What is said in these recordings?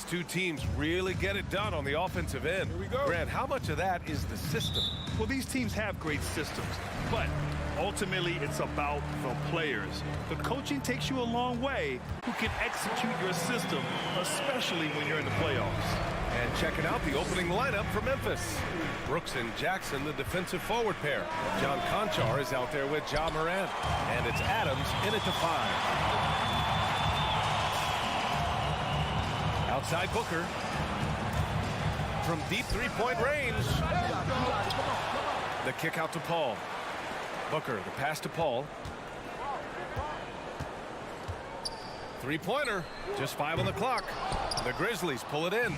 These two teams really get it done on the offensive end. Here we go. Grant, how much of that is the system? Well, these teams have great systems, but ultimately it's about the players. The coaching takes you a long way who can execute your system, especially when you're in the playoffs. And checking out the opening lineup for Memphis. Brooks and Jackson, the defensive forward pair. John Conchar is out there with Ja Morant. And it's Adams in at the 5. Outside Booker. From deep three-point range. The kick out to Paul. Booker, the pass to Paul. Three-pointer. Just 5 on the clock. The Grizzlies pull it in.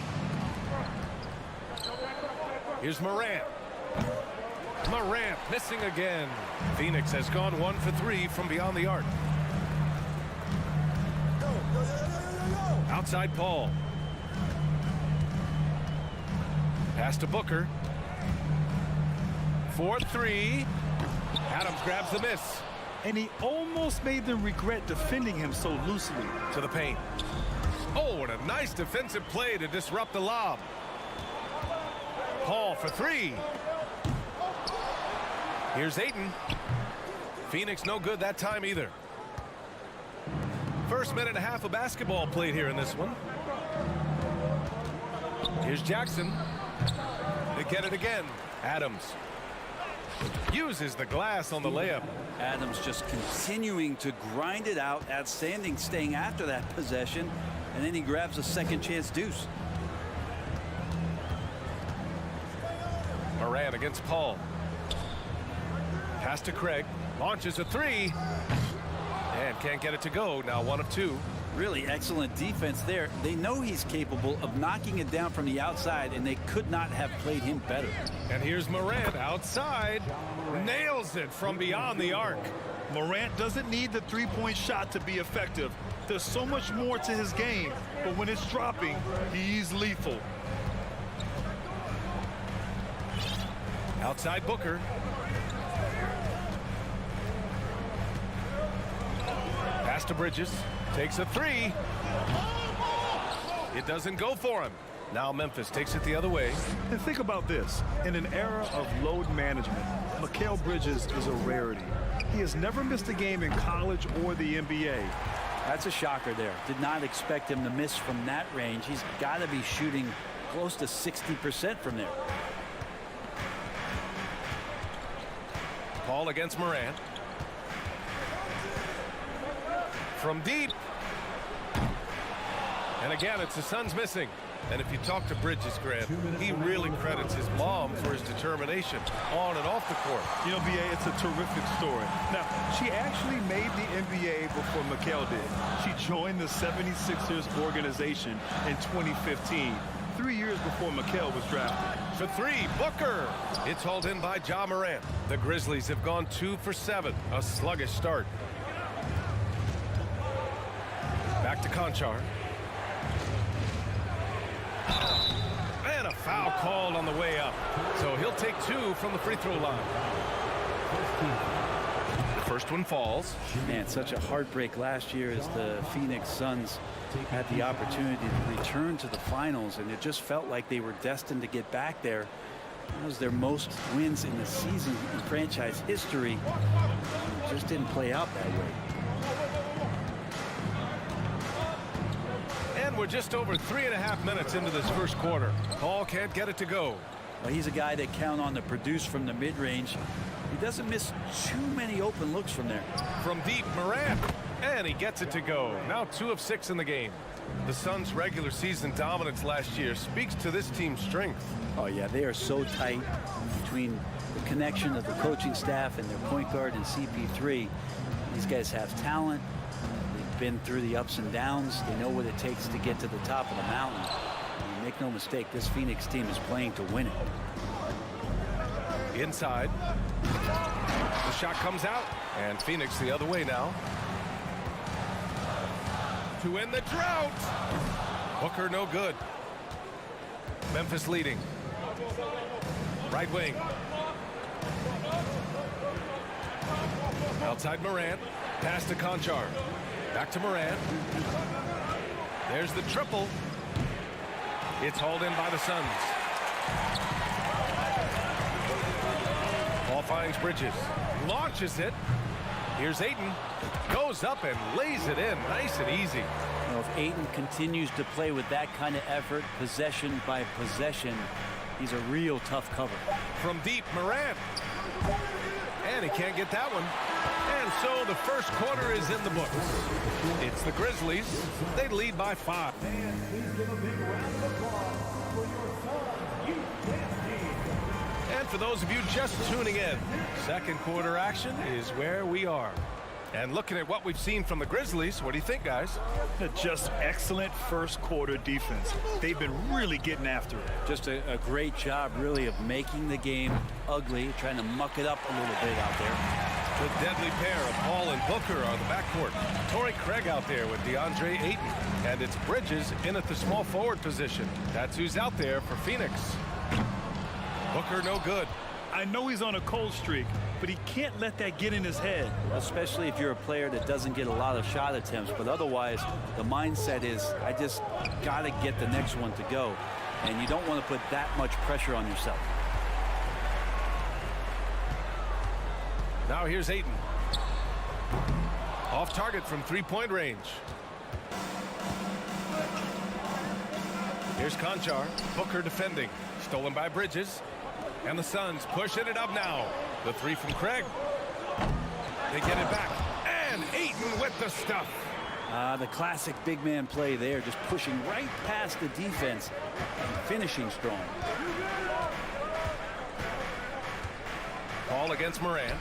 Here's Morant. Morant missing again. Phoenix has gone 1 for 3 from beyond the arc. Outside Paul. Pass to Booker. 4-3. Adams grabs the miss. And he almost made them regret defending him so loosely. To the paint. Oh, what a nice defensive play to disrupt the lob. Paul for 3. Here's Ayton. Phoenix no good that time either. First minute and a half of basketball played here in this one. Here's Jackson. They get it again. Adams uses the glass on the layup. Adams just continuing to grind it out. Outstanding staying after that possession. And then he grabs a second chance deuce. Morant against Paul. Pass to Craig. Launches a 3. And can't get it to go. Now 1 of 2. Really excellent defense there. They know he's capable of knocking it down from the outside, and they could not have played him better. And here's Morant outside. Nails it from beyond the arc. Morant doesn't need the three-point shot to be effective. There's so much more to his game, but when it's dropping, he's lethal. Outside Booker. Pass to Bridges. Takes a 3. It doesn't go for him. Now Memphis takes it the other way. And think about this. In an era of load management, Mikal Bridges is a rarity. He has never missed a game in college or the NBA. That's a shocker there. Did not expect him to miss from that range. He's got to be shooting close to 60% from there. Paul against Morant. From deep. And again, it's the Suns missing. And if you talk to Bridges, Grant, he really credits his mom for his determination on and off the court. You know, B.A., it's a terrific story. Now, she actually made the NBA before Mikal did. She joined the 76ers organization in 2015, 3 years before Mikal was drafted. For 3, Booker. It's hauled in by Ja Morant. The Grizzlies have gone 2 for 7. A sluggish start. Back to Conchar. And a foul called on the way up. So he'll take 2 from the free throw line. The first one falls. Man, such a heartbreak last year as the Phoenix Suns had the opportunity to return to the finals, and it just felt like they were destined to get back there. That was their most wins in the season in franchise history. It just didn't play out that way. And we're just over 3.5 minutes into this first quarter. Paul can't get it to go. Well, he's a guy that count on to produce from the mid-range. He doesn't miss too many open looks from there. From deep, Morant. And he gets it to go. Now 2 of 6 in the game. The Suns' regular season dominance last year speaks to this team's strength. Oh, yeah, they are so tight between the connection of the coaching staff and their point guard and CP3. These guys have talent. They've been through the ups and downs. They know what it takes to get to the top of the mountain. And make no mistake, this Phoenix team is playing to win it. Inside. The shot comes out. And Phoenix the other way now. To end the drought. Booker no good. Memphis leading. Right wing. Outside Morant. Pass to Conchar. Back to Morant. There's the triple. It's hauled in by the Suns. Ball finds Bridges. Launches it. Here's Ayton. Goes up and lays it in nice and easy. You know, if Ayton continues to play with that kind of effort, possession by possession, he's a real tough cover. From deep, Morant. And he can't get that one. And so the first quarter is in the books. It's the Grizzlies. They lead by 5. And for those of you just tuning in, second quarter action is where we are. And looking at what we've seen from the Grizzlies, what do you think, guys? Just excellent first quarter defense. They've been really getting after it. Just a great job, really, of making the game ugly, trying to muck it up a little bit out there. The deadly pair of Paul and Booker are the backcourt. Torrey Craig out there with DeAndre Ayton. And it's Bridges in at the small forward position. That's who's out there for Phoenix. Booker no good. I know he's on a cold streak, but he can't let that get in his head. Especially if you're a player that doesn't get a lot of shot attempts, but otherwise the mindset is, I just got to get the next one to go. And you don't want to put that much pressure on yourself. Now here's Ayton. Off target from three-point range. Here's Conchar. Booker defending. Stolen by Bridges. And the Suns pushing it up now. The three from Craig. They get it back. And Ayton with the stuff. The classic big man play there, just pushing right past the defense and finishing strong. Paul against Morant.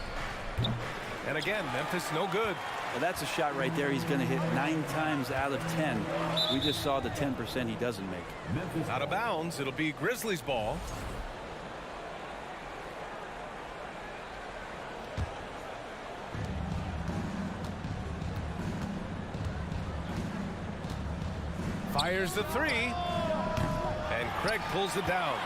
And again, Memphis no good. Well, that's a shot right there he's going to hit 9 times out of 10. We just saw the 10% he doesn't make. Out of bounds, it'll be Grizzlies ball. Fires the three. And Craig pulls it down.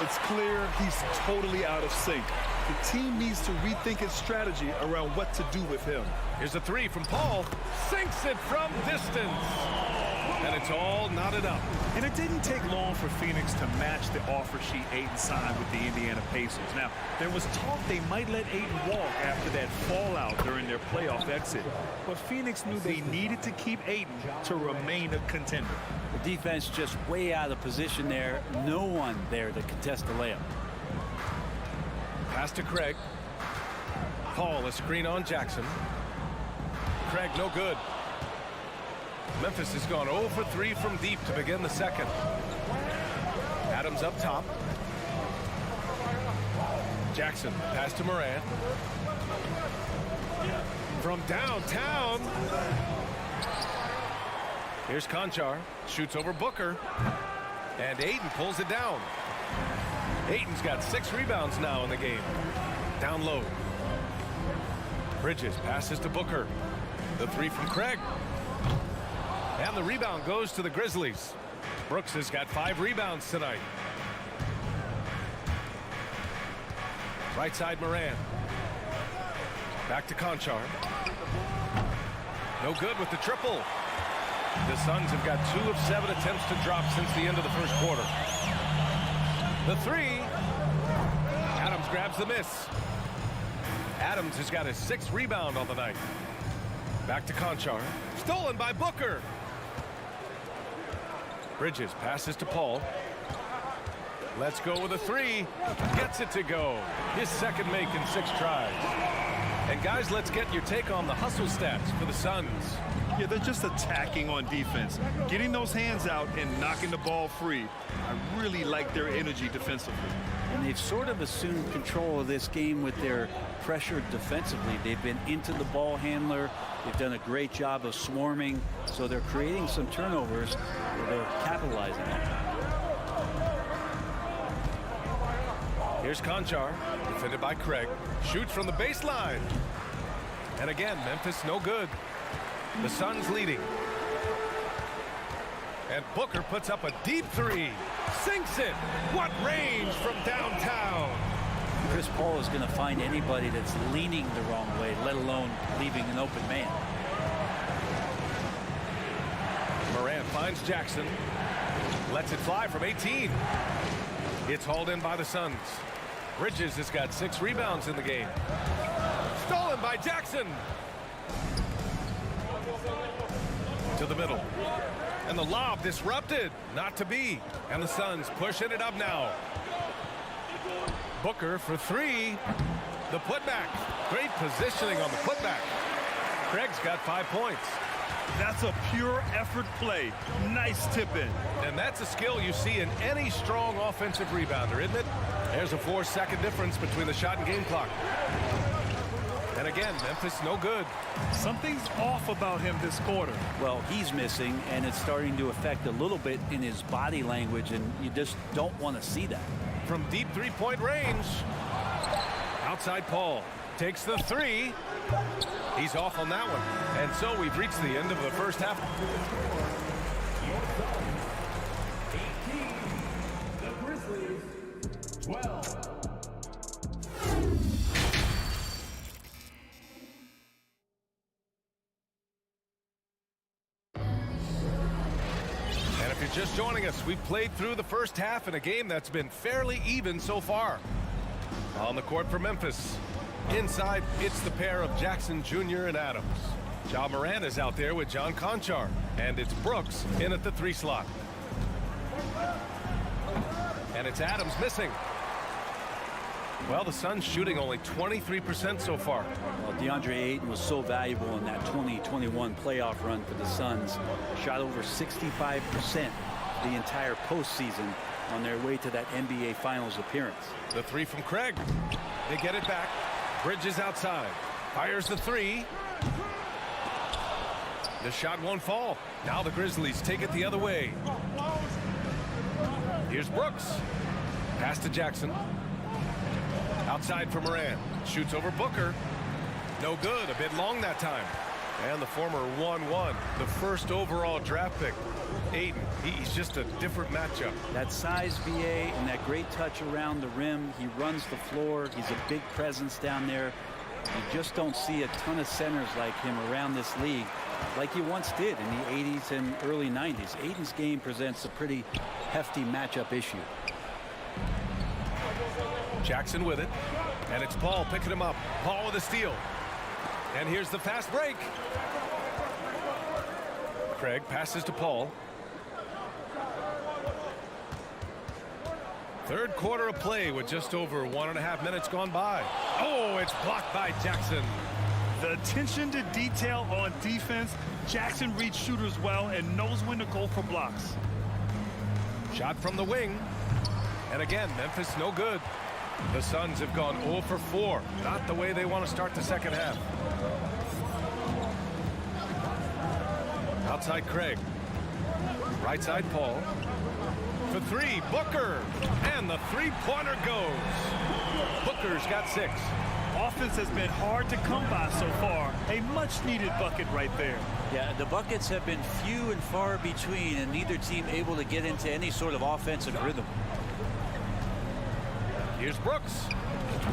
It's clear he's totally out of sync. The team needs to rethink its strategy around what to do with him. Here's a three from Paul. Sinks it from distance. And it's all knotted up. And it didn't take long for Phoenix to match the offer sheet Ayton signed with the Indiana Pacers. Now, there was talk they might let Ayton walk after that fallout during their playoff exit. But Phoenix knew they needed to keep Ayton to remain a contender. The defense just way out of position there. No one there to contest the layup. Pass to Craig. Paul, a screen on Jackson. Craig no good. Memphis has gone 0 for 3 from deep to begin the second. Adams up top. Jackson, pass to Morant. From downtown. Here's Conchar. Shoots over Booker. And Ayton pulls it down. Ayton's got 6 rebounds now in the game. Down low. Bridges passes to Booker. The three from Craig. And the rebound goes to the Grizzlies. Brooks has got 5 rebounds tonight. Right side Morant. Back to Conchar. No good with the triple. The Suns have got 2 of 7 attempts to drop since the end of the first quarter. The three. Adams grabs the miss. Adams has got his 6th rebound on the night. Back to Conchar. Stolen by Booker. Bridges passes to Paul. Let's go with a three. Gets it to go. His second make in 6 tries. And guys, let's get your take on the hustle stats for the Suns. Yeah, they're just attacking on defense. Getting those hands out and knocking the ball free. I really like their energy defensively. And they've sort of assumed control of this game with their pressure defensively. They've been into the ball handler. They've done a great job of swarming. So they're creating some turnovers that they're capitalizing on. Here's Conchar, defended by Craig. Shoots from the baseline. And again, Memphis no good. The Suns leading. And Booker puts up a deep three. Sinks it. What range from downtown. Chris Paul is going to find anybody that's leaning the wrong way, let alone leaving an open man. Morant finds Jackson. Lets it fly from 18. It's hauled in by the Suns. Bridges has got 6 rebounds in the game. Stolen by Jackson. To the middle. And the lob disrupted. Not to be. And the Suns pushing it up now. Booker for 3. The putback. Great positioning on the putback. Craig's got 5 points. That's a pure effort play. Nice tip in. And that's a skill you see in any strong offensive rebounder, isn't it? There's a 4-second difference between the shot and game clock. And again, Memphis no good. Something's off about him this quarter. Well, he's missing, and it's starting to affect a little bit in his body language, and you just don't want to see that. From deep three-point range. Outside Paul takes the 3. He's off on that one. And so we've reached the end of the first half. 18, the Grizzlies, 12. And if you're just joining us, we've played through the first half in a game that's been fairly even so far. On the court for Memphis. Inside, it's the pair of Jackson Jr. and Adams. Ja Morant is out there with John Conchar. And it's Brooks in at the 3 slot. And it's Adams missing. Well, the Suns shooting only 23% so far. Well, DeAndre Ayton was so valuable in that 2021 playoff run for the Suns. Shot over 65% the entire postseason on their way to that NBA Finals appearance. The 3 from Craig. They get it back. Bridges outside. Fires the 3. The shot won't fall. Now the Grizzlies take it the other way. Here's Brooks. Pass to Jackson. Outside for Morant. Shoots over Booker. No good. A bit long that time. And the former 1-1. The first overall draft pick. Ayton. He's just a different matchup. That size VA and that great touch around the rim. He runs the floor. He's a big presence down there. You just don't see a ton of centers like him around this league like you once did in the 80s and early 90s. Ayton's game presents a pretty hefty matchup issue. Jackson with it. And it's Paul picking him up. Paul with a steal. And here's the fast break. Craig passes to Paul. Third quarter of play with just over 1.5 minutes gone by. Oh, it's blocked by Jackson. The attention to detail on defense. Jackson reads shooters well and knows when to go for blocks. Shot from the wing. And again, Memphis no good. The Suns have gone 0 for 4. Not the way they want to start the second half. Outside Craig. Right side Paul. For 3, Booker. And the 3-pointer goes. Booker's got 6. Offense has been hard to come by so far. A much-needed bucket right there. Yeah, the buckets have been few and far between, and neither team able to get into any sort of offensive rhythm. Here's Brooks.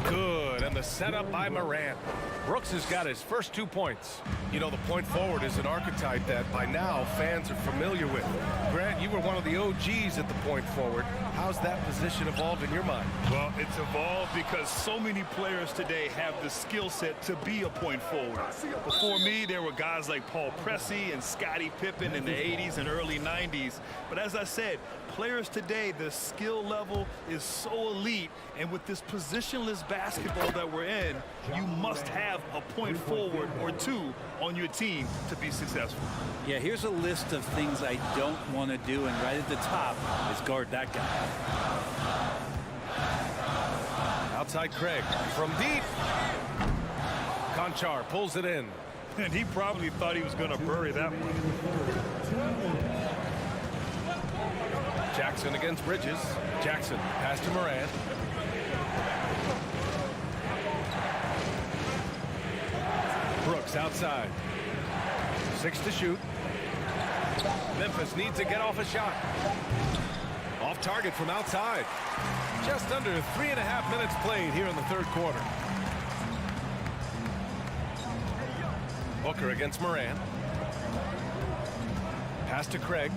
Good, and the setup by Morant. Brooks has got his first 2 points. You know, the point forward is an archetype that by now fans are familiar with. Grant, you were one of the OGs at the point forward. How's that position evolved in your mind? Well, it's evolved because so many players today have the skill set to be a point forward. Before me, there were guys like Paul Pressey and Scottie Pippen in the 80s and early 90s. But as I said, players today, the skill level is so elite. And with this positionless basketball that we're in, you must have a point forward or 2 on your team to be successful. Yeah, here's a list of things I don't want to do, and right at the top is guard that guy. Outside Craig from deep. Conchar pulls it in. And he probably thought he was going to bury that one. Jackson against Bridges. Jackson pass to Morant. Brooks outside. 6 to shoot. Memphis needs to get off a shot. Off target from outside. Just under 3.5 minutes played here in the third quarter. Booker against Morant. Pass to Craig.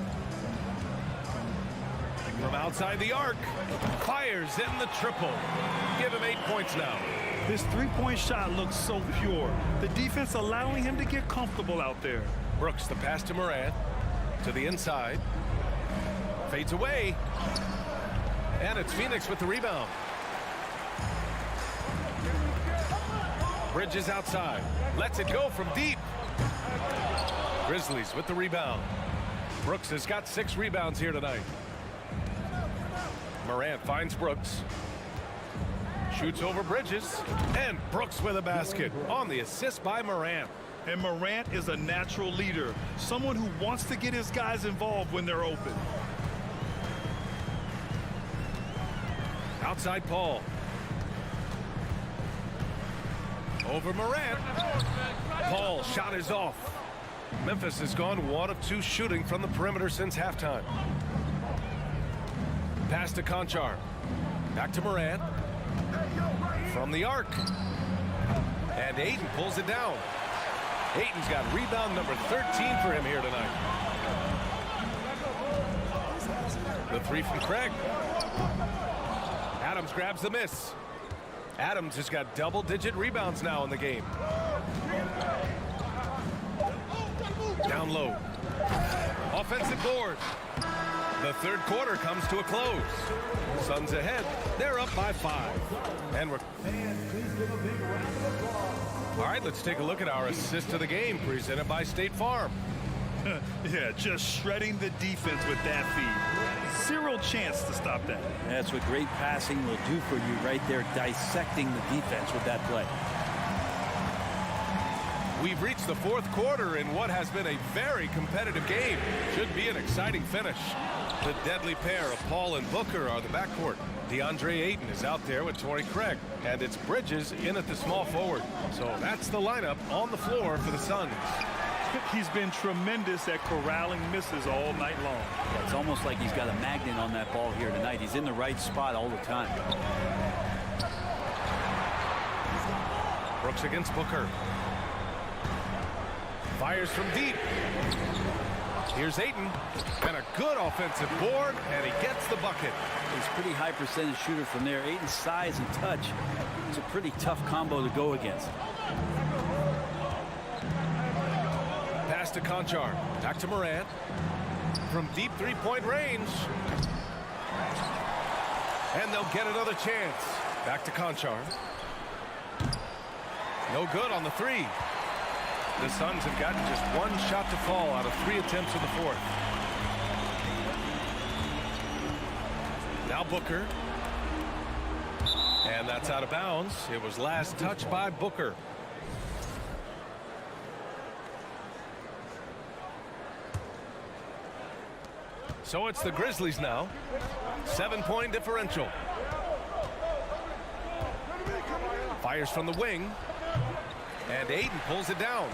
From outside the arc, fires in the triple. Give him 8 points now. His three-point shot looks so pure. The defense allowing him to get comfortable out there. Brooks, the pass to Morant. To the inside. Fades away. And it's Phoenix with the rebound. Bridges outside. Lets it go from deep. Grizzlies with the rebound. Brooks has got 6 rebounds here tonight. Morant finds Brooks. Shoots over Bridges. And Brooks with a basket on the assist by Morant. And Morant is a natural leader, someone who wants to get his guys involved when they're open. Outside Paul. Over Morant. Paul shot is off. Memphis has gone 1 of 2 shooting from the perimeter since halftime. Pass to Conchar. Back to Morant. From the arc. And Ayton pulls it down. Ayton's got rebound number 13 for him here tonight. The 3 from Craig. Adams grabs the miss. Adams has got double-digit rebounds now in the game. Down low. Offensive board. The third quarter comes to a close. Suns ahead. They're up by 5. And we're... All right, let's take a look at our assist of the game presented by State Farm. Yeah, just shredding the defense with that feed. Zero chance to stop that. That's what great passing will do for you right there, dissecting the defense with that play. We've reached the 4th quarter in what has been a very competitive game. Should be an exciting finish. The deadly pair of Paul and Booker are the backcourt. DeAndre Ayton is out there with Torrey Craig, and it's Bridges in at the small forward. So that's the lineup on the floor for the Suns. He's been tremendous at corralling misses all night long. Yeah, it's almost like he's got a magnet on that ball here tonight. He's in the right spot all the time. Brooks against Booker. Fires from deep. Here's Ayton. And a good offensive board, and he gets the bucket. He's a pretty high percentage shooter from there. Ayton's size and touch. It's a pretty tough combo to go against. Pass to Conchar. Back to Morant. From deep 3-point range. And they'll get another chance. Back to Conchar. No good on the 3. The Suns have gotten just 1 shot to fall out of 3 attempts in the 4th. Now Booker. And that's out of bounds. It was last touched by Booker. So it's the Grizzlies now. 7-point differential. Fires from the wing. And Ayton pulls it down.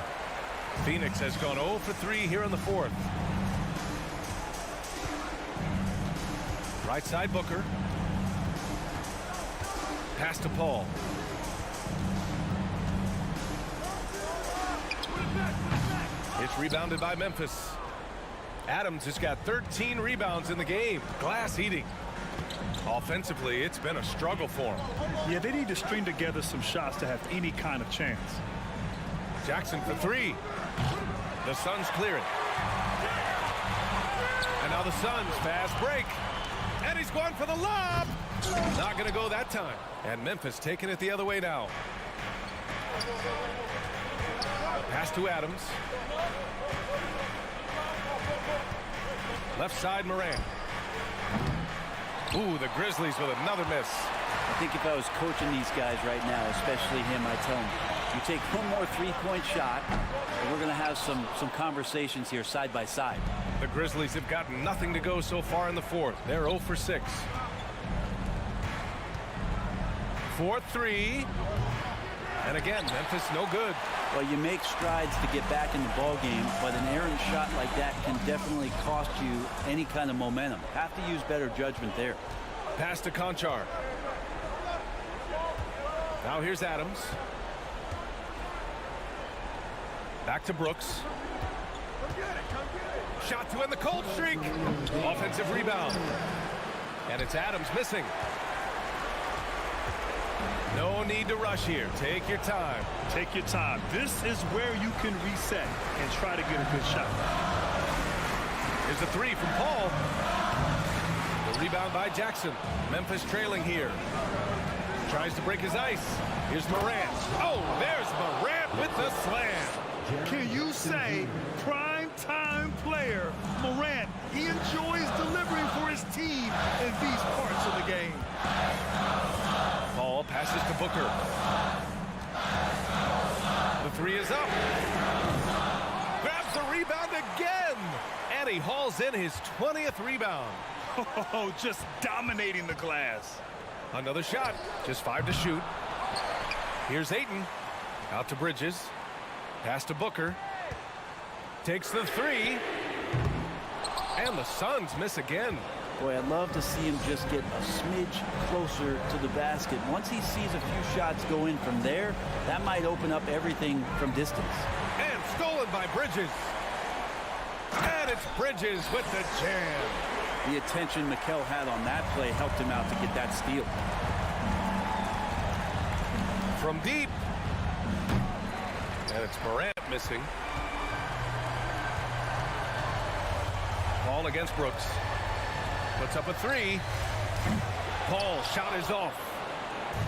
Phoenix has gone 0 for 3 here in the 4th. Right side Booker. Pass to Paul. It's rebounded by Memphis. Adams has got 13 rebounds in the game. Glass eating. Offensively, it's been a struggle for him. Yeah, they need to string together some shots to have any kind of chance. Jackson for 3. The Suns clear it. And now the Suns fast break. And he's going for the lob. Not going to go that time. And Memphis taking it the other way now. Pass to Adams. Left side Morant. Ooh, the Grizzlies with another miss. I think if I was coaching these guys right now, especially him, I'd tell him, you take 1 more 3-point shot, and we're going to have some conversations here side by side. The Grizzlies have gotten nothing to go so far in the 4th. They're 0 for 6. 4-3. And again, Memphis no good. Well, you make strides to get back in the ball game, but an errant shot like that can definitely cost you any kind of momentum. Have to use better judgment there. Pass to Conchar. Now here's Adams. Back to Brooks. Shot to end the cold streak. Offensive rebound. And it's Adams missing. No need to rush here. Take your time. Take your time. This is where you can reset and try to get a good shot. Here's a three from Paul. The rebound by Jackson. Memphis trailing here. Tries to break his ice. Here's Morant. Oh, there's Morant with the slam. Can you say prime time player Morant? He enjoys delivering for his team in these parts of the game. Paul passes to Booker. The three is up. Grabs the rebound again. And he hauls in his 20th rebound. Oh, just dominating the glass. Another shot. Just 5 to shoot. Here's Ayton. Out to Bridges. Pass to Booker. Takes the three. And the Suns miss again. Boy, I'd love to see him just get a smidge closer to the basket. Once he sees a few shots go in from there, that might open up everything from distance. And stolen by Bridges. And it's Bridges with the jam. The attention Mikel had on that play helped him out to get that steal. From deep. And it's Morant missing. Paul against Brooks. Puts up a three. Paul's shot is off.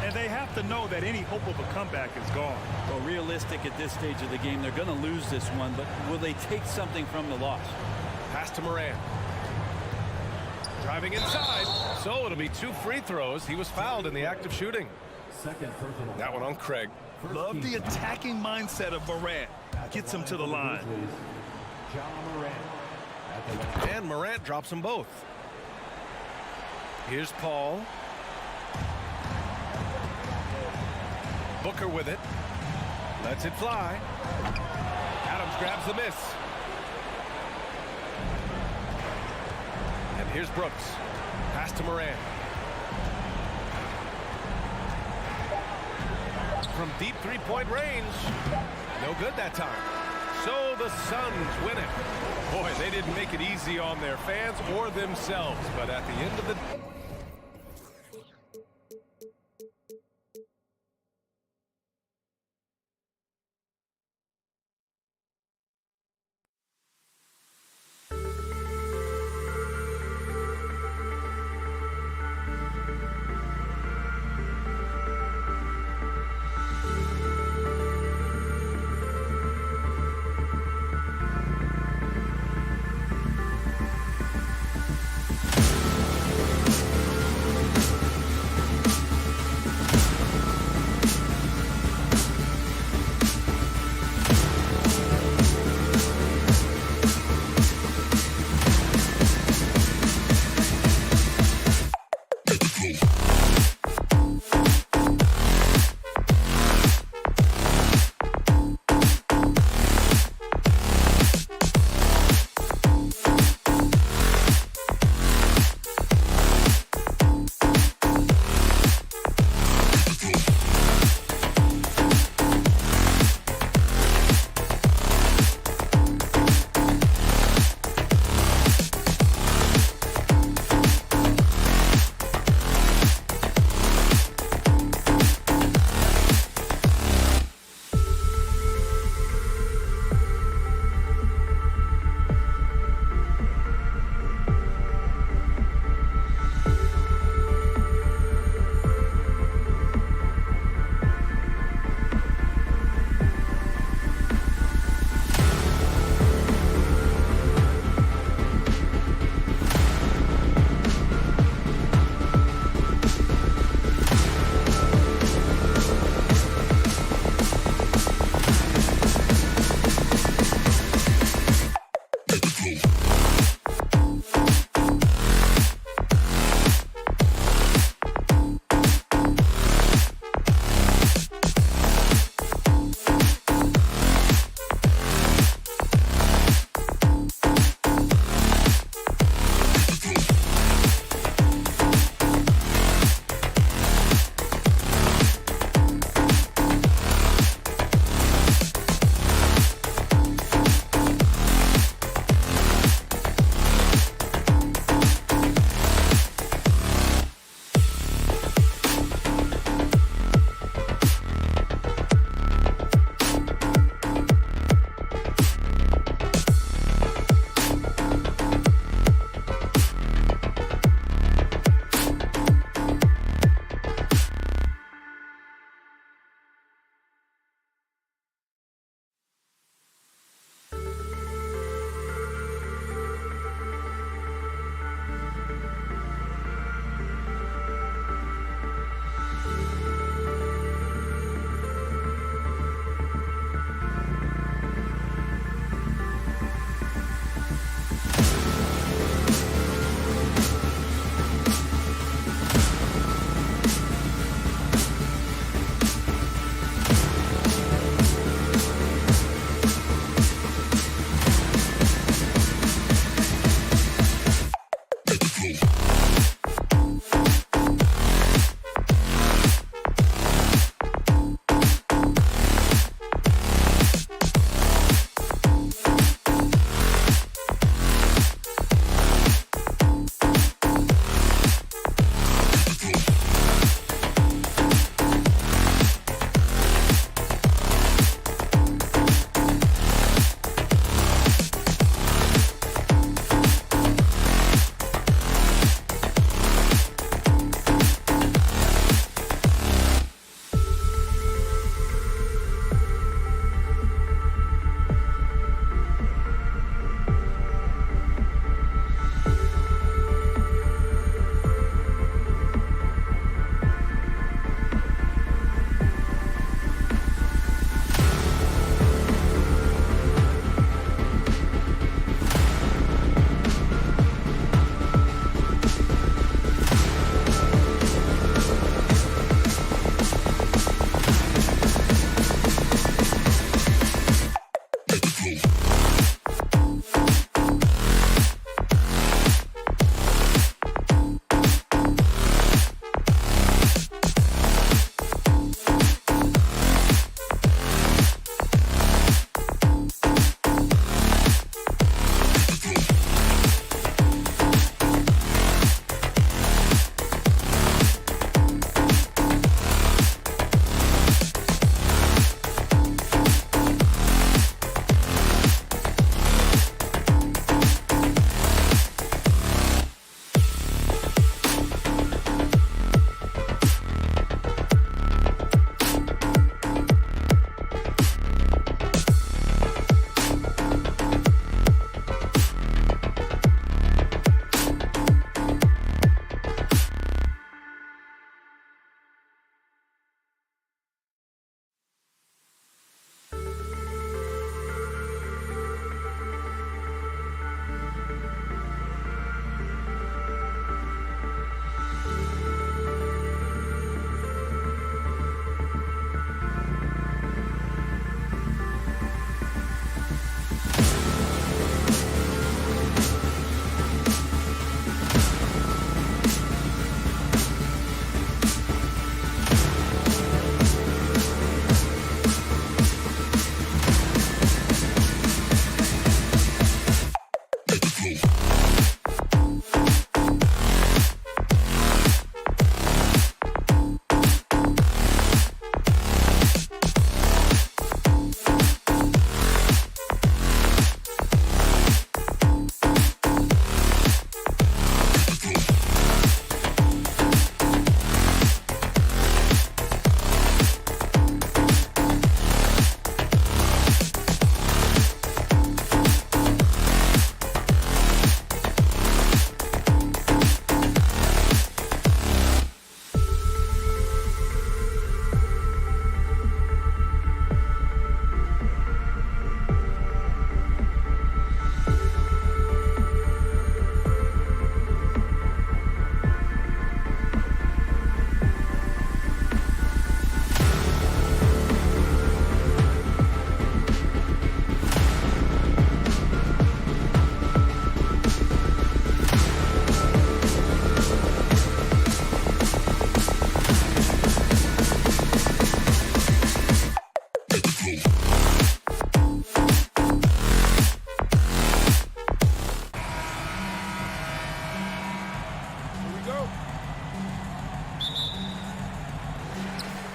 And they have to know that any hope of a comeback is gone. Well, realistic at this stage of the game, they're going to lose this one, but will they take something from the loss? Pass to Morant. Driving inside. So it'll be 2 free throws. He was fouled in the act of shooting. Second personal. That one on Craig. Love the attacking mindset of Morant. Gets him to the line. John Morant. At the line. And Morant drops them both. Here's Paul. Booker with it. Lets it fly. Adams grabs the miss. And here's Brooks. Pass to Morant. From deep three-point range. No good that time. So the Suns win it. Boy, they didn't make it easy on their fans or themselves. But at the end of the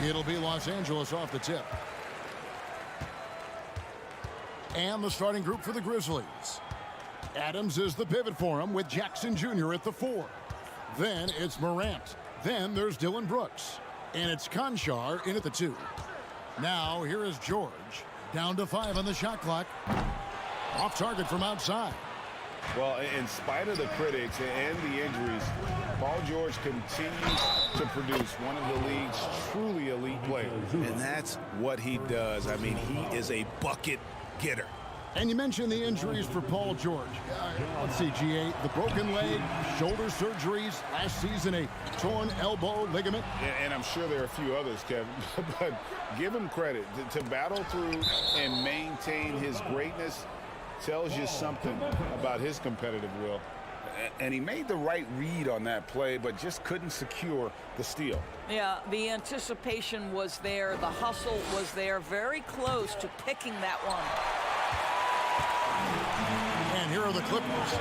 It'll be Los Angeles off the tip. And the starting group for the Grizzlies. Adams is the pivot for him with Jackson Jr. at the 4. Then it's Morant. Then there's Dylan Brooks. And it's Conchar in at the 2. Now here is George. Down to 5 on the shot clock. Off target from outside. Well, in spite of the critics and the injuries, Paul George continues to produce one of the league's truly elite players. And that's what he does. I mean, he is a bucket getter. And you mentioned the injuries for Paul George. Let's see, GA, the broken leg, shoulder surgeries, last season a torn elbow ligament. And I'm sure there are a few others, Kevin, but give him credit. To battle through and maintain his greatness tells you something about his competitive will. And he made the right read on that play, but just couldn't secure the steal. Yeah, the anticipation was there. The hustle was there. Very close to picking that one. And here are the Clippers.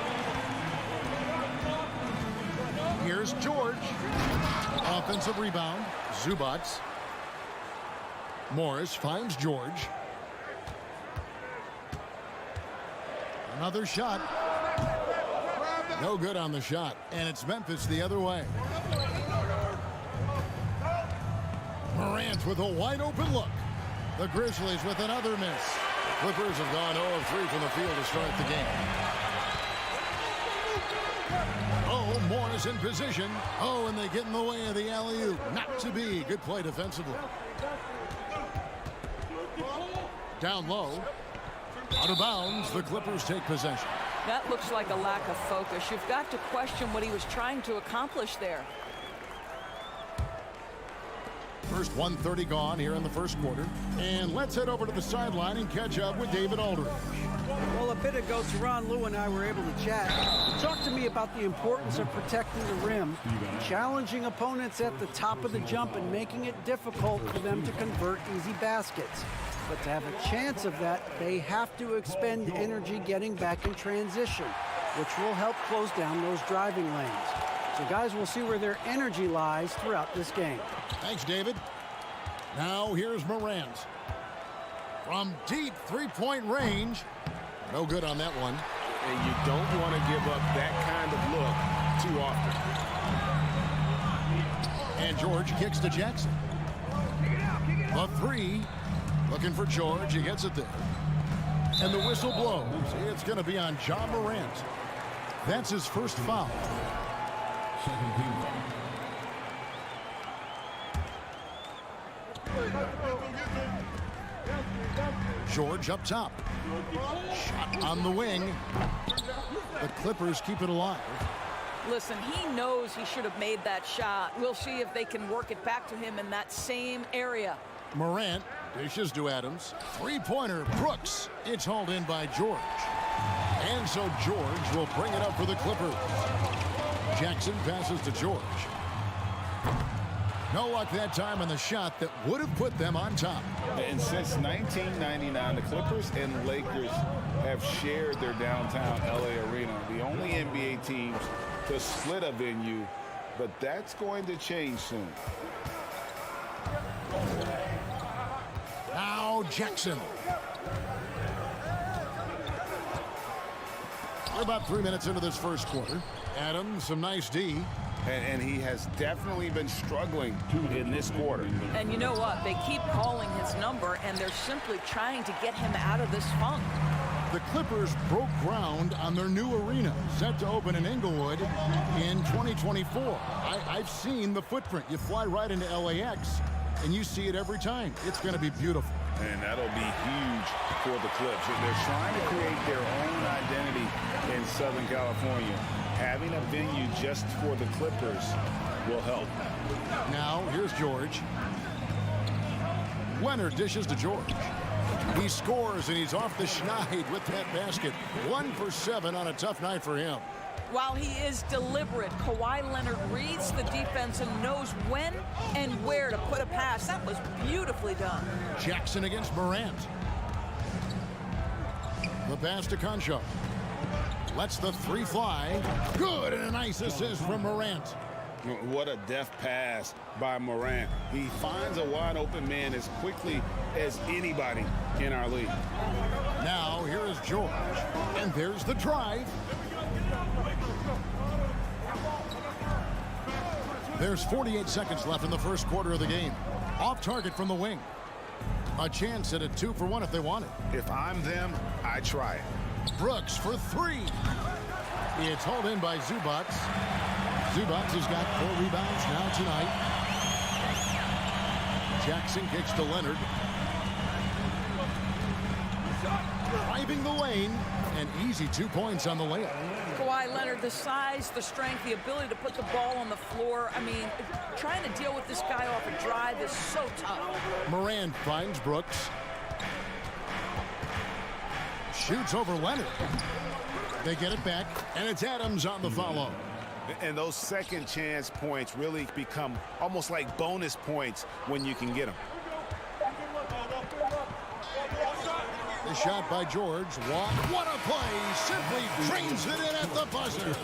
Here's George. Offensive rebound. Zubats. Morris finds George. Another shot. No good on the shot. And it's Memphis the other way. Morant with a wide open look. The Grizzlies with another miss. Clippers have gone 0 of 3 from the field to start the game. Oh, Morris in position. Oh, and they get in the way of the alley-oop. Not to be. Good play defensively. Down low. Out of bounds. The Clippers take possession. That looks like a lack of focus. You've got to question what he was trying to accomplish there. First 1:30 gone here in the first quarter. And let's head over to the sideline and catch up with David Aldridge. Well, a bit ago, Teron Lou and I were able to chat. He talked to me about the importance of protecting the rim, challenging opponents at the top of the jump, and making it difficult for them to convert easy baskets. But to have a chance of that, they have to expend energy getting back in transition, which will help close down those driving lanes. So guys, we'll see where their energy lies throughout this game. Thanks, David. Now here's Morant. From deep three-point range. No good on that one. And you don't want to give up that kind of look too often. And George kicks to Jackson. A 3. Looking for George. He gets it there. And the whistle blows. It's going to be on Ja Morant. That's his first foul. George up top. Shot on the wing. The Clippers keep it alive. Listen, he knows he should have made that shot. We'll see if they can work it back to him in that same area. Morant dishes to Adams. Three-pointer, Brooks. It's hauled in by George. And so George will bring it up for the Clippers. Jackson passes to George. No luck that time on the shot that would have put them on top. And since 1999, the Clippers and Lakers have shared their downtown LA arena. The only NBA teams to split a venue, but that's going to change soon. Now Jackson. We're about 3 minutes into this first quarter. Adams, some nice D. And he has definitely been struggling in this quarter. And you know what? They keep calling his number, and they're simply trying to get him out of this funk. The Clippers broke ground on their new arena, set to open in Inglewood in 2024. I've seen the footprint. You fly right into LAX, and you see it every time. It's going to be beautiful. And that'll be huge for the Clips. They're trying to create their own identity in Southern California. Having a venue just for the Clippers will help. Now, here's George. Leonard dishes to George. He scores, and he's off the schneid with that basket. 1 for 7 on a tough night for him. While he is deliberate, Kawhi Leonard reads the defense and knows when and where to put a pass. That was beautifully done. Jackson against Morant. The pass to Conchar. Lets the 3 fly. Good, and a nice assist from Morant. What a deft pass by Morant. He finds a wide open man as quickly as anybody in our league. Now here is George, and there's the drive. There's 48 seconds left in the first quarter of the game. Off target from the wing. A chance at a 2-for-1 if they want it. If I'm them, I try it. Brooks for three. It's hauled in by Zubac. Zubac has got 4 rebounds now tonight. Jackson kicks to Leonard. Driving the lane. An easy 2 points on the layup. Kawhi Leonard, the size, the strength, the ability to put the ball on the floor. I mean, trying to deal with this guy off a drive is so tough. Morant finds Brooks. Shoots over Leonard. They get it back, and it's Adams on the follow. And those second chance points really become almost like bonus points when you can get them. The shot by George. What a play. Simply drains it in at the buzzer.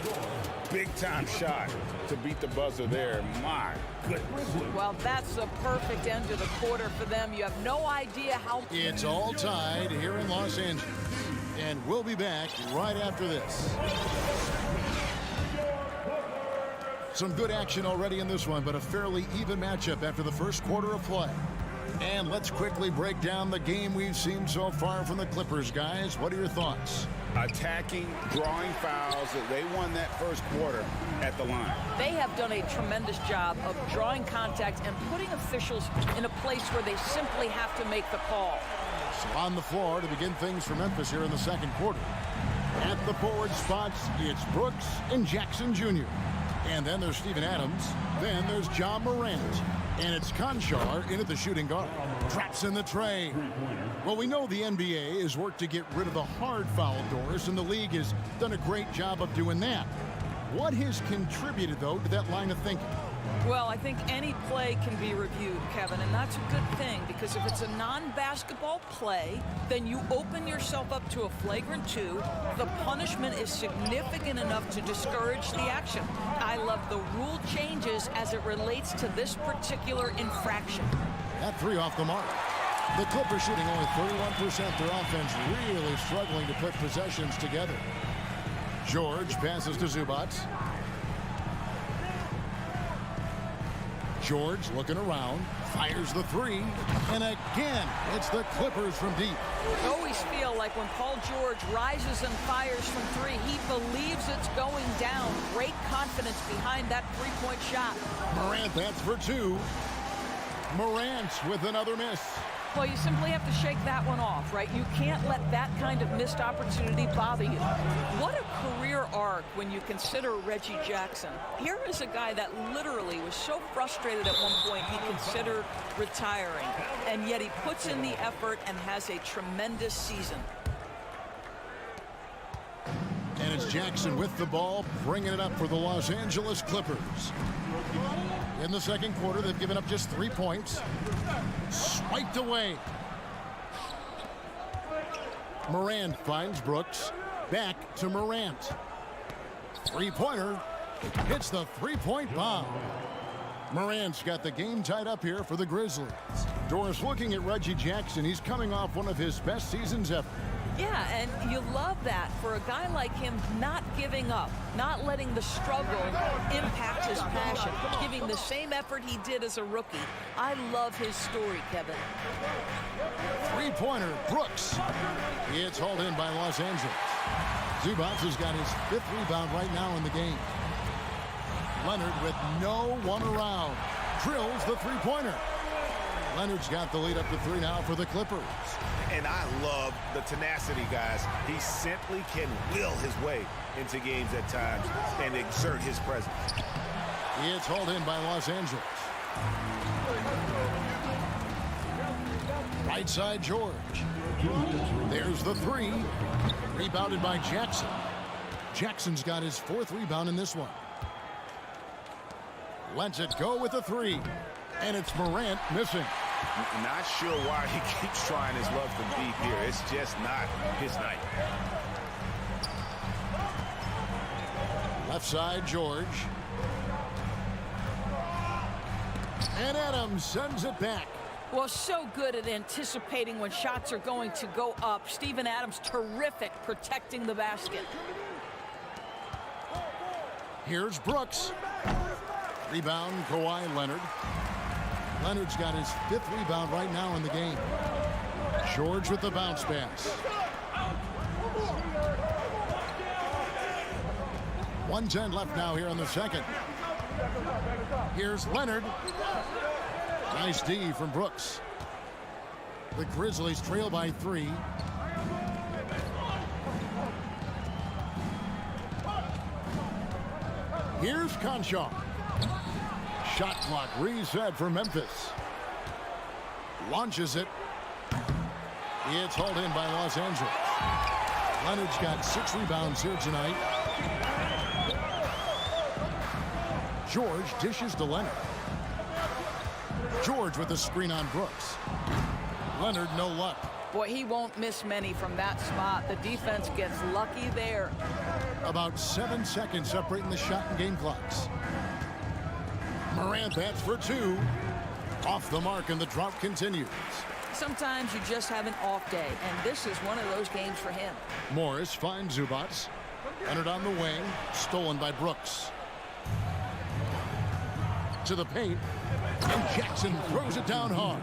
Big time shot to beat the buzzer there. My goodness. Well, that's a perfect end to the quarter for them. You have no idea how... It's all tied here in Los Angeles. And we'll be back right after this. Some good action already in this one, but a fairly even matchup after the first quarter of play. And let's quickly break down the game we've seen so far from the Clippers, guys. What are your thoughts? Attacking, drawing fouls. They won that first quarter at the line. They have done a tremendous job of drawing contact and putting officials in a place where they simply have to make the call. So on the floor to begin things for Memphis here in the second quarter. At the forward spots, it's Brooks and Jackson Jr. And then there's Steven Adams. Then there's John Morant. And it's Conchar in at the shooting guard. Traps in the tray. Well, we know the NBA has worked to get rid of the hard foul doors, and the league has done a great job of doing that. What has contributed, though, to that line of thinking? Well, I think any play can be reviewed, Kevin, and that's a good thing, because if it's a non-basketball play, then you open yourself up to a flagrant 2. The punishment is significant enough to discourage the action. I love the rule changes as it relates to this particular infraction. That 3 off the mark. The Clippers shooting only 31%. Their offense really struggling to put possessions together. George passes to Zubac. George looking around, fires the 3, and again, it's the Clippers from deep. I always feel like when Paul George rises and fires from 3, he believes it's going down. Great confidence behind that 3-point shot. Morant, that's for 2. Morant with another miss. Well, you simply have to shake that one off, right? You can't let that kind of missed opportunity bother you. What a career arc when you consider Reggie Jackson. Here is a guy that literally was so frustrated at one point he considered retiring, and yet he puts in the effort and has a tremendous season. And it's Jackson with the ball, bringing it up for the Los Angeles Clippers. In the second quarter, they've given up just 3 points. Swiped away. Morant finds Brooks. Back to Morant. 3-pointer. Hits the 3-point bomb. Morant's got the game tied up here for the Grizzlies. Doris, looking at Reggie Jackson, he's coming off one of his best seasons ever. Yeah, and you love that for a guy like him, not giving up, not letting the struggle impact his passion, giving the same effort he did as a rookie. I love his story, Kevin. 3-pointer, Brooks. It's hauled in by Los Angeles. Zubac has got his 5th rebound right now in the game. Leonard with no one around. Drills the 3-pointer. Leonard's got the lead up to 3 now for the Clippers. And I love the tenacity, guys. He simply can will his way into games at times and exert his presence. It's hauled in by Los Angeles. Right side, George. There's the 3. Rebounded by Jackson. Jackson's got his 4th rebound in this one. Lets it go with the 3. And it's Morant missing. Not sure why he keeps trying his luck from deep here. It's just not his night. Left side, George. And Adams sends it back. Well, so good at anticipating when shots are going to go up. Steven Adams, terrific protecting the basket. Here's Brooks. Rebound, Kawhi Leonard. Leonard's got his 5th rebound right now in the game. George with the bounce pass. 1:10 left now here in the second. Here's Leonard. Nice D from Brooks. The Grizzlies trail by 3. Here's Conchar. Shot clock reset for Memphis. Launches it. It's hauled in by Los Angeles. Leonard's got 6 rebounds here tonight. George dishes to Leonard. George with the screen on Brooks. Leonard, no luck. Boy, he won't miss many from that spot. The defense gets lucky there. About 7 seconds separating the shot and game clocks. Morant, that's for 2. Off the mark, and the drought continues. Sometimes you just have an off day, and this is one of those games for him. Morris finds Zubats. Leonard on the wing, stolen by Brooks. To the paint, and Jackson throws it down hard.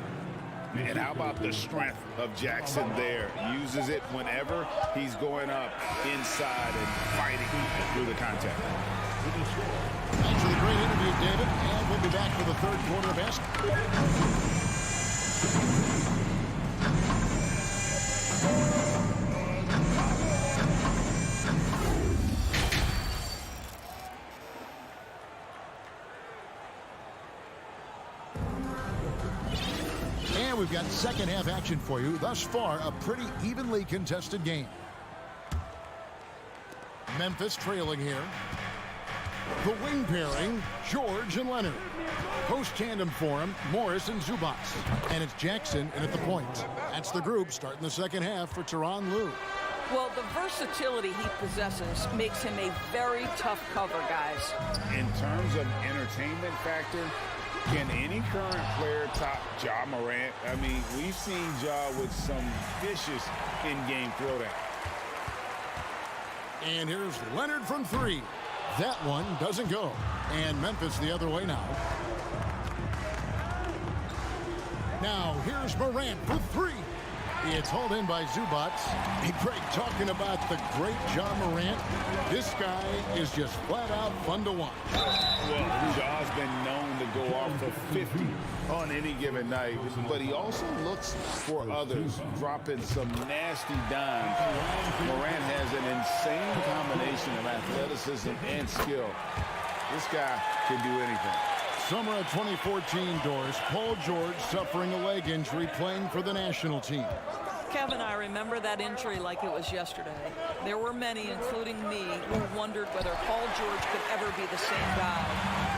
And how about the strength of Jackson there? Uses it whenever he's going up inside and fighting through the contact. Thanks for the great interview, David. And we'll be back for the 3rd quarter of basketball. And we've got second half action for you. Thus far, a pretty evenly contested game. Memphis trailing here. The wing pairing, George and Leonard. Post tandem for him, Morris and Zubats. And it's Jackson in at the point. That's the group starting the second half for Tyronn Lue. Well, the versatility he possesses makes him a very tough cover, guys. In terms of entertainment factor, can any current player top Ja Morant? I mean, we've seen Ja with some vicious in-game throwdown. And here's Leonard from 3. That one doesn't go. And Memphis the other way now. Now here's Morant for 3. It's hauled in by Zubats. Hey, Greg, talking about the great Ja Morant, this guy is just flat out fun to watch. Well, Ja's been known to go off for 50 on any given night, but he also looks for others, dropping some nasty dimes. Morant has an insane combination of athleticism and skill. This guy can do anything. Summer of 2014, Doris. Paul George suffering a leg injury playing for the national team. Kevin, I remember that injury like it was yesterday. There were many, including me, who wondered whether Paul George could ever be the same guy.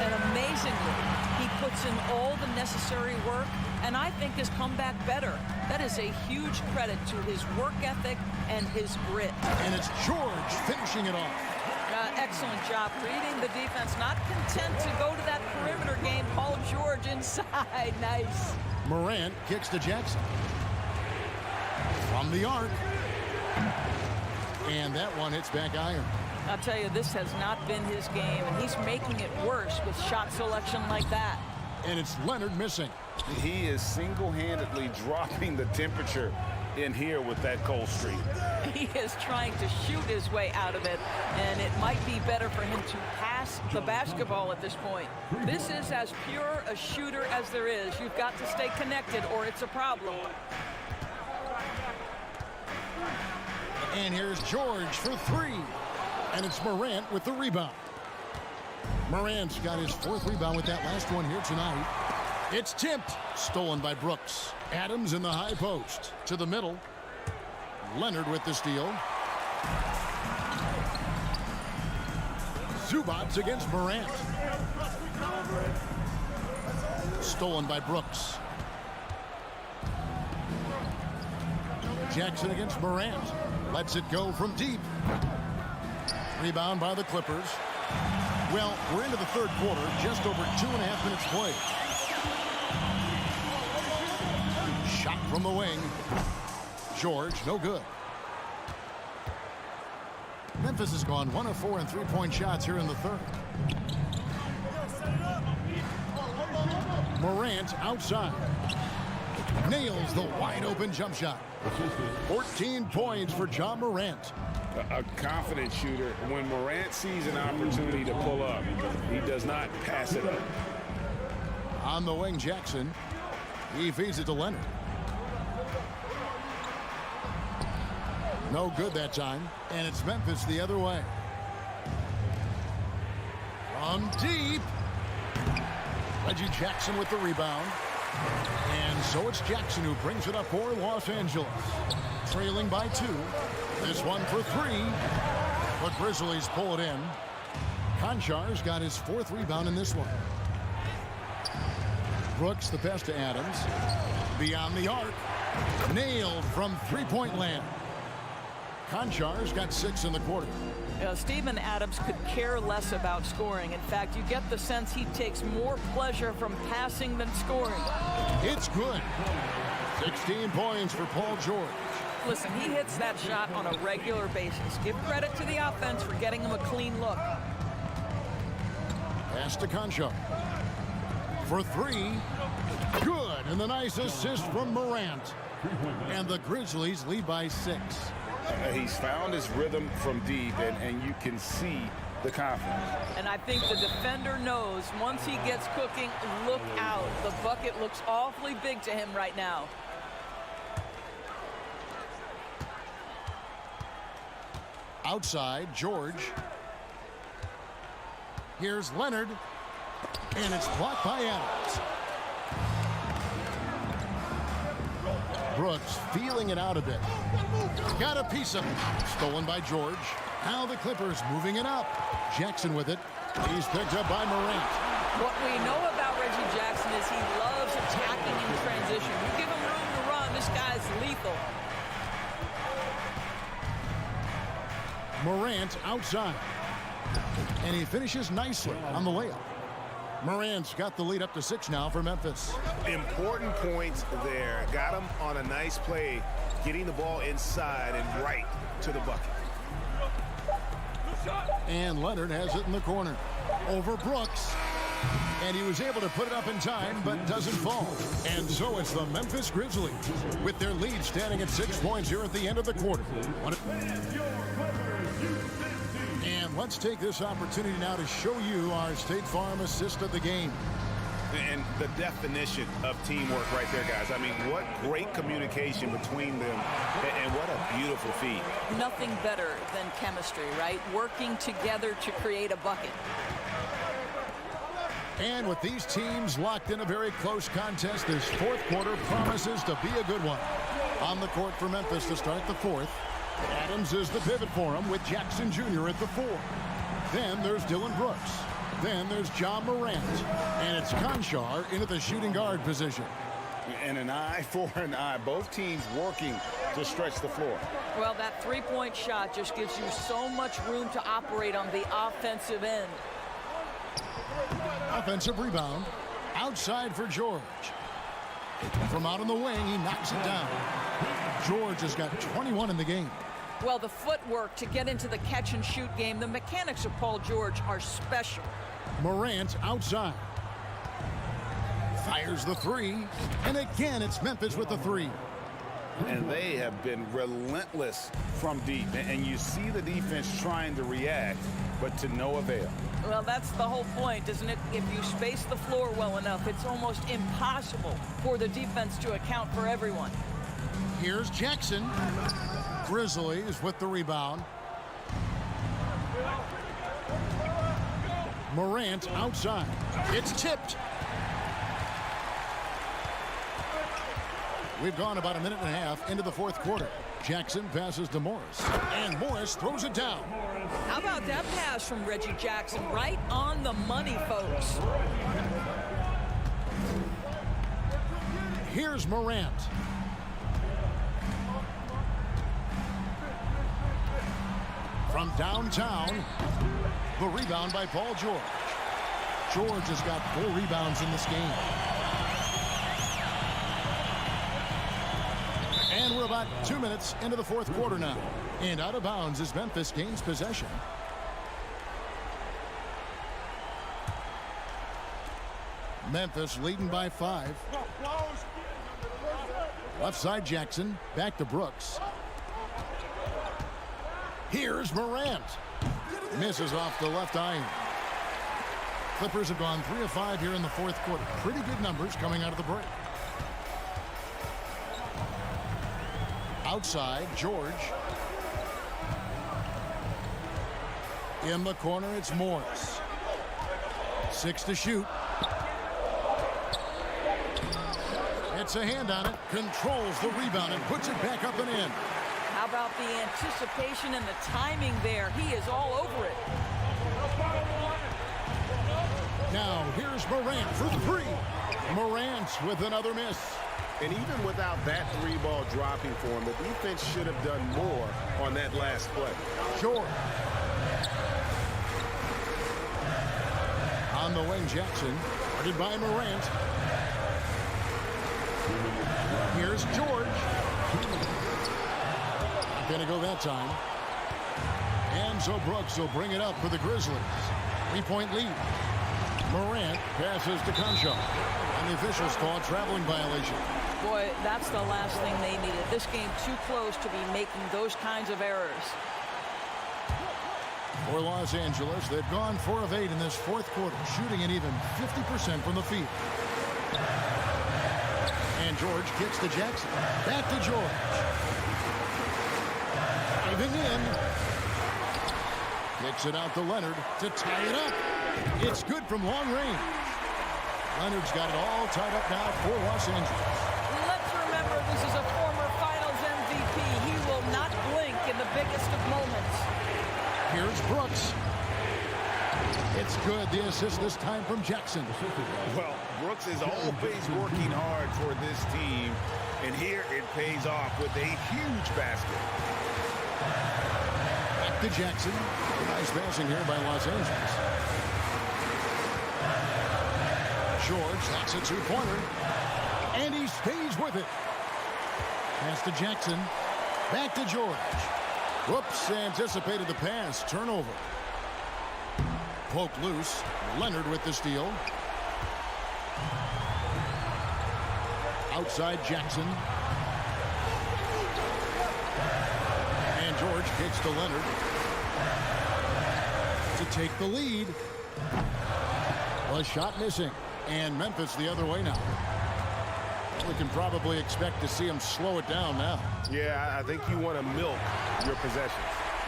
And amazingly, he puts in all the necessary work, and I think has come back better. That is a huge credit to his work ethic and his grit. And it's George finishing it off. Excellent job reading the defense. Not content to go to that perimeter game. Paul George inside. Nice. Morant kicks to Jackson. From the arc. And that one hits back iron. I'll tell you, this has not been his game, and he's making it worse with shot selection like that. And it's Leonard missing. He is single-handedly dropping the temperature in here with that cold streak. He is trying to shoot his way out of it, and it might be better for him to pass the basketball at this point. This is as pure a shooter as there is. You've got to stay connected or it's a problem. And here's George for 3. And it's Morant with the rebound. Morant's got his 4th rebound with that last one here tonight. It's tipped. Stolen by Brooks. Adams in the high post. To the middle. Leonard with the steal. Zubats against Morant. Stolen by Brooks. Jackson against Morant. Lets it go from deep. Rebound by the Clippers. Well, we're into the 3rd quarter. Just over 2.5 minutes played. from the wing. George, no good. Memphis has gone 1 of 4 in three-point shots here in the third. Morant outside. Nails the wide-open jump shot. 14 points for Ja Morant. A confident shooter. When Morant sees an opportunity to pull up, he does not pass it up. On the wing, Jackson. He feeds it to Leonard. No good that time. And it's Memphis the other way. From deep. Reggie Jackson with the rebound. And so it's Jackson who brings it up for Los Angeles. Trailing by 2. This one for 3. The Grizzlies pull it in. Konchar's got his 4th rebound in this one. Brooks, the pass to Adams. Beyond the arc. Nailed from three-point land. Konchar's got 6 in the quarter. Steven Adams could care less about scoring. In fact, you get the sense he takes more pleasure from passing than scoring. It's good. 16 points for Paul George. Listen, he hits that shot on a regular basis. Give credit to the offense for getting him a clean look. Pass to Konchar. For 3. Good. And the nice assist from Morant. And the Grizzlies lead by 6. He's found his rhythm from deep, and you can see the confidence. And I think the defender knows once he gets cooking, look out. The bucket looks awfully big to him right now. Outside, George. Here's Leonard. And it's blocked by Adams. Brooks feeling it out a bit. Got a piece of it. Stolen by George. Now the Clippers moving it up. Jackson with it. He's picked up by Morant. What we know about Reggie Jackson is he loves attacking in transition. You give him room to run, this guy's lethal. Morant outside. And he finishes nicely on the layup. Morant's got the lead up to 6 now for Memphis. Important points there. Got him on a nice play, getting the ball inside and right to the bucket. And Leonard has it in the corner. Over Brooks. And he was able to put it up in time, but doesn't fall. And so it's the Memphis Grizzlies, with their lead standing at 6 points here at the end of the quarter. And let's take this opportunity now to show you our State Farm assist of the game. And the definition of teamwork right there, guys. I mean, what great communication between them, and what a beautiful feed. Nothing better than chemistry, right? Working together to create a bucket. And with these teams locked in a very close contest, this 4th quarter promises to be a good one. On the court for Memphis to start the 4th. Adams is the pivot for him with Jackson Jr. at the 4. Then there's Dillon Brooks. Then there's Ja Morant. And it's Konchar into the shooting guard position. And an eye for an eye. Both teams working to stretch the floor. Well, that three-point shot just gives you so much room to operate on the offensive end. Offensive rebound. Outside for George. From out on the wing, he knocks it down. George has got 21 in the game. Well, the footwork to get into the catch-and-shoot game, the mechanics of Paul George are special. Morant outside. Fires the 3. And again, it's Memphis with the 3. And they have been relentless from deep. And you see the defense trying to react, but to no avail. Well, that's the whole point, isn't it? If you space the floor well enough, it's almost impossible for the defense to account for everyone. Here's Jackson. Grizzlies with the rebound. Morant outside. It's tipped. We've gone about a minute and a half into the 4th quarter. Jackson passes to Morris. And Morris throws it down. How about that pass from Reggie Jackson? Right on the money, folks. Here's Morant. From downtown, the rebound by Paul George. George has got 4 rebounds in this game. And we're about 2 minutes into the fourth quarter now. And out of bounds as Memphis gains possession. Memphis leading by 5. Left side Jackson. Back to Brooks. Here's Morant. Misses off the left iron. Clippers have gone 3 of 5 here in the fourth quarter. Pretty good numbers coming out of the break. Outside, George. In the corner, it's Morris. 6 to shoot. Gets a hand on it, controls the rebound, and puts it back up and in. How about the anticipation and the timing there? He is all over it. Now, here's Morant for 3. Morant with another miss. And even without that 3-ball dropping for him, the defense should have done more on that last play. George. On the wing, Jackson. Guarded by Morant. Here's George. Not going to go that time. And so Brooks will bring it up for the Grizzlies. 3-point lead. Morant passes to Concho. And the officials call a traveling violation. Boy, that's the last thing they needed. This game too close to be making those kinds of errors. For Los Angeles, they've gone 4 of 8 in this fourth quarter, shooting an even 50% from the field. And George kicks to Jackson. Back to George. Driving in. Kicks it out to Leonard to tie it up. It's good from long range. Leonard's got it all tied up now for Los Angeles. Let's remember this is a former Finals MVP. He will not blink in the biggest of moments. Here's Brooks. It's good. The assist this time from Jackson. Well, Brooks is always working hard for this team, and here it pays off with a huge basket. Back to Jackson. Nice passing here by Los Angeles. George, that's a 2-pointer. And he stays with it. Pass to Jackson. Back to George. Whoops, anticipated the pass. Turnover. Poked loose. Leonard with the steal. Outside Jackson. And George kicks to Leonard to take the lead. A shot missing. And Memphis the other way now. We can probably expect to see him slow it down now. Yeah, I think you want to milk your possessions.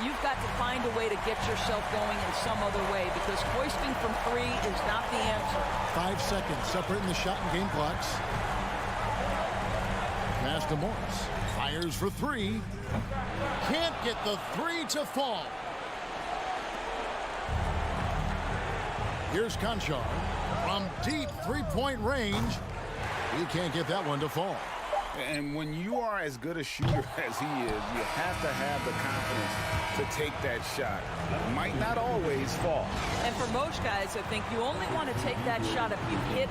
You've got to find a way to get yourself going in some other way, because hoisting from 3 is not the answer. 5 seconds separating the shot and game clocks. Pass to Morris. Fires for 3. Can't get the 3 to fall. Here's Conchar from deep 3-point range. He can't get that one to fall. And when you are as good a shooter as he is, you have to have the confidence to take that shot. It might not always fall. And for most guys, I think you only want to take that shot if you hit.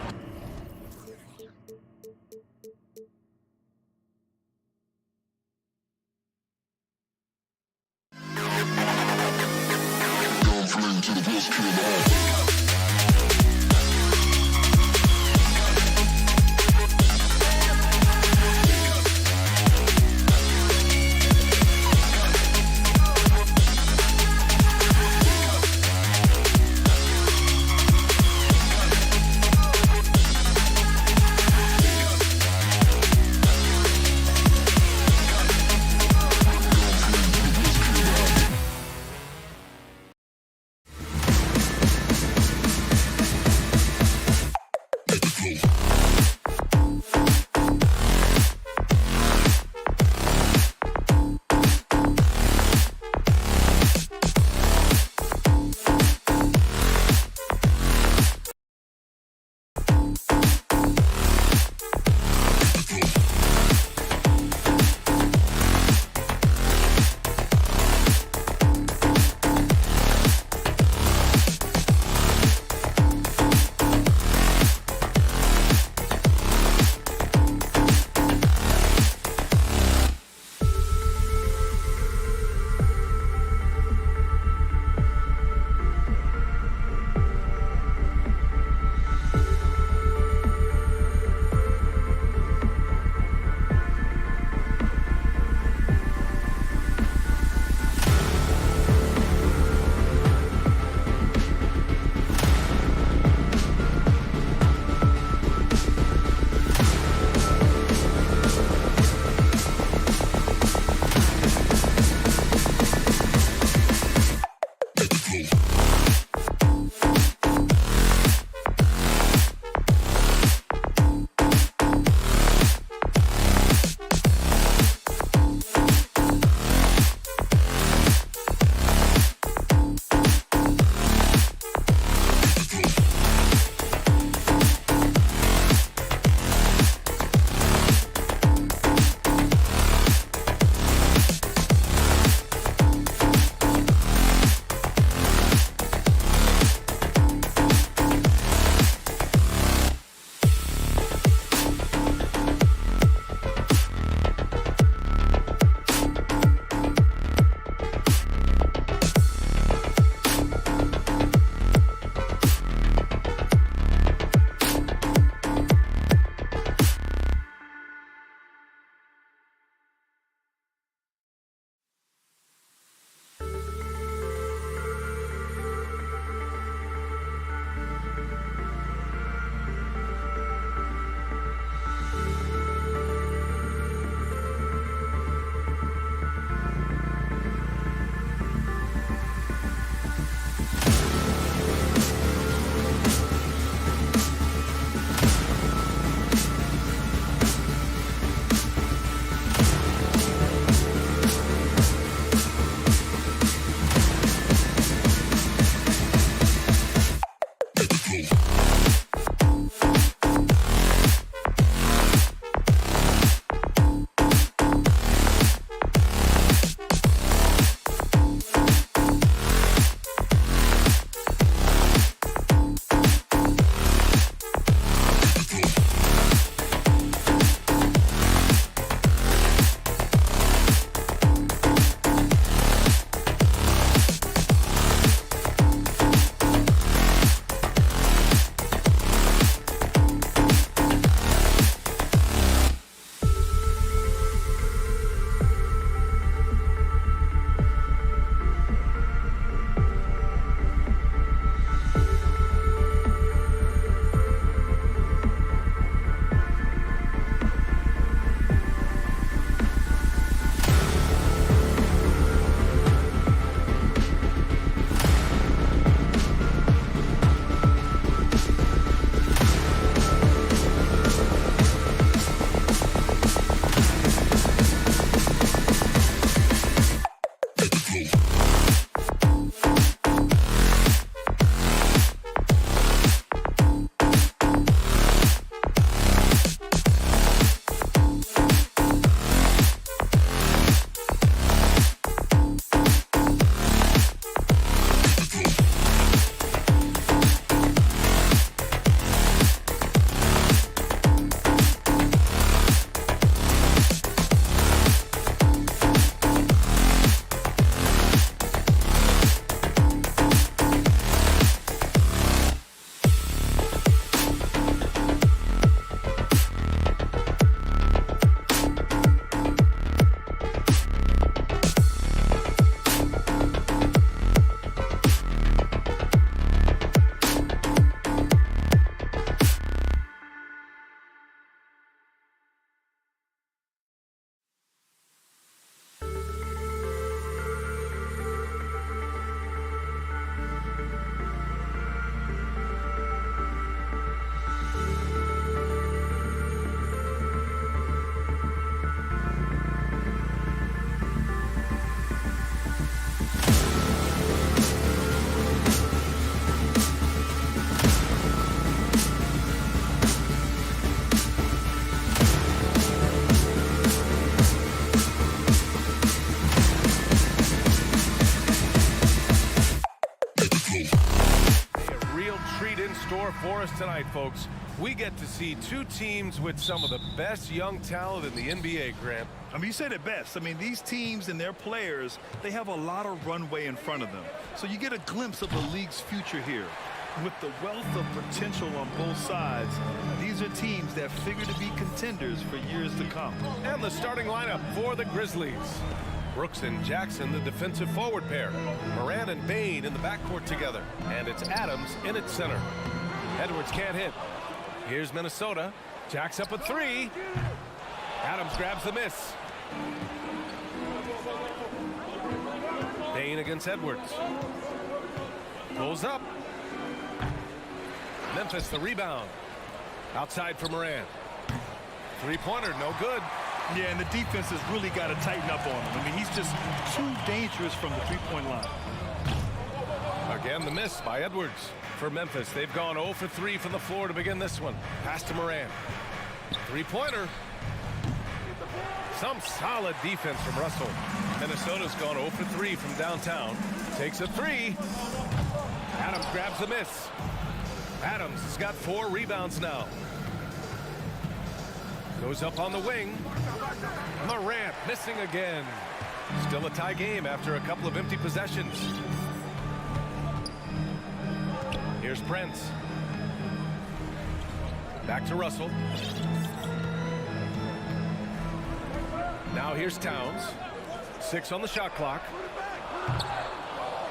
treat in store for us tonight, folks. We get to see two teams with some of the best young talent in the NBA, Grant. I mean, you said it best. I mean, these teams and their players, they have a lot of runway in front of them. So you get a glimpse of the league's future here. With the wealth of potential on both sides, these are teams that figure to be contenders for years to come. And the starting lineup for the Grizzlies. Brooks and Jackson, the defensive forward pair. Moran and Bain in the backcourt together. And it's Adams in at center. Edwards can't hit. Here's Minnesota. Jacks up a three. Adams grabs the miss. Bain against Edwards. Pulls up. Memphis the rebound. Outside for Moran. Three-pointer, no good. Yeah, and the defense has really got to tighten up on him. I mean, he's just too dangerous from the three-point line. Again, the miss by Edwards. For Memphis, they've gone 0 for 3 from the floor to begin this one. Pass to Moran. Three-pointer. Some solid defense from Russell. Minnesota's gone 0 for 3 from downtown. Takes a three. Adams grabs the miss. Adams has got 4 rebounds now. Goes up on the wing. Morant missing again. Still a tie game after a couple of empty possessions. Here's Prince. Back to Russell. Now here's Towns. 6 on the shot clock.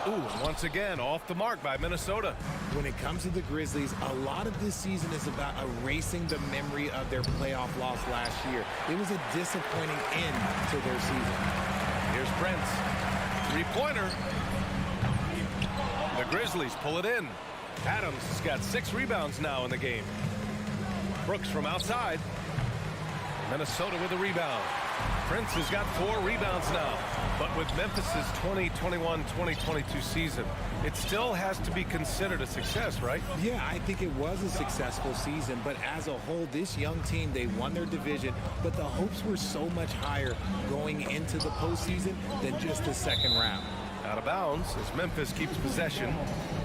Ooh, once again, off the mark by Minnesota. When it comes to the Grizzlies, a lot of this season is about erasing the memory of their playoff loss last year. It was a disappointing end to their season. Here's Prince. Three-pointer. The Grizzlies pull it in. Adams has got 6 rebounds now in the game. Brooks from outside. Minnesota with a rebound. Prince has got 4 rebounds now. But with Memphis's 2021-2022 season, it still has to be considered a success, right? Yeah, I think it was a successful season, but as a whole, this young team, they won their division, but the hopes were so much higher going into the postseason than just the second round. Out of bounds as Memphis keeps possession.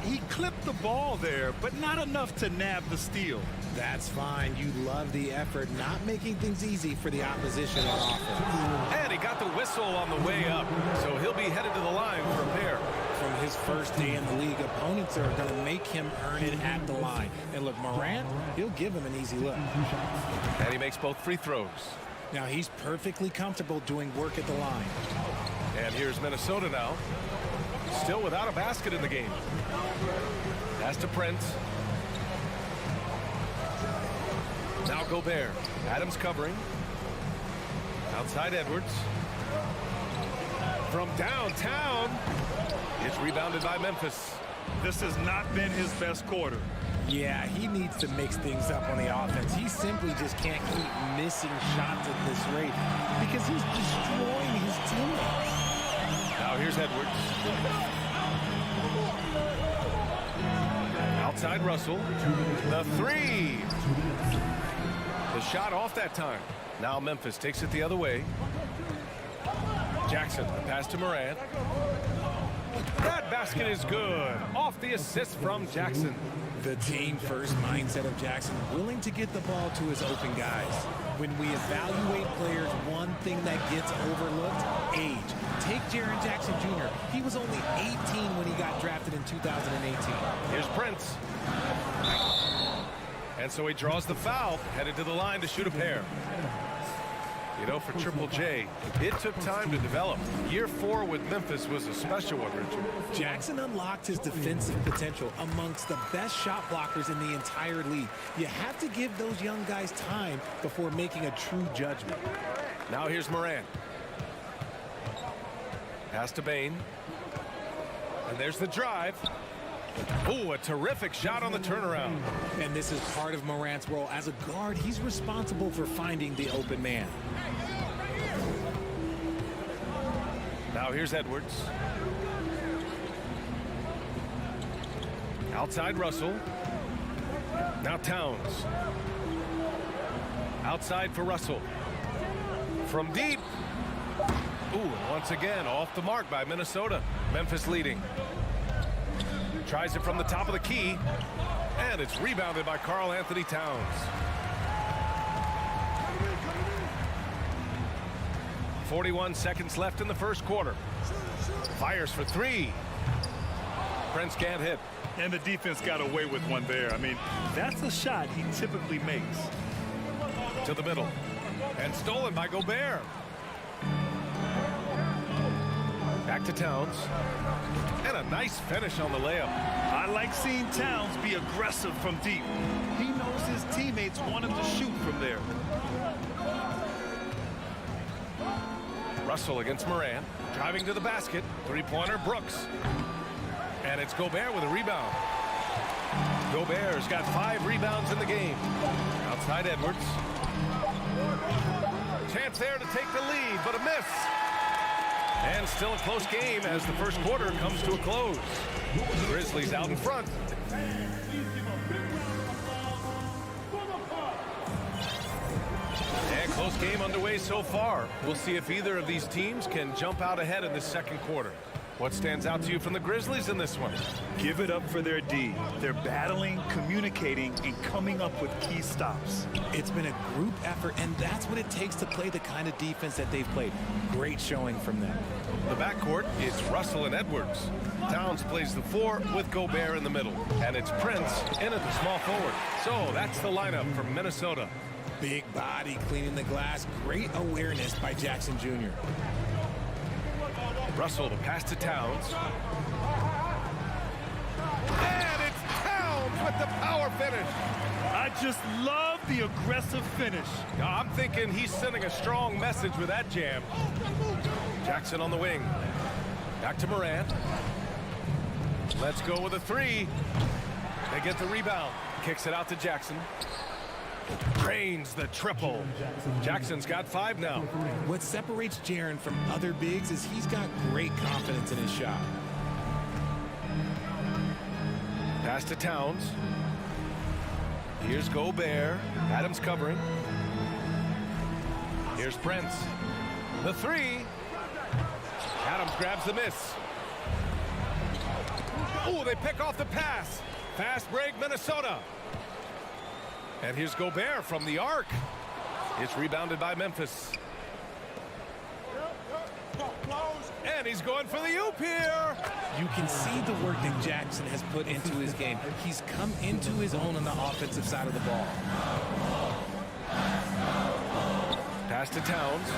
He clipped the ball there, but not enough to nab the steal. That's fine. You love the effort, not making things easy for the opposition on offense. And he got the whistle on the way up, so he'll be headed to the line for a pair. From his first day in the league, opponents are going to make him earn it at the line. And look, Morant, he'll give him an easy look. And he makes both free throws. Now he's perfectly comfortable doing work at the line. And here's Minnesota now. Still without a basket in the game. Pass to Prince. Now Gobert. Adams covering. Outside Edwards. From downtown. It's rebounded by Memphis. This has not been his best quarter. Yeah, he needs to mix things up on the offense. He simply just can't keep missing shots at this rate because he's destroying his teammates. Now here's Edwards. Outside Russell. The three. The shot off that time. Now Memphis takes it the other way. Jackson, the pass to Morant. That basket is good. Off the assist from Jackson. The team-first mindset of Jackson, willing to get the ball to his open guys. When we evaluate players, one thing that gets overlooked, age. Take Jaren Jackson Jr. He was only 18 when he got drafted in 2018. Here's Prince. And so he draws the foul, headed to the line to shoot a pair. You know, for Triple J, it took time to develop. Year 4 with Memphis was a special one, Richard. Jackson unlocked his defensive potential amongst the best shot blockers in the entire league. You have to give those young guys time before making a true judgment. Now here's Moran. Pass to Bain. And there's the drive. Oh, a terrific shot on the turnaround. And this is part of Morant's role. As a guard, he's responsible for finding the open man. Now here's Edwards. Outside Russell. Now Towns. Outside for Russell. From deep. Ooh, once again, off the mark by Minnesota. Memphis leading. Tries it from the top of the key. And it's rebounded by Karl Anthony Towns. 41 seconds left in the first quarter. Fires for three. Prince can't hit. And the defense got away with one there. I mean, that's a shot he typically makes. To the middle. And stolen by Gobert. Back to Towns. And a nice finish on the layup. I like seeing Towns be aggressive from deep. He knows his teammates want him to shoot from there. Russell against Moran. Driving to the basket. Three-pointer, Brooks. And it's Gobert with a rebound. Gobert's got 5 rebounds in the game. Outside Edwards. Chance there to take the lead, but a miss. And still a close game as the first quarter comes to a close. The Grizzlies out in front. And close game underway so far. We'll see if either of these teams can jump out ahead in the second quarter. What stands out to you from the Grizzlies in this one? Give it up for their D. They're battling, communicating, and coming up with key stops. It's been a group effort, and that's what it takes to play the kind of defense that they've played. Great showing from them. The backcourt, it's Russell and Edwards. Towns plays the 4 with Gobert in the middle. And it's Prince in at the small forward. So that's the lineup from Minnesota. Big body cleaning the glass. Great awareness by Jackson Jr. Russell to pass to Towns. And it's Towns with the power finish. I just love the aggressive finish. I'm thinking he's sending a strong message with that jam. Jackson on the wing. Back to Moran. Let's go with a 3. They get the rebound. Kicks it out to Jackson. Drains the triple. Jackson's got 5 now. What separates Jaren from other bigs is he's got great confidence in his shot. Pass to Towns. Here's Gobert. Adams covering. Here's Prince. The 3. Adams grabs the miss. Oh, they pick off the pass. Fast break, Minnesota. And here's Gobert from the arc. It's rebounded by Memphis. And he's going for the oop here. You can see the work that Jackson has put into his game. He's come into his own on the offensive side of the ball. Pass to Towns.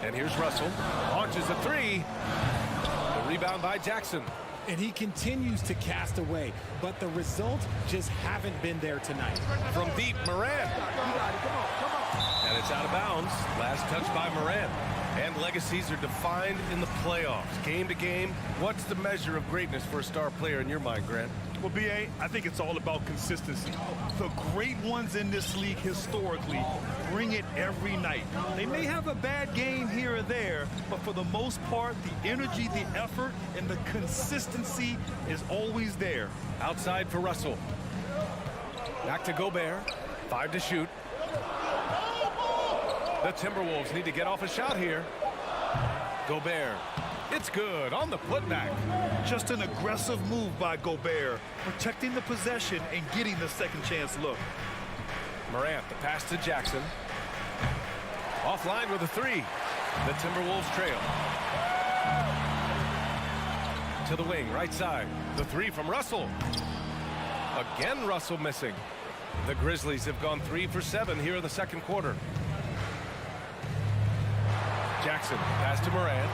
And here's Russell. Launches a 3. The rebound by Jackson. And he continues to cast away, but the results just haven't been there tonight. From deep, Moran. And it's out of bounds. Last touch by Moran. And legacies are defined in the playoffs. Game to game, what's the measure of greatness for a star player in your mind, Grant? Well, B.A., I think it's all about consistency. The great ones in this league historically bring it every night. They may have a bad game here or there, but for the most part, the energy, the effort, and the consistency is always there. Outside for Russell. Back to Gobert. 5 to shoot. The Timberwolves need to get off a shot here. Gobert. It's good on the putback. Just an aggressive move by Gobert, protecting the possession and getting the second chance look. Morant, the pass to Jackson. Offline with a 3. The Timberwolves trail. To the wing, right side. The 3 from Russell. Again, Russell missing. The Grizzlies have gone 3 for 7 here in the second quarter. Jackson, pass to Morant.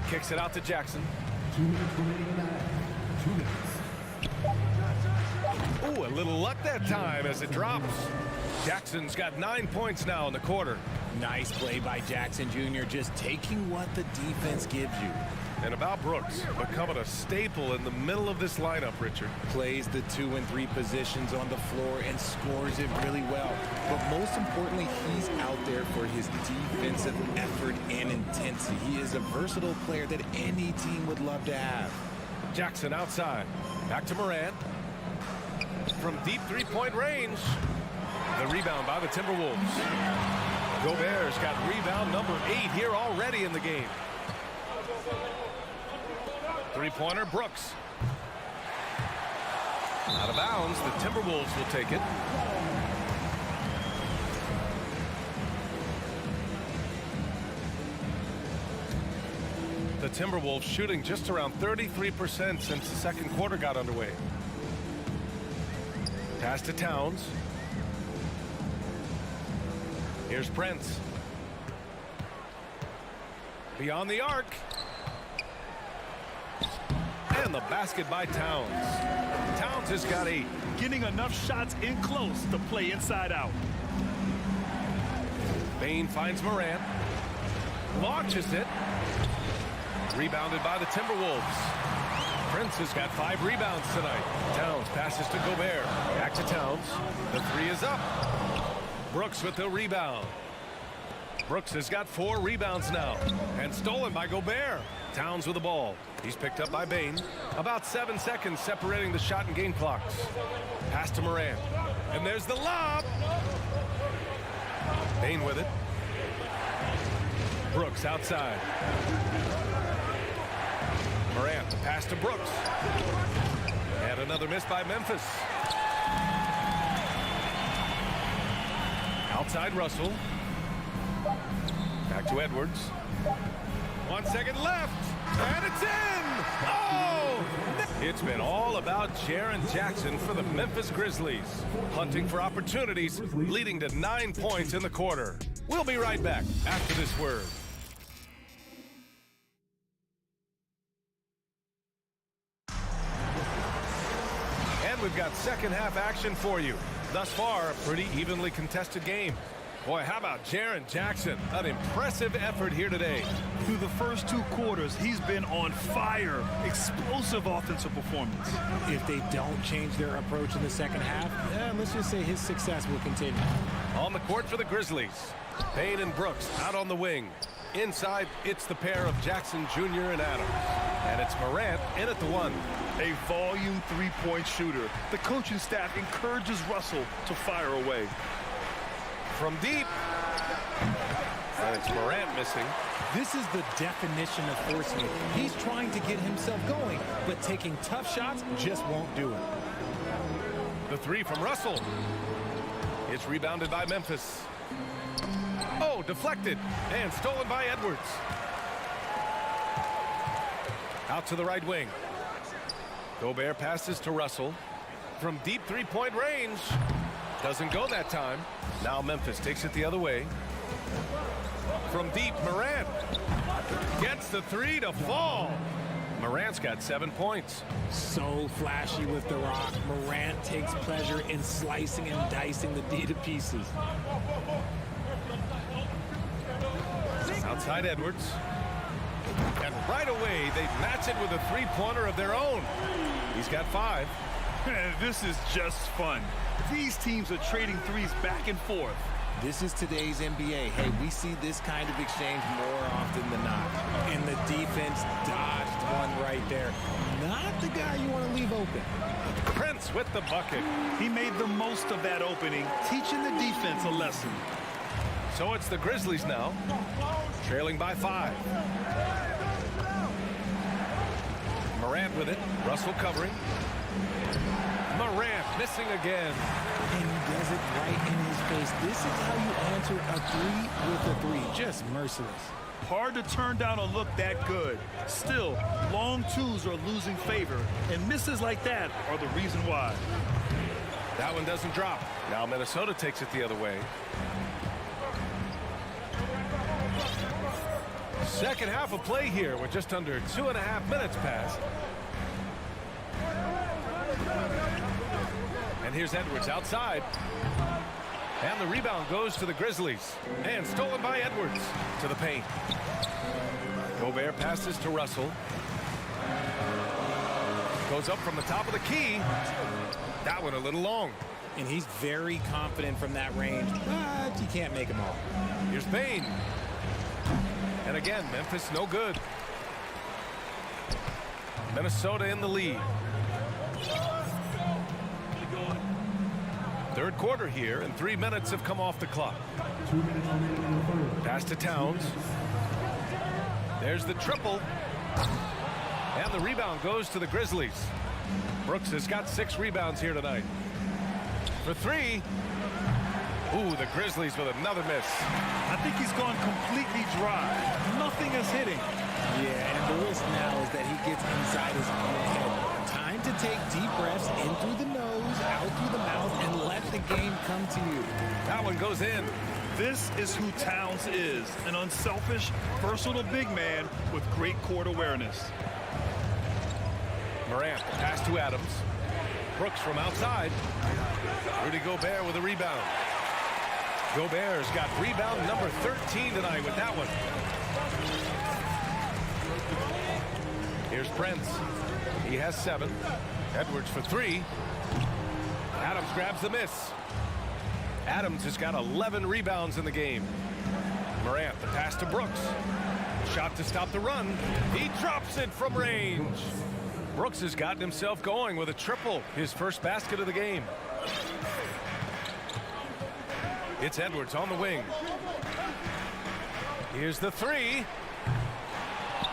Kicks it out to Jackson. 2 minutes remaining now. 2 minutes. Ooh, a little luck that time as it drops. Jackson's got 9 points now in the quarter. Nice play by Jackson Jr., just taking what the defense gives you. And about Brooks, becoming a staple in the middle of this lineup, Richard. Plays the 2 and 3 positions on the floor and scores it really well. But most importantly, he's out there for his defensive effort and intensity. He is a versatile player that any team would love to have. Jackson outside. Back to Moran. From deep 3-point range. The rebound by the Timberwolves. Gobert's got rebound number 8 here already in the game. Three-pointer, Brooks. Out of bounds, the Timberwolves will take it. The Timberwolves shooting just around 33% since the second quarter got underway. Pass to Towns. Here's Prince. Beyond the arc. And the basket by Towns. Towns has got 8. Getting enough shots in close to play inside out. Bane finds Morant. Launches it. Rebounded by the Timberwolves. Prince has got 5 rebounds tonight. Towns passes to Gobert. Back to Towns. The 3 is up. Brooks with the rebound. Brooks has got 4 rebounds now. And stolen by Gobert. Towns with the ball. He's picked up by Bane. About 7 seconds separating the shot and game clocks. Pass to Morant. And there's the lob. Bane with it. Brooks outside. Morant, the pass to Brooks. And another miss by Memphis. Outside Russell. Back to Edwards. 1 second left. And it's in! Oh! It's been all about Jaren Jackson for the Memphis Grizzlies. Hunting for opportunities, leading to 9 points in the quarter. We'll be right back after this word. And we've got second half action for you. Thus far, a pretty evenly contested game. Boy, how about Jaren Jackson? An impressive effort here today. Through the first 2 quarters, he's been on fire. Explosive offensive performance. If they don't change their approach in the second half, let's just say his success will continue. On the court for the Grizzlies, Bane and Brooks out on the wing. Inside, it's the pair of Jackson Jr. and Adams. And it's Morant in at the 1. A volume 3-point shooter. The coaching staff encourages Russell to fire away. From deep. And it's Morant missing. This is the definition of forcing it. He's trying to get himself going, but taking tough shots just won't do it. The 3 from Russell. It's rebounded by Memphis. Oh, deflected and stolen by Edwards. Out to the right wing. Gobert passes to Russell. From deep 3-point range. Doesn't go that time. Now Memphis takes it the other way. From deep, Morant gets the 3 to fall. Morant's got 7 points. So flashy with the rock. Morant takes pleasure in slicing and dicing the D to pieces. Outside Edwards. And right away, they match it with a 3-pointer of their own. He's got 5. This is just fun. These teams are trading threes back and forth. This is today's NBA. Hey, we see this kind of exchange more often than not. And the defense dodged one right there. Not the guy you want to leave open. Prince with the bucket. He made the most of that opening, teaching the defense a lesson. So it's the Grizzlies now, trailing by 5. Morant with it. Russell covering. Morant missing again. And he does it right in his face. This is how you answer a 3 with a 3. Just merciless. Hard to turn down a look that good. Still, long 2s are losing favor, and misses like that are the reason why. That one doesn't drop. Now Minnesota takes it the other way. Second half of play here with just under 2.5 minutes passed. And here's Edwards outside. And the rebound goes to the Grizzlies. And stolen by Edwards to the paint. Gobert passes to Russell. Goes up from the top of the key. That one a little long. And he's very confident from that range, but you can't make them all. Here's Bane. And again, Memphis no good. Minnesota in the lead. Third quarter here, and 3 minutes have come off the clock. Pass to Towns. There's the triple. And the rebound goes to the Grizzlies. Brooks has got 6 rebounds here tonight. For 3. Ooh, the Grizzlies with another miss. I think he's gone completely dry. Nothing is hitting. Yeah, and the risk now is that he gets inside his own head. Time to take deep breaths in through the nose, out through the mouth, and let the game come to you. That one goes in. This is who Towns is, an unselfish, versatile big man with great court awareness. Morant, pass to Adams. Brooks from outside. Rudy Gobert with a rebound. Gobert's got rebound number 13 tonight with that one. Here's Prince. He has 7. Edwards for 3. Adams grabs the miss. Adams has got 11 rebounds in the game. Morant, the pass to Brooks. Shot to stop the run. He drops it from range. Brooks has gotten himself going with a triple, his first basket of the game. It's Edwards on the wing. Here's the 3.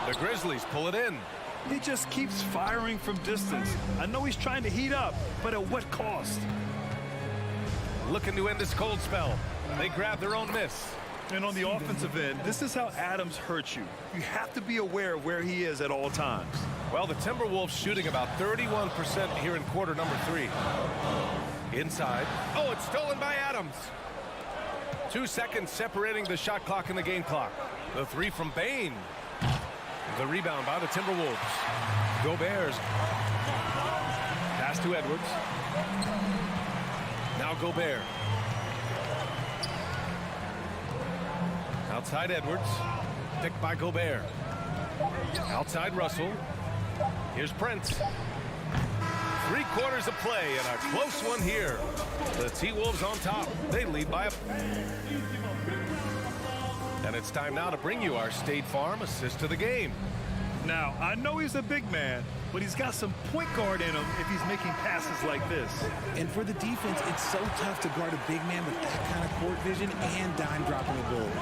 The Grizzlies pull it in. He just keeps firing from distance. I know he's trying to heat up, but at what cost? Looking to end this cold spell. They grab their own miss. And on the offensive end, this is how Adams hurts you. You have to be aware of where he is at all times. Well, the Timberwolves shooting about 31% here in quarter number 3. Inside. Oh, it's stolen by Adams. 2 seconds separating the shot clock and the game clock. The 3 from Bane. The rebound by the Timberwolves. Gobert's. Pass to Edwards. Now Gobert. Outside Edwards. Picked by Gobert. Outside Russell. Here's Prince. 3 quarters of play and a close one here. The T-Wolves on top. They lead by a... And it's time now to bring you our State Farm assist to the game. Now, I know he's a big man, but he's got some point guard in him if he's making passes like this. And for the defense, it's so tough to guard a big man with that kind of court vision and dime dropping ability.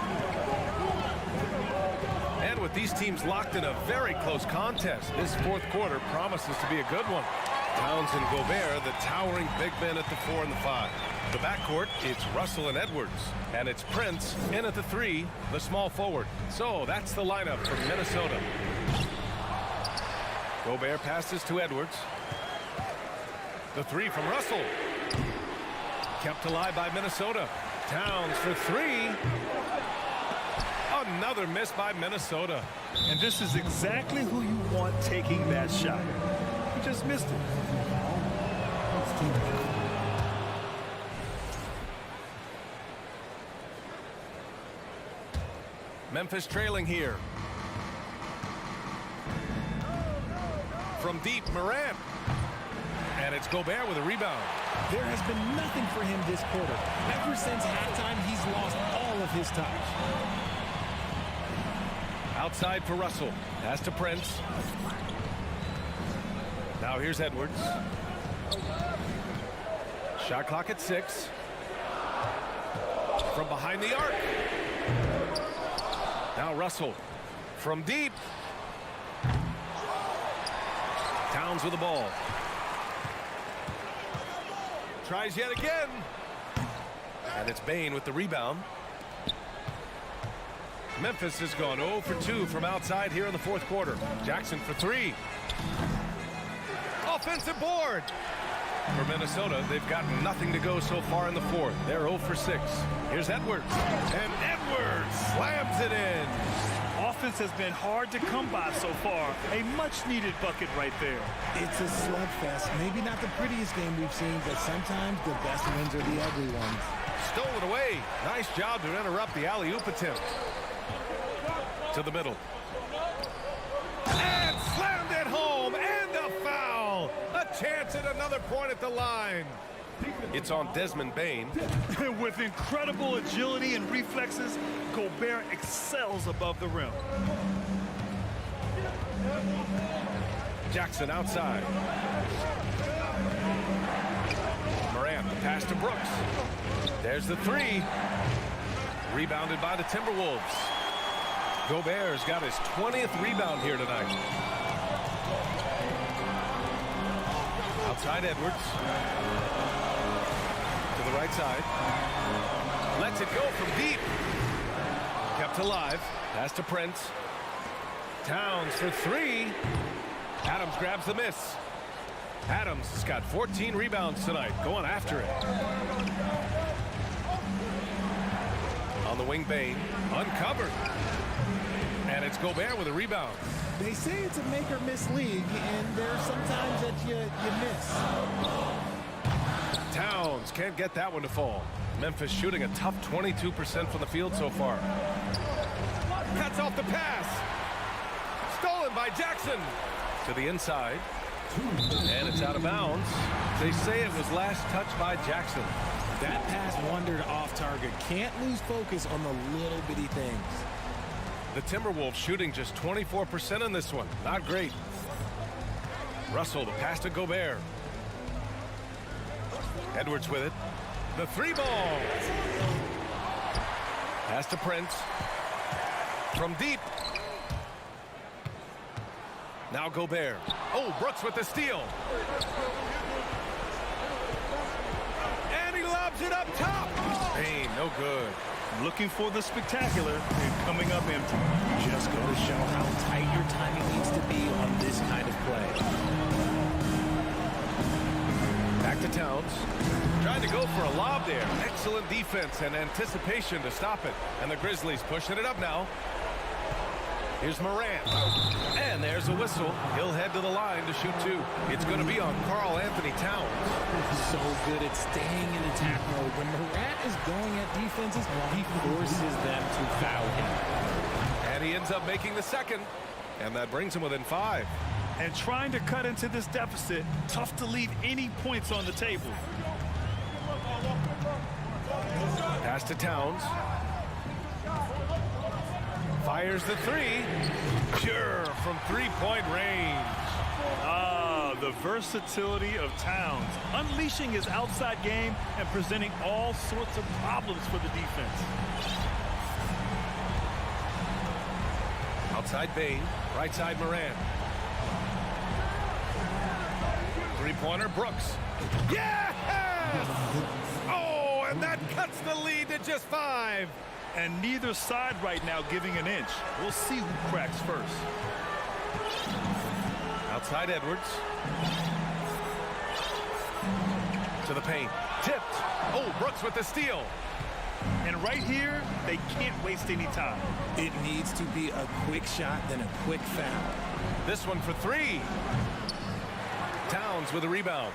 And with these teams locked in a very close contest, this fourth quarter promises to be a good one. Towns and Gobert, the towering big men at the 4 and the 5. The backcourt, it's Russell and Edwards. And it's Prince in at the 3, the small forward. So that's the lineup for Minnesota. Gobert passes to Edwards. The 3 from Russell. Kept alive by Minnesota. Towns for 3. Another miss by Minnesota. And this is exactly who you want taking that shot. He just missed it. Memphis trailing here. From deep, Morant. And it's Gobert with a rebound. There has been nothing for him this quarter. Ever since halftime, he's lost all of his touch. Outside for Russell. Pass to Prince. Now here's Edwards. Shot clock at 6. From behind the arc. Now Russell. From deep. Towns with the ball. Tries yet again. And it's Bane with the rebound. Memphis has gone 0 for 2 from outside here in the fourth quarter. Jackson for 3. Offensive board. For Minnesota, they've got nothing to go so far in the fourth. They're 0 for 6. Here's Edwards. And Edwards slams it in. Offense has been hard to come by so far. A much-needed bucket right there. It's a slugfest. Maybe not the prettiest game we've seen, but sometimes the best wins are the ugly ones. Stolen away. Nice job to interrupt the alley-oop attempt. To the middle. And slammed it home. And a foul. A chance at another point at the line. It's on Desmond Bane. With incredible agility and reflexes, Gobert excels above the rim. Jackson outside. Morant pass to Brooks. There's the three. Rebounded by the Timberwolves. Gobert's got his 20th rebound here tonight. Outside Edwards. To the right side. Lets it go from deep. Kept alive. Pass to Prince. Towns for three. Adams grabs the miss. Adams has got 14 rebounds tonight, going after it. On the wing, Bain, uncovered. And it's Gobert with a rebound. They say it's a make or miss league, and there's sometimes that you miss. Towns can't get that one to fall. Memphis shooting a tough 22% from the field so far. Cuts off the pass. Stolen by Jackson. To the inside. And it's out of bounds. They say it was last touched by Jackson. That pass wandered off target. Can't lose focus on the little bitty things. The Timberwolves shooting just 24% on this one. Not great. Russell, the pass to Gobert. Edwards with it. The three ball. Pass to Prince. From deep. Now Gobert. Oh, Brooks with the steal. And he lobs it up top. Bain, no good. Looking for the spectacular and coming up empty. Just go to show how tight your timing needs to be on this kind of play. Back to Towns. Trying to go for a lob there. Excellent defense and anticipation to stop it. And the Grizzlies pushing it up now. Here's Morant. And there's a whistle. He'll head to the line to shoot two. It's going to be on Karl Anthony Towns. So good at staying in attack mode. When Morant is going at defenses, he forces them to foul him. And he ends up making the second. And that brings him within 5. And trying to cut into this deficit, tough to leave any points on the table. Pass to Towns. Fires the three. Pure from three-point range. Ah, the versatility of Towns. Unleashing his outside game and presenting all sorts of problems for the defense. Outside Bain. Right side Morant. Three-pointer Brooks. Yes! Oh, and that cuts the lead to just 5. And neither side right now giving an inch. We'll see who cracks first. Outside Edwards. To the paint. Tipped. Oh, Brooks with the steal. And right here, they can't waste any time. It needs to be a quick shot, then a quick foul. This one for three. Towns with a rebound.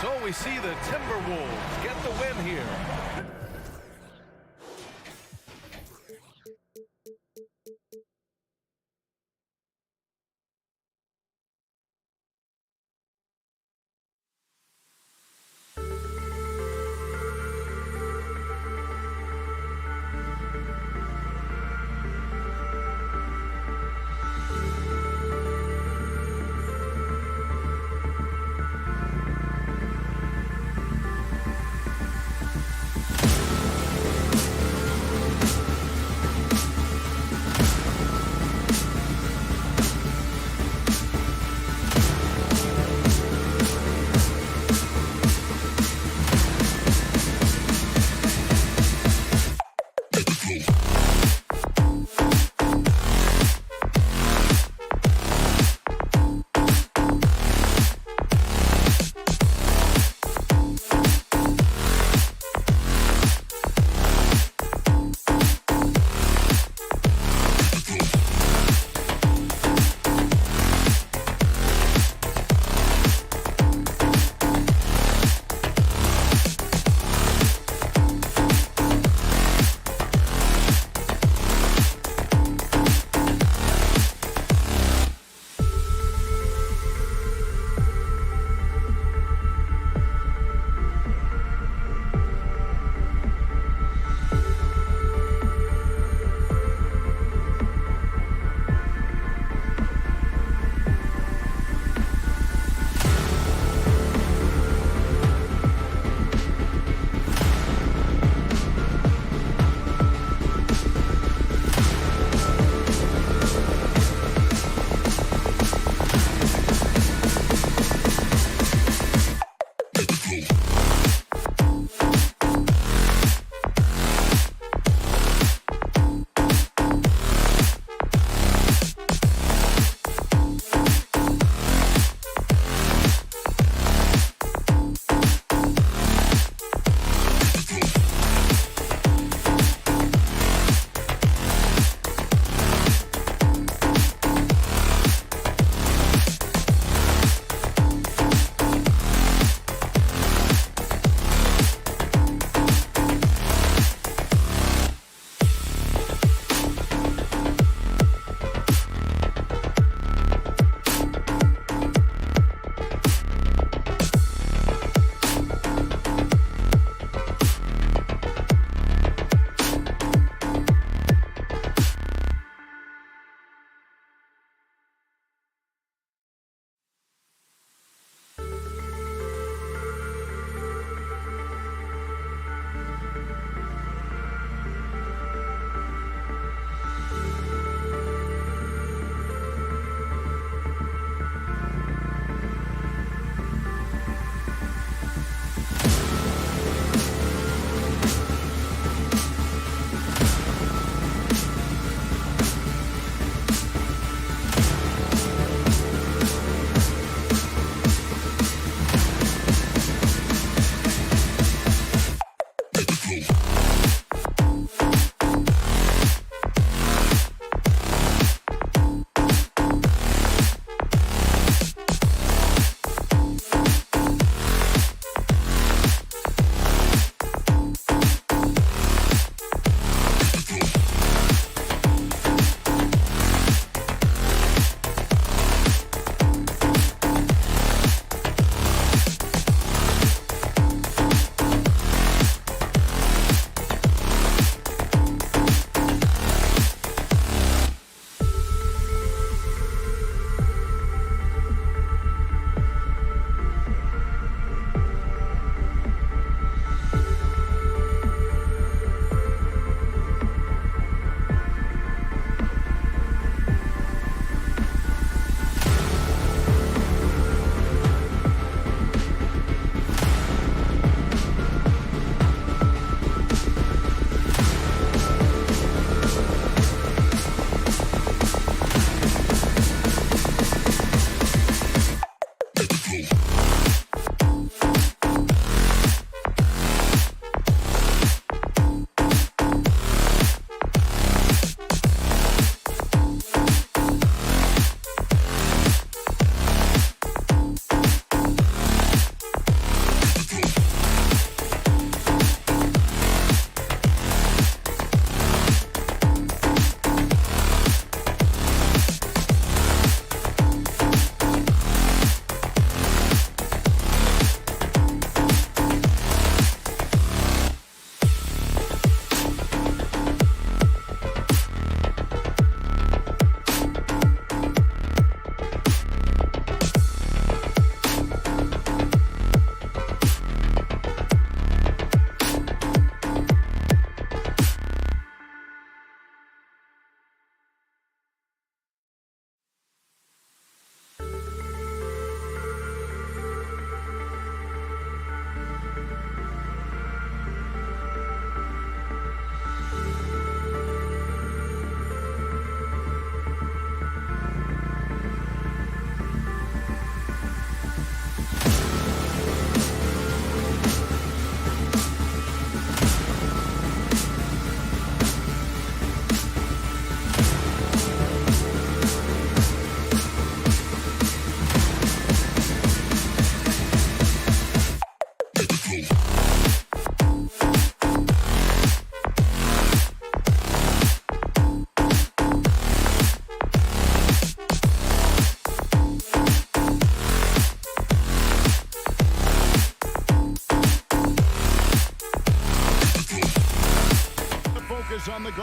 So we see the Timberwolves get the win here.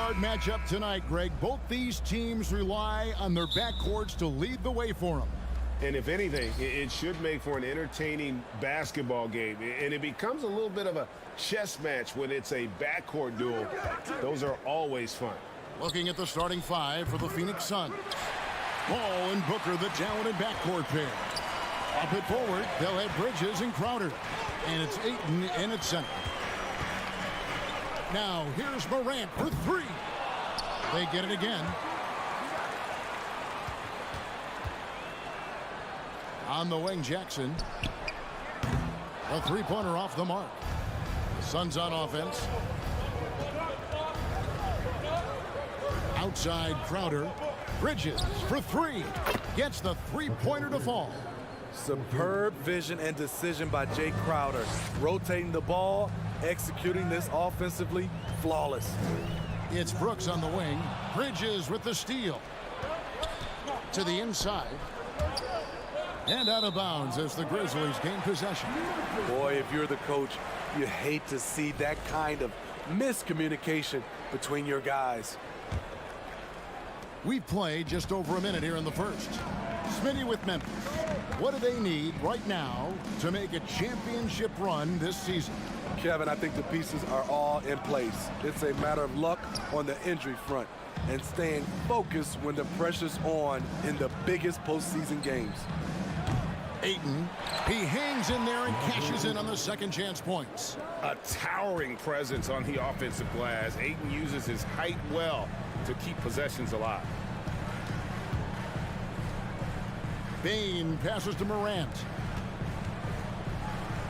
hard matchup tonight, Greg. Both these teams rely on their backcourts to lead the way for them. And if anything, it should make for an entertaining basketball game. And it becomes a little bit of a chess match when it's a backcourt duel. Those are always fun. Looking at the starting five for the Phoenix Suns. Paul and Booker, the talented backcourt pair. Up it forward, they'll have Bridges and Crowder. And it's Ayton in at center. Now, here's Morant for three. They get it again. On the wing, Jackson. A three-pointer off the mark. The Suns on offense. Outside Crowder. Bridges for three. Gets the three-pointer to fall. Superb vision and decision by Jay Crowder. Rotating the ball, executing this offensively, flawless. It's Brooks on the wing. Bridges with the steal. To the inside. And out of bounds as the Grizzlies gain possession. Boy, if you're the coach, you hate to see that kind of miscommunication between your guys. We've played just over a minute here in the first. Smitty with Memphis. What do they need right now to make a championship run this season? Kevin, I think the pieces are all in place. It's a matter of luck on the injury front and staying focused when the pressure's on in the biggest postseason games. Ayton, he hangs in there and cashes in on the second chance points. A towering presence on the offensive glass. Ayton uses his height well to keep possessions alive. Bane passes to Morant.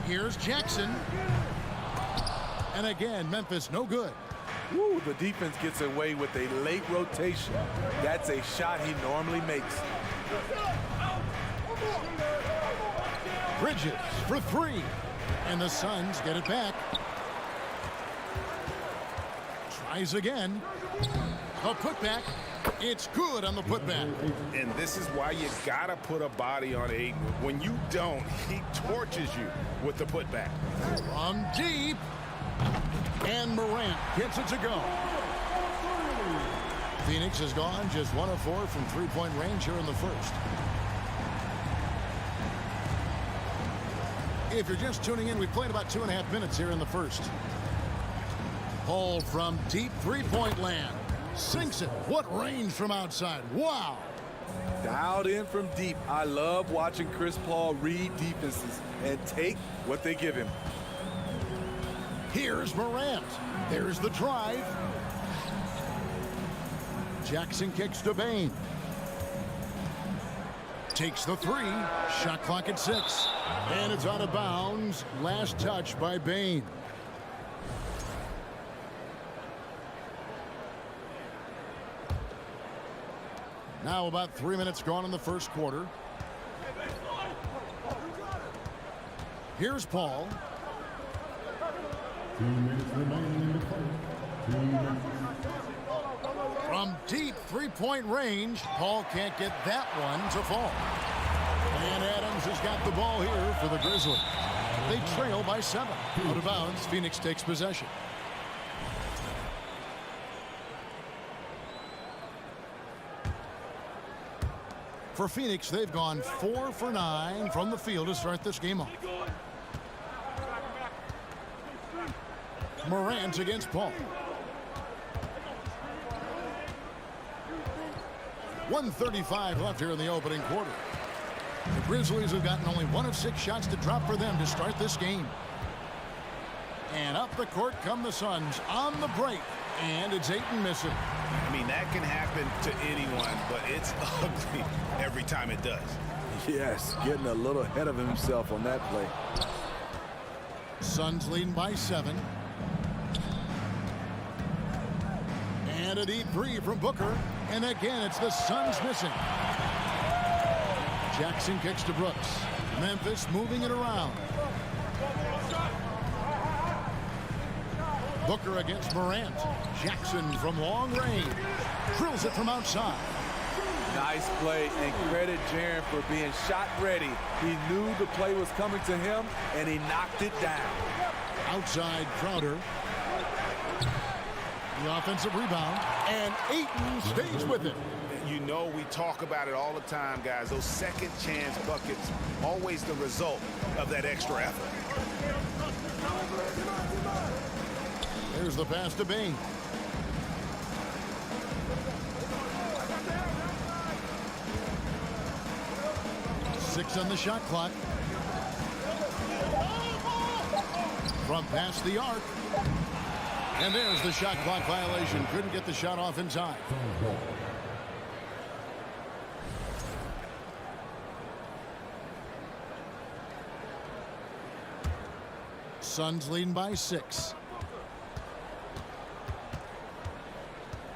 Here's Jackson. And again, Memphis no good. Woo, the defense gets away with a late rotation. That's a shot he normally makes. Bridges for three. And the Suns get it back. Tries again. A putback. It's good on the putback. And this is why you gotta put a body on Ayton. When you don't, he torches you with the putback. From deep. And Morant gets it to go. Phoenix has gone just 1 of 4 from three-point range here in the first. If you're just tuning in, we played about 2.5 minutes here in the first. Paul from deep three-point land. Sinks it. What range from outside. Wow. Dialed in from deep. I love watching Chris Paul read defenses and take what they give him. Here's Morant. There's the drive. Jackson kicks to Bane. Takes the three. Shot clock at 6. And it's out of bounds. Last touch by Bane. Now about 3 minutes gone in the first quarter. Here's Paul. 2 minutes remaining in the play. 2 minutes. From deep three-point range, Paul can't get that one to fall. And Adams has got the ball here for the Grizzlies. They trail by 7. Out of bounds, Phoenix takes possession. For Phoenix, they've gone 4 for 9 from the field to start this game off. Morant against Paul. 1:35 left here in the opening quarter. The Grizzlies have gotten only 1 of 6 shots to drop for them to start this game. And up the court come the Suns on the break. And it's Ayton missing. I mean, that can happen to anyone, but it's ugly every time it does. Yes, getting a little ahead of himself on that play. Suns leading by 7. And a deep three from Booker. And again, it's the Suns missing. Jackson kicks to Brooks. Memphis moving it around. Booker against Morant. Jackson from long range. Drills it from outside. Nice play, and credit Jaren for being shot ready. He knew the play was coming to him, and he knocked it down. Outside Crowder. The offensive rebound, and Ayton stays with it. You know, we talk about it all the time, guys. Those second chance buckets, always the result of that extra effort. Here's the pass to Bain. Six on the shot clock. From past the arc. And there's the shot clock violation. Couldn't get the shot off in time. Suns leading by 6.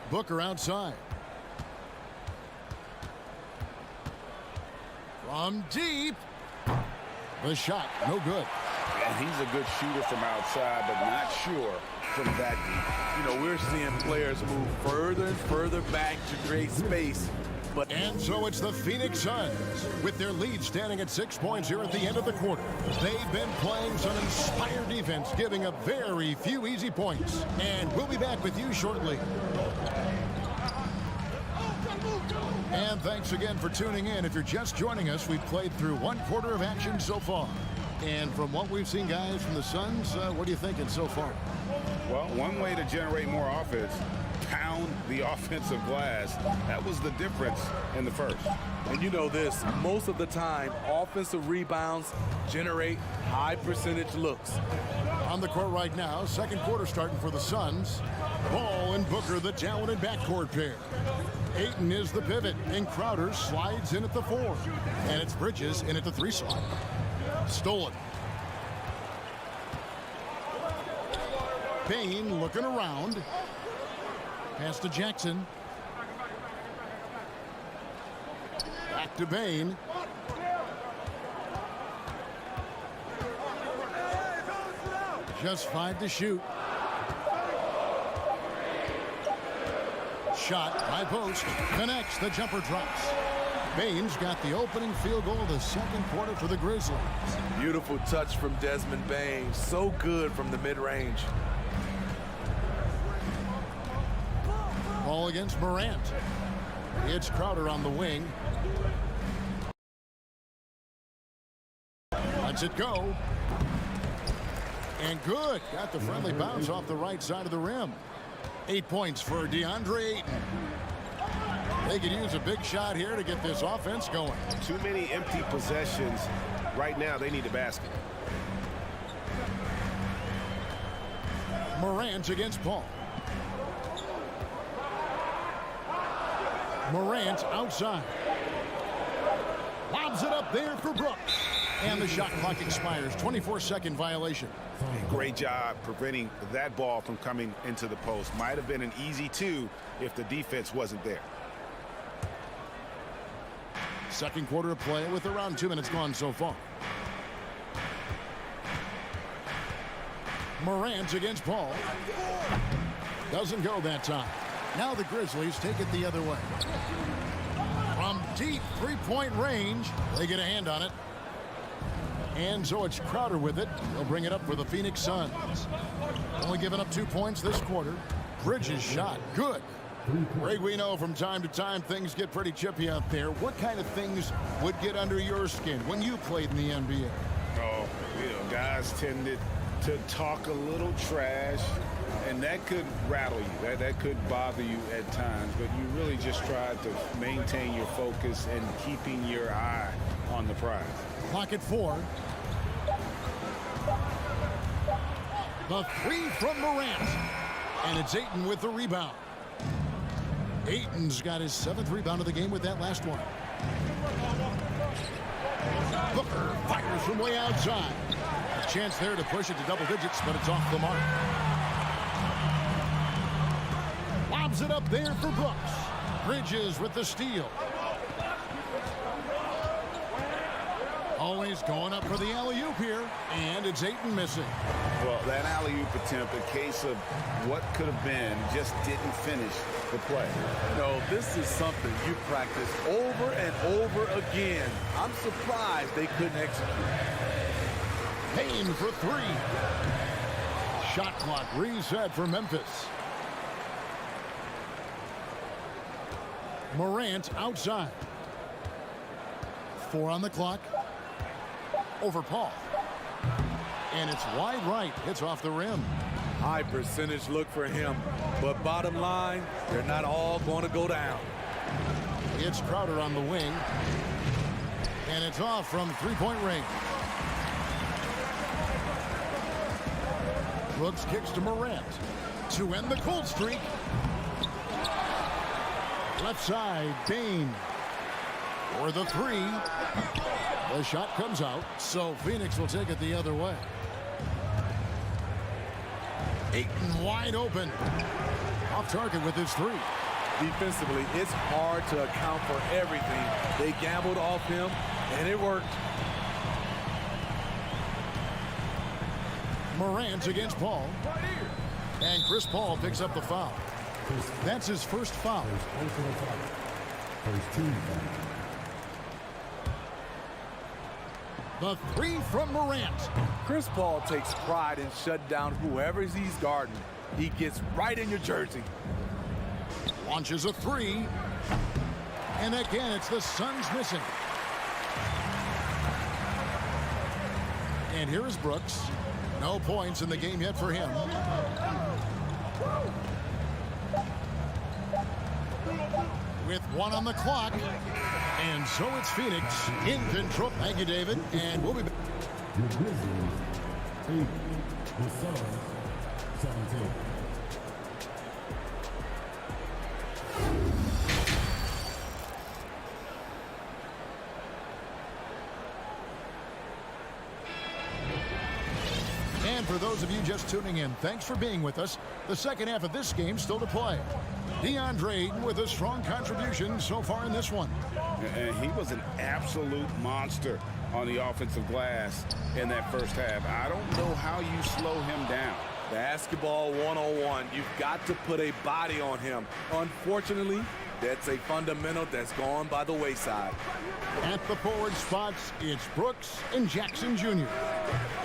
Booker outside. From deep. The shot, no good. And he's a good shooter from outside, but not sure from that deep. You know, we're seeing players move further and further back to create space. And so it's the Phoenix Suns with their lead standing at 6 points here at the end of the quarter. They've been playing some inspired defense, giving up very few easy points. And we'll be back with you shortly. And thanks again for tuning in. If you're just joining us, we've played through 1 quarter of action so far. And from what we've seen, guys, from the Suns, what are you thinking so far? Well, one way to generate more offense, pound the offensive glass. That was the difference in the first. And you know this, most of the time, offensive rebounds generate high percentage looks. On the court right now, second quarter starting for the Suns. Ball and Booker, the talented backcourt pair. Ayton is the pivot, and Crowder slides in at the 4. And it's Bridges in at the 3 slot. Stolen. Payne looking around. Pass to Jackson. Back to Payne. Just 5 to shoot. Shot, high post, connects, the jumper drops. Bain's got the opening field goal of the second quarter for the Grizzlies. Beautiful touch from Desmond Bane. So good from the mid-range. Ball against Morant. It's Crowder on the wing. Lets it go. And good. Got the friendly bounce off the right side of the rim. 8 points for DeAndre Ayton. They could use a big shot here to get this offense going. Too many empty possessions. Right now, they need a basket. Morant against Paul. Morant outside. Lobs it up there for Brooks. And the shot clock expires. 24-second violation. Great job preventing that ball from coming into the post. Might have been an easy 2 if the defense wasn't there. Second quarter of play with around 2 minutes gone so far. Morant against Paul. Doesn't go that time. Now the Grizzlies take it the other way. From deep 3-point range, they get a hand on it. And so it's Crowder with it. They'll bring it up for the Phoenix Suns. Only giving up 2 points this quarter. Bridges shot. Good. Greg, we know from time to time things get pretty chippy out there. What kind of things would get under your skin when you played in the NBA? Oh, you know, guys tended to talk a little trash, and that could rattle you. That could bother you at times, but you really just tried to maintain your focus and keeping your eye on the prize. Clock at 4. The 3 from Morant. And it's Ayton with the rebound. Ayton's got his 7th rebound of the game with that last one. Booker fires from way outside. A chance there to push it to double digits, but it's off the mark. Lobs it up there for Brooks. Bridges with the steal. Always going up for the alley-oop here, and it's Ayton missing. Well, that alley-oop attempt, a case of what could have been, just didn't finish the play. No, this is something you practice over and over again. I'm surprised they couldn't execute. Payne for 3. Shot clock reset for Memphis. Morant outside. 4 on the clock. Over Paul. And it's wide right. Hits off the rim. High percentage look for him. But bottom line, they're not all going to go down. It's Crowder on the wing. And it's off from three-point range. Brooks kicks to Morant to end the cold streak. Left side, Bain for the three. The shot comes out, so Phoenix will take it the other way. Ayton wide open. Off target with his three. Defensively, it's hard to account for everything. They gambled off him, and it worked. Morant against Paul. And Chris Paul picks up the foul. That's his first foul. First team foul. The three from Morant. Chris Paul takes pride in shutting down whoever he's guarding. He gets right in your jersey. Launches a three. And again, it's the Suns missing. And here is Brooks. No points in the game yet for him. With 1 on the clock. And so it's Phoenix in control. Thank you, David. And we'll be back. The Grizzlies 8, the Suns 17. And for those of you just tuning in, thanks for being with us. The second half of this game still to play. DeAndre Ayton with a strong contribution so far in this one. And he was an absolute monster on the offensive glass in that first half. I don't know how you slow him down. Basketball 101. You've got to put a body on him. Unfortunately, that's a fundamental that's gone by the wayside. At the forward spots, it's Brooks and Jackson Jr.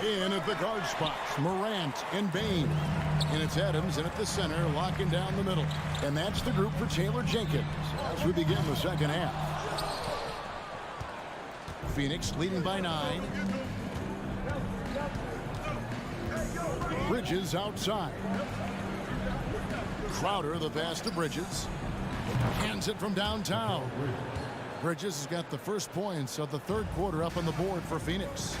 In at the guard spots, Morant and Bain. And it's Adams in at the center, locking down the middle. And that's the group for Taylor Jenkins as we begin the second half. Phoenix leading by 9. Bridges outside. Crowder, the pass to Bridges. Hands it from downtown. Bridges has got the first points of the third quarter up on the board for Phoenix.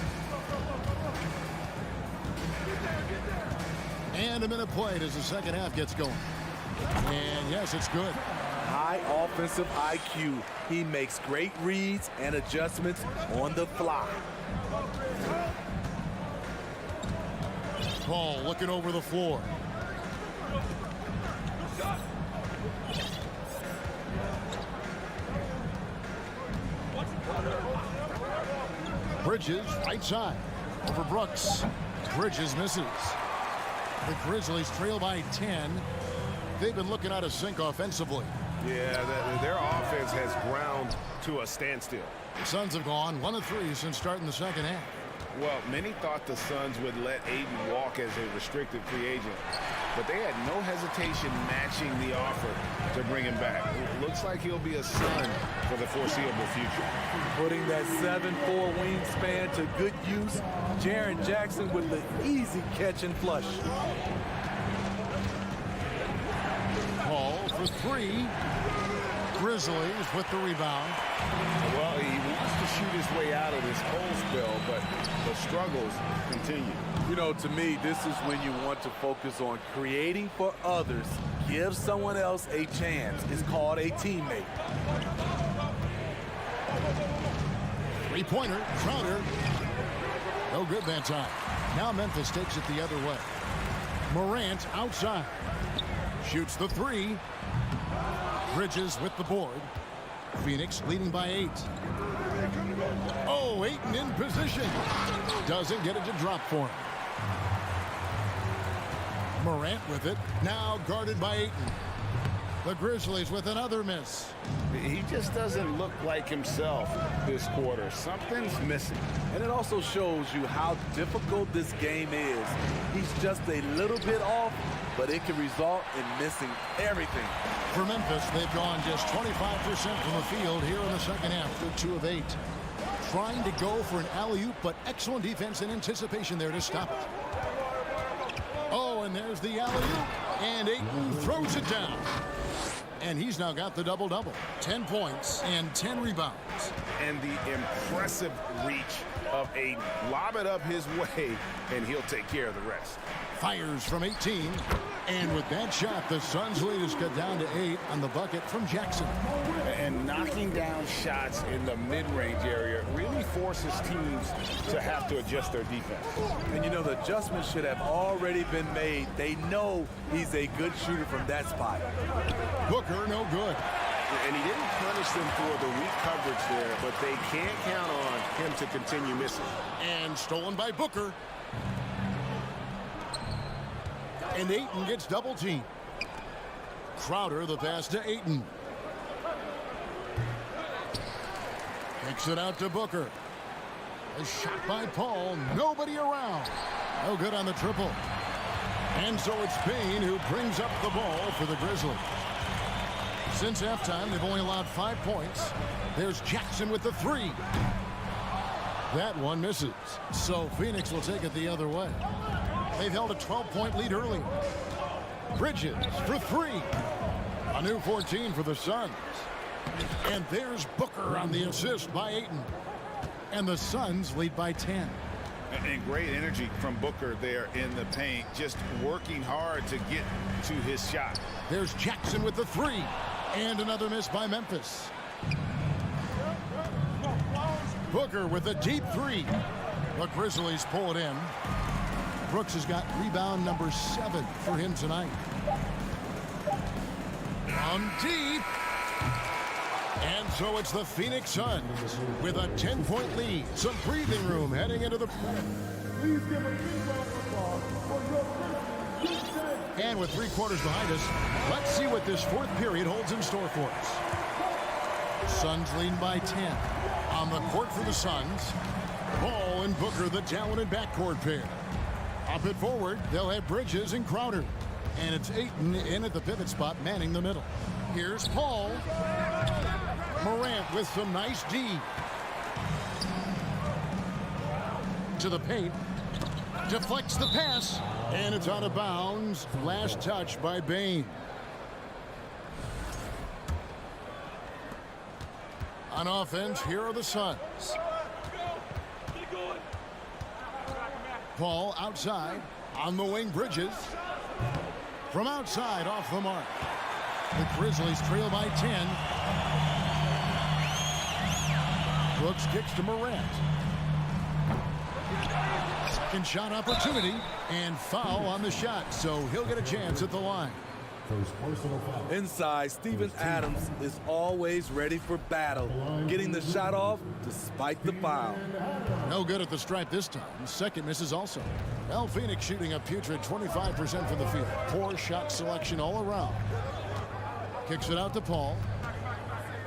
And a minute played as the second half gets going. And yes, it's good. High offensive IQ. He makes great reads and adjustments on the fly. Paul looking over the floor. Bridges, right side. Over Brooks. Bridges misses. The Grizzlies trail by 10. They've been looking out of sync offensively. Yeah, their offense has ground to a standstill. The Suns have gone 1 of 3 since starting the second half. Well, many thought the Suns would let Ayton walk as a restricted free agent, but they had no hesitation matching the offer to bring him back. It looks like he'll be a Sun for the foreseeable future. Putting that 7'4" wingspan to good use, Jaren Jackson with the easy catch and flush. Paul for 3. Grizzlies with the rebound. Well, he wants to shoot his way out of this cold spell, but the struggles continue. You know, to me, this is when you want to focus on creating for others. Give someone else a chance. It's called a teammate. Three-pointer, Crowder. No good that time. Now Memphis takes it the other way. Morant outside. Shoots the 3. Bridges with the board. Phoenix leading by 8. Oh, Ayton in position. Doesn't get it to drop for him. Morant with it. Now guarded by Ayton. The Grizzlies with another miss. He just doesn't look like himself this quarter. Something's missing. And it also shows you how difficult this game is. He's just a little bit off, but it can result in missing everything. For Memphis, they've gone just 25% from the field here in the second half. They're 2 of 8. Trying to go for an alley-oop, but excellent defense and anticipation there to stop it. Oh, and there's the alley-oop, and Ayton throws it down. And he's now got the double-double. 10 points and 10 rebounds. And the impressive reach of Ayton. Lob it up his way, and he'll take care of the rest. Fires from 18. And with that shot, the Suns' lead is cut down to 8 on the bucket from Jackson. And knocking down shots in the mid-range area really forces teams to have to adjust their defense. And you know, the adjustments should have already been made. They know he's a good shooter from that spot. Booker, no good. And he didn't punish them for the weak coverage there, but they can't count on him to continue missing. And stolen by Booker. And Ayton gets double teamed. Crowder, the pass to Ayton. Kicks it out to Booker. A shot by Paul. Nobody around. No good on the triple. And so it's Bain who brings up the ball for the Grizzlies. Since halftime, they've only allowed 5 points. There's Jackson with the 3. That one misses. So Phoenix will take it the other way. They've held a 12-point lead earlier. Bridges for 3. A new 14 for the Suns. And there's Booker on the assist by Ayton. And the Suns lead by 10. And great energy from Booker there in the paint, just working hard to get to his shot. There's Jackson with the 3. And another miss by Memphis. Booker with a deep 3. The Grizzlies pull it in. Brooks has got rebound number 7 for him tonight. From deep. And so it's the Phoenix Suns with a 10-point lead. Some breathing room heading into the... And with 3 quarters behind us, let's see what this 4th period holds in store for us. Suns leading by 10. On the court for the Suns, Paul and Booker, the talented backcourt pair. Up it forward, they'll have Bridges and Crowder. And it's Ayton in at the pivot spot, manning the middle. Here's Paul. Morant with some nice D. To the paint. Deflects the pass. And it's out of bounds. Last touch by Bain. On offense, here are the Suns. Paul outside. On the wing, Bridges. From outside, off the mark. The Grizzlies trail by 10. Brooks kicks to Morant. Second shot opportunity and foul on the shot, so he'll get a chance at the line. Inside, Steven Adams is always ready for battle, getting the shot off despite the foul. No good at the stripe this time. Second misses also. Well, Phoenix shooting a putrid 25% from the field. Poor shot selection all around. Kicks it out to Paul.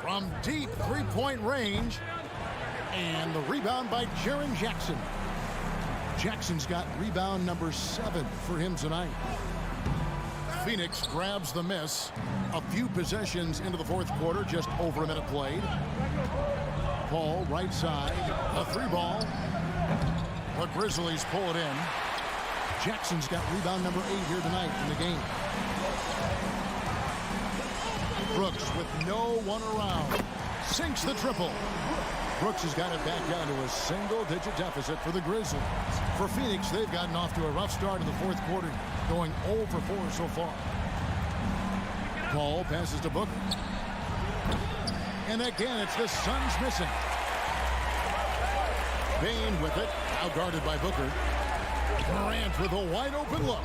From deep 3-point range. And the rebound by Jaren Jackson. Jackson's got rebound number 7 for him tonight. Phoenix grabs the miss. A few possessions into the 4th quarter, just over a minute played. Paul, right side, a 3 ball. The Grizzlies pull it in. Jackson's got rebound number 8 here tonight in the game. Brooks with no one around. Sinks the triple. Brooks has got it back down to a single-digit deficit for the Grizzlies. For Phoenix, they've gotten off to a rough start in the 4th quarter, going 0 for 4 so far. Paul passes to Booker. And again, it's the Suns missing. Bain with it, now guarded by Booker. Morant with a wide-open look.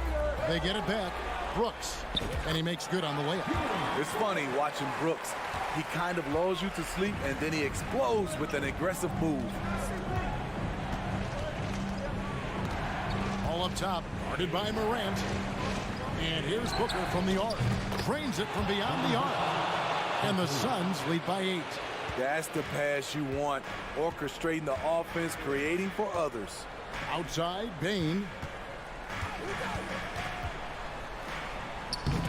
They get it back. Brooks, and he makes good on the layup. It's funny watching Brooks. He kind of lulls you to sleep, and then he explodes with an aggressive move. All up top, guarded by Morant. And here's Booker from the arc. Trains it from beyond the arc. And the Suns lead by 8. That's the pass you want. Orchestrating the offense, creating for others. Outside, Bain.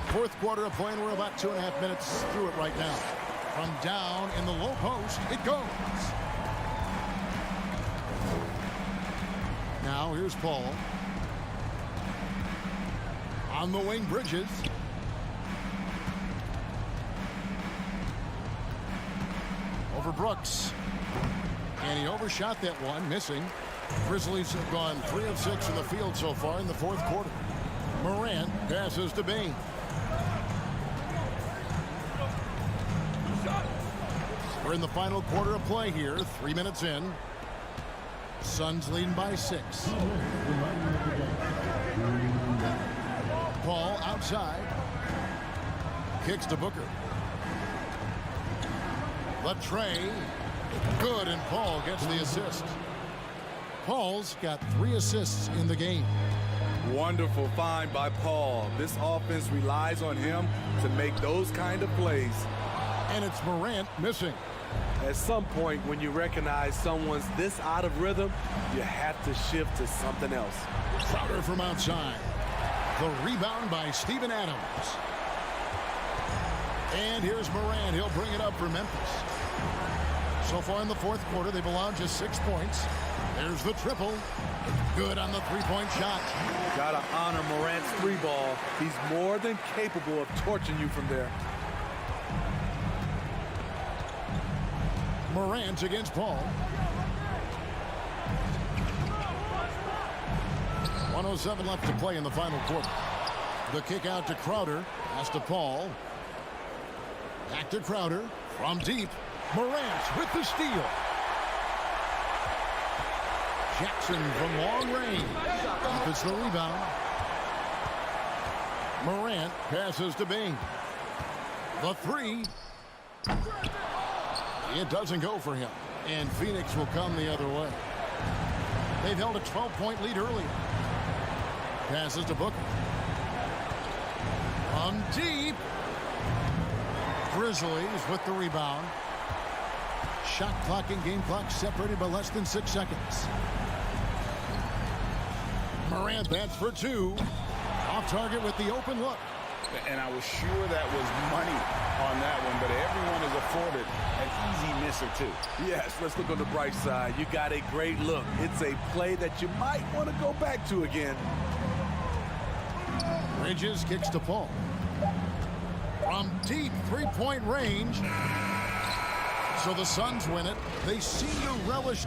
Fourth quarter of play, and we're about 2.5 minutes through it right now. From down in the low post, it goes. Now here's Paul. On the wing, Bridges. Over Brooks. And he overshot that one, missing. Grizzlies have gone 3 of 6 in the field so far in the fourth quarter. Morant passes to Bain. We're in the final quarter of play here, 3 minutes in. Suns leading by 6. Paul outside. Kicks to Booker. The tray. Good, and Paul gets the assist. Paul's got 3 assists in the game. Wonderful find by Paul. This offense relies on him to make those kind of plays. And it's Morant missing. At some point, when you recognize someone's this out of rhythm, you have to shift to something else. Crowder from outside. The rebound by Steven Adams. And here's Morant. He'll bring it up for Memphis. So far in the fourth quarter, they've allowed just 6 points. There's the triple. Good on the three-point shot. Gotta honor Morant's 3-ball. He's more than capable of torching you from there. Morant against Paul. 1:07 left to play in the final quarter. The kick out to Crowder. Pass to Paul. Back to Crowder. From deep. Morant with the steal. Jackson from long range. Gets the rebound. Morant passes to Bain. The three. It doesn't go for him. And Phoenix will come the other way. They've held a 12-point lead earlier. Passes to Booker. From deep. Grizzlies with the rebound. Shot clock and game clock separated by less than 6 seconds. Morant bats for 2. Off target with the open look. And I was sure that was money on that one, but everyone is afforded an easy miss or 2. Yes, let's look on the bright side. You got a great look. It's a play that you might want to go back to again. Bridges kicks to Paul. From deep three-point range. So the Suns win it. They seem to relish.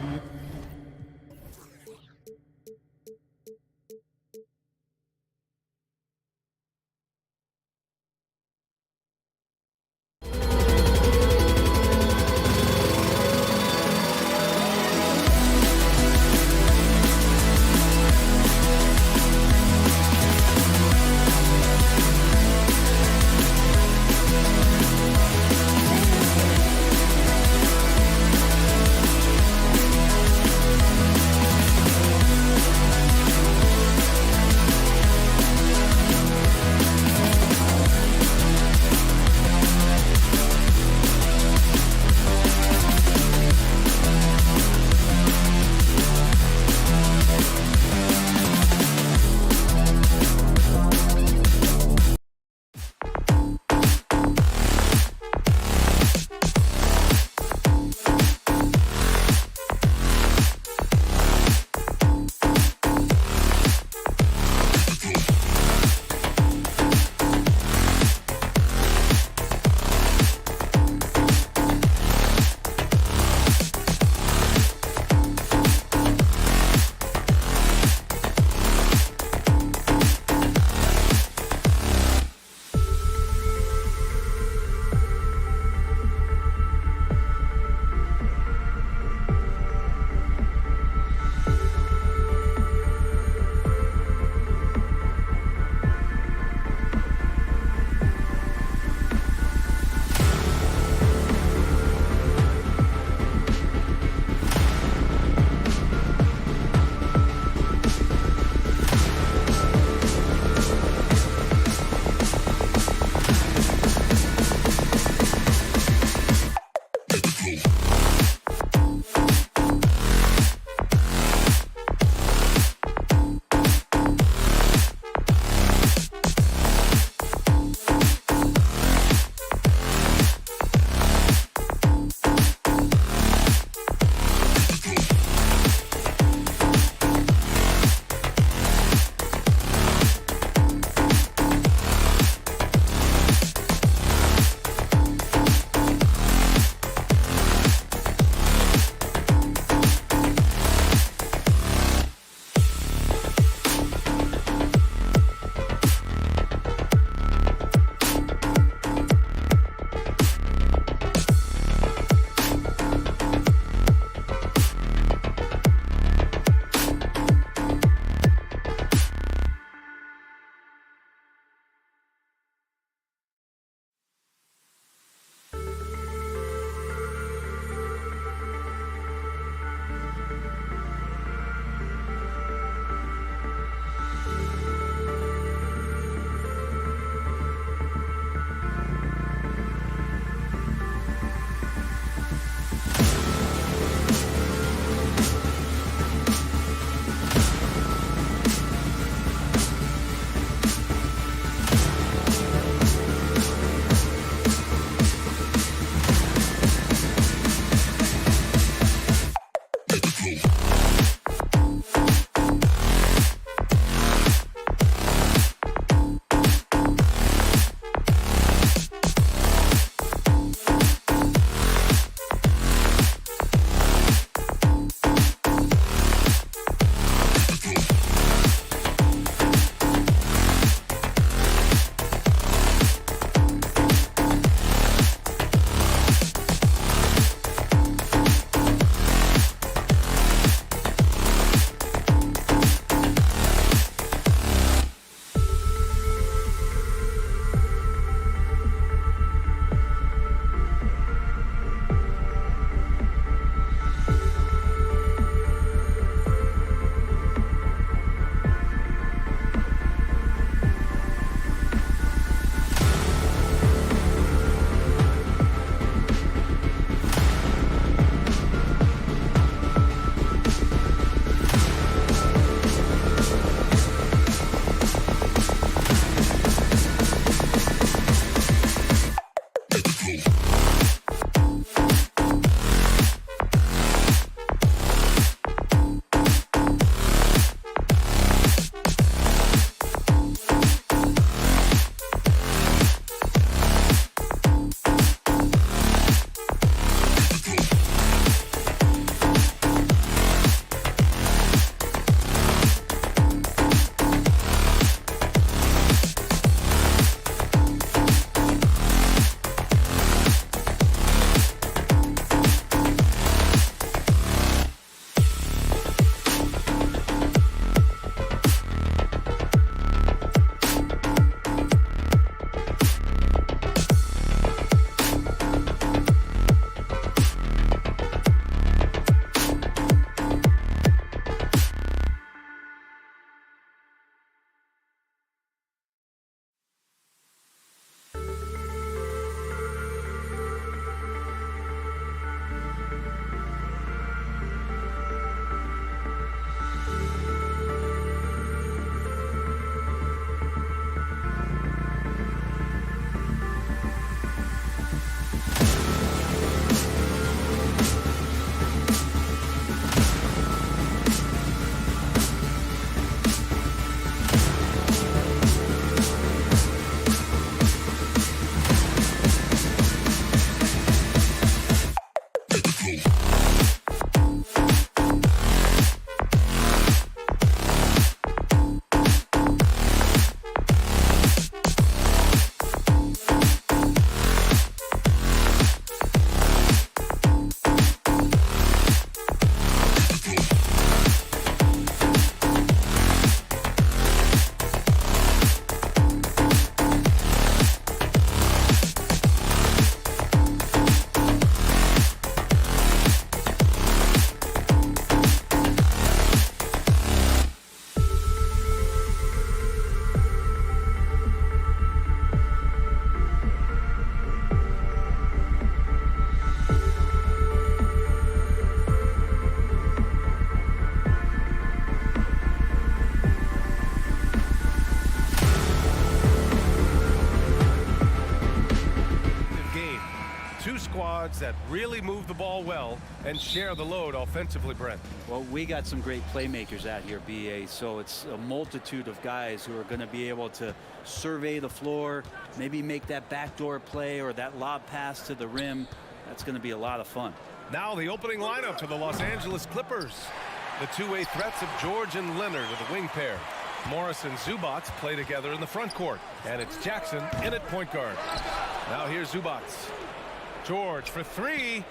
That really move the ball well and share the load offensively, Brent. Well, we got some great playmakers out here, BA, so it's a multitude of guys who are going to be able to survey the floor, maybe make that backdoor play or that lob pass to the rim. That's going to be a lot of fun. Now the opening lineup for the Los Angeles Clippers. The two-way threats of George and Leonard are the wing pair. Morris and Zubats play together in the front court, and it's Jackson in at point guard. Now here's Zubats. George for three.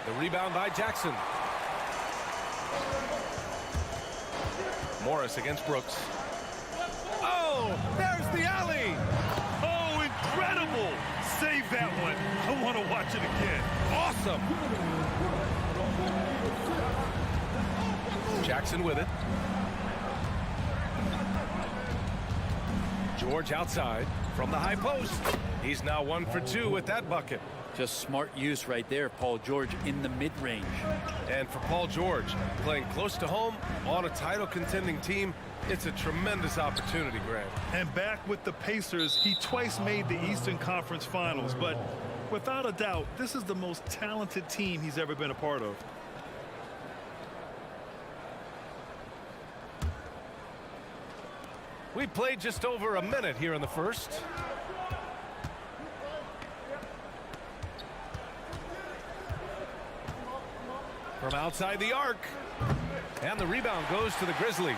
The rebound by Jackson. Morris against Brooks. Oh, there's the alley. Oh, incredible. Save that one. I want to watch it again. Awesome. Jackson with it. George outside from the high post. He's now 1 for 2 with that bucket. Just smart use right there, Paul George in the mid-range. And for Paul George, playing close to home on a title contending team, it's a tremendous opportunity, Grant. And back with the Pacers, he twice made the Eastern Conference Finals, but without a doubt, this is the most talented team he's ever been a part of. We played just over a minute here in the first. From outside the arc. And the rebound goes to the Grizzlies.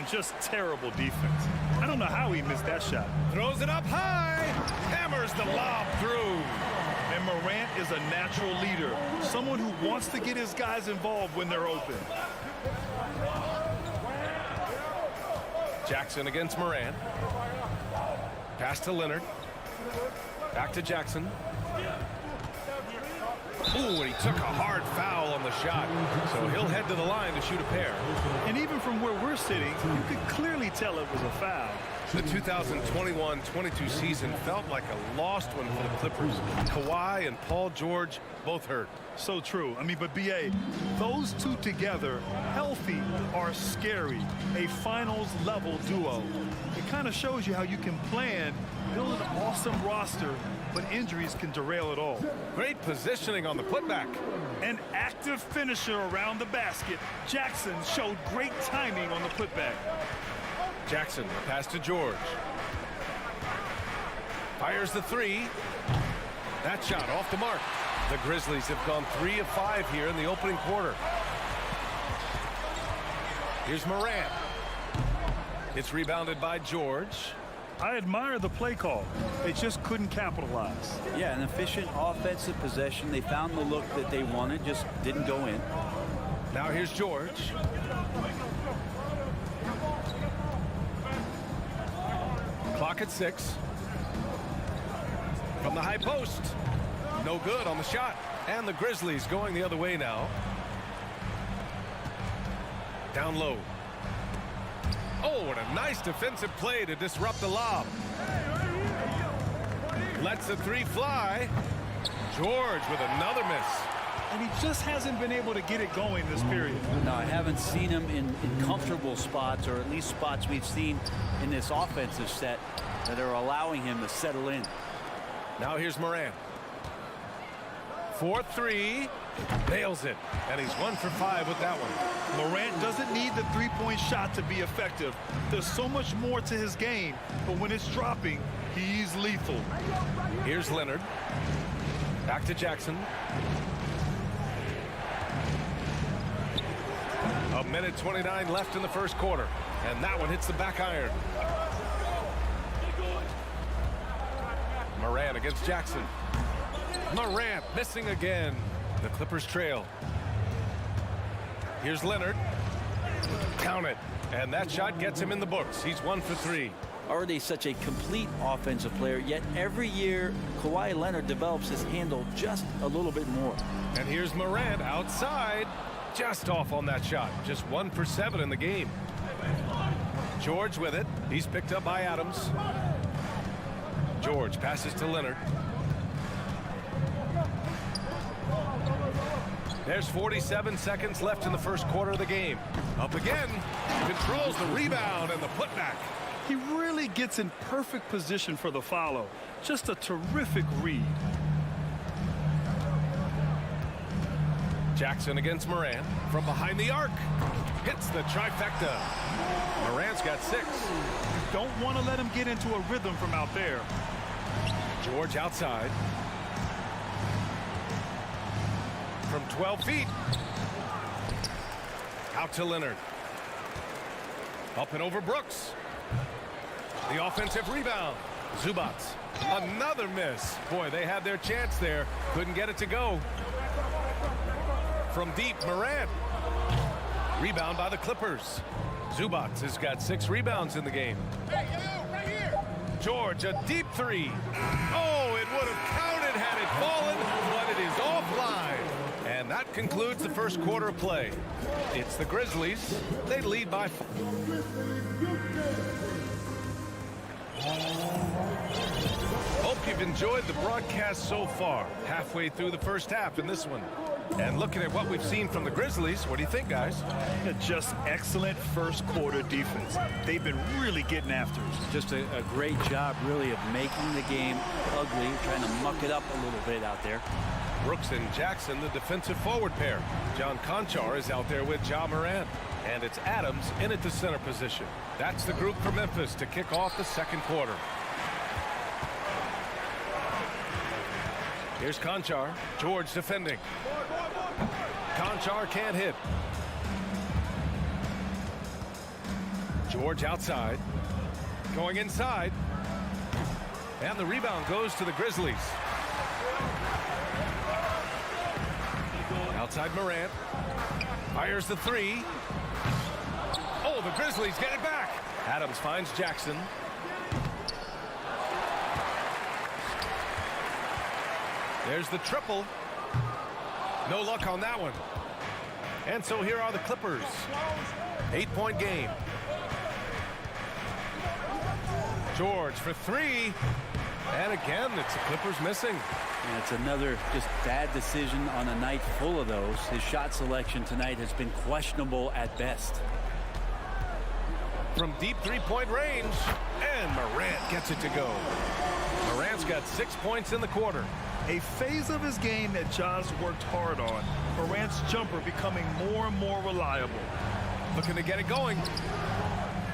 Just terrible defense. I don't know how he missed that shot. Throws it up high. Hammers the lob through. And Morant is a natural leader. Someone who wants to get his guys involved when they're open. Jackson against Morant. Pass to Leonard. Back to Jackson. Ooh, and he took a hard foul on the shot. So he'll head to the line to shoot a pair. And even from where we're sitting, you could clearly tell it was a foul. The 2021-22 season felt like a lost one for the Clippers. Kawhi and Paul George both hurt. So true. I mean, but BA, those two together, healthy, are scary. A finals-level duo. It kind of shows you how you can plan, build an awesome roster, but injuries can derail it all. Great positioning on the putback. An active finisher around the basket. Jackson showed great timing on the putback. Jackson, pass to George. Fires the three. That shot off the mark. The Grizzlies have gone 3 of 5 here in the opening quarter. Here's Morant. It's rebounded by George. I admire the play call. They just couldn't capitalize. Yeah, an efficient offensive possession. They found the look that they wanted, just didn't go in. Now here's George. Clock at 6. From the high post. No good on the shot. And the Grizzlies going the other way now. Down low. Oh, what a nice defensive play to disrupt the lob. Lets the three fly. George with another miss. And he just hasn't been able to get it going this period. No, I haven't seen him in comfortable spots, or at least spots we've seen in this offensive set that are allowing him to settle in. Now here's Morant. 4-3. Nails it. And he's 1 for 5 with that one. Morant doesn't need the three-point shot to be effective. There's so much more to his game, but when it's dropping, he's lethal. Here's Leonard. Back to Jackson. A minute 29 left in the first quarter. And that one hits the back iron. Morant against Jackson. Morant missing again. The Clippers trail. Here's Leonard. Count it. And that shot gets him in the books. He's 1 for 3. Already such a complete offensive player, yet every year Kawhi Leonard develops his handle just a little bit more. And here's Morant outside. Just off on that shot. Just 1 for 7 in the game. George with it. He's picked up by Adams. George passes to Leonard. There's 47 seconds left in the first quarter of the game. Up again. Controls the rebound and the putback. He really gets in perfect position for the follow. Just a terrific read. Jackson against Morant from behind the arc. Hits the trifecta. Morant's got 6. You don't want to let him get into a rhythm from out there. George outside. From 12 feet. Out to Leonard. Up and over Brooks. The offensive rebound. Zubats. Another miss. Boy, they had their chance there. Couldn't get it to go. From deep, Morant. Rebound by the Clippers. Zubats has got 6 rebounds in the game. Right here. George, a deep 3. Oh, it would have counted had it fallen, but it is offline. And that concludes the first quarter of play. It's the Grizzlies. They lead by 4. Hope you've enjoyed the broadcast so far. Halfway through the first half in this one. And looking at what we've seen from the Grizzlies, what do you think, guys? Just excellent first quarter defense. They've been really getting after it. Just a great job, really, of making the game ugly, trying to muck it up a little bit out there. Brooks and Jackson, the defensive forward pair. John Conchar is out there with Ja Morant. And it's Adams in at the center position. That's the group for Memphis to kick off the second quarter. Here's Conchar. George defending. Conchar can't hit. George outside. Going inside. And the rebound goes to the Grizzlies. Outside Morant. Fires the 3. Oh, the Grizzlies get it back. Adams finds Jackson. There's the triple. No luck on that one. And so here are the Clippers. 8-point game. George for 3. And again, it's the Clippers missing. And it's another just bad decision on a night full of those. His shot selection tonight has been questionable at best. From deep 3-point range. And Morant gets it to go. Morant's got 6 points in the quarter. A phase of his game that Ja's worked hard on. Morant's jumper becoming more and more reliable. Looking to get it going.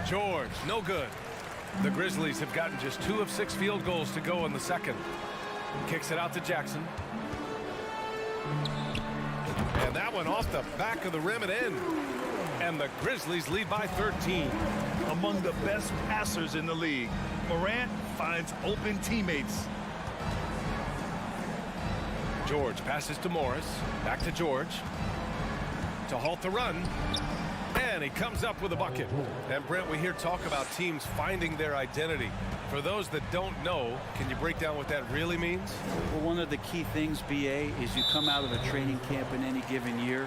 George, no good. The Grizzlies have gotten just 2 of 6 field goals to go in the second. Kicks it out to Jackson. And that one off the back of the rim and in. And the Grizzlies lead by 13. Among the best passers in the league, Morant finds open teammates. George passes to Morris. Back to George. To halt the run. And he comes up with a bucket. And Brent, we hear talk about teams finding their identity. For those that don't know, can you break down what that really means? Well, one of the key things, BA, is you come out of a training camp in any given year.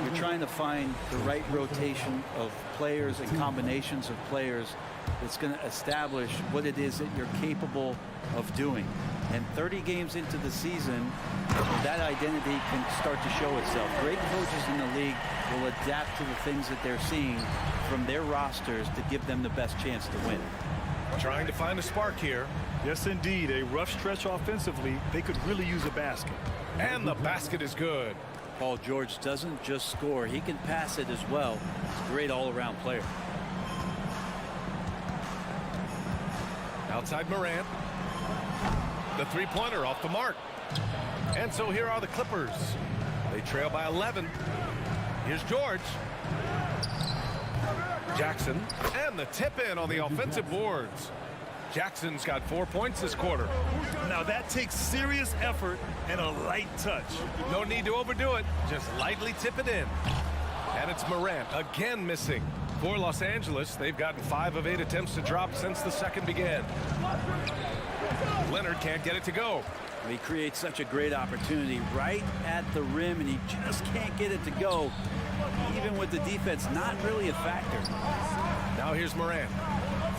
You're trying to find the right rotation of players and combinations of players that's going to establish what it is that you're capable of doing. And 30 games into the season, that identity can start to show itself. Great coaches in the league will adapt to the things that they're seeing from their rosters to give them the best chance to win. Trying to find a spark here. Yes, indeed. A rough stretch offensively. They could really use a basket. And the basket is good. Paul George doesn't just score. He can pass it as well. He's a great all-around player. Outside Morant. The three-pointer off the mark. And so here are the Clippers. They trail by 11. Here's George. Jackson. And the tip in on the offensive boards. Jackson's got 4 points this quarter. Now that takes serious effort and a light touch. No need to overdo it. Just lightly tip it in. And it's Morant again missing. For Los Angeles, they've gotten 5 of 8 attempts to drop since the second began. Leonard can't get it to go. He creates such a great opportunity right at the rim, and he just can't get it to go. Even with the defense not really a factor. Now here's Morant.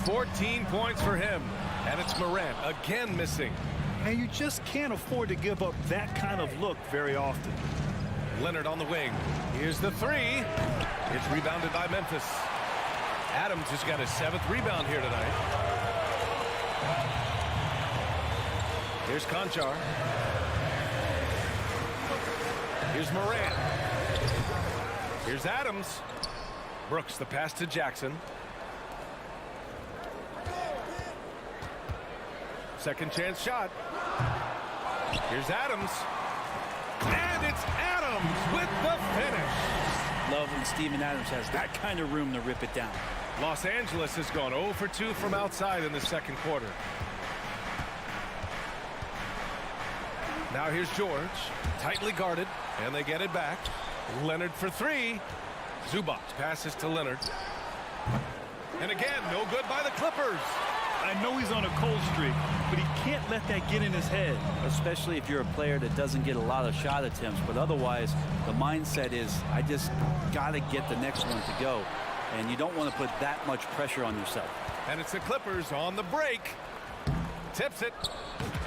14 points for him. And it's Morant again missing. And you just can't afford to give up that kind of look very often. Leonard on the wing. Here's the three. It's rebounded by Memphis. Adams has got his 7th rebound here tonight. Here's Conchar. Here's Morant. Here's Adams. Brooks the pass to Jackson. Second chance shot. Here's Adams. And it's Adams with the finish. Love when Steven Adams has that kind of room to rip it down. Los Angeles has gone 0 for 2 from outside in the second quarter. Now here's George. Tightly guarded. And they get it back. Leonard for 3. Zubac passes to Leonard. And again, no good by the Clippers. I know he's on a cold streak, but he can't let that get in his head. Especially if you're a player that doesn't get a lot of shot attempts, but otherwise the mindset is I just got to get the next one to go, and you don't want to put that much pressure on yourself. And it's the Clippers on the break. Tips it.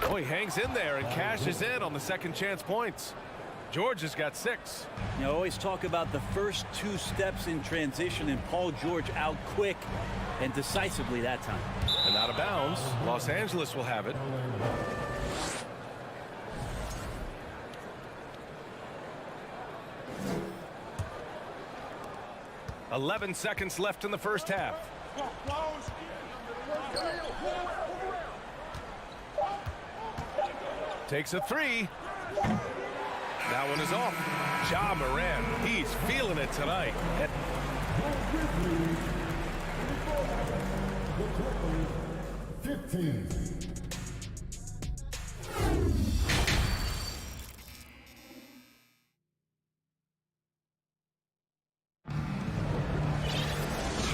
Oh, he hangs in there and cashes in on the second chance points. George has got 6. You know, always talk about the first 2 steps in transition, and Paul George out quick and decisively that time. And out of bounds. Los Angeles will have it. "11 seconds left in the first half. Takes a 3. That one is off. Ja Morant, he's feeling it tonight. 15.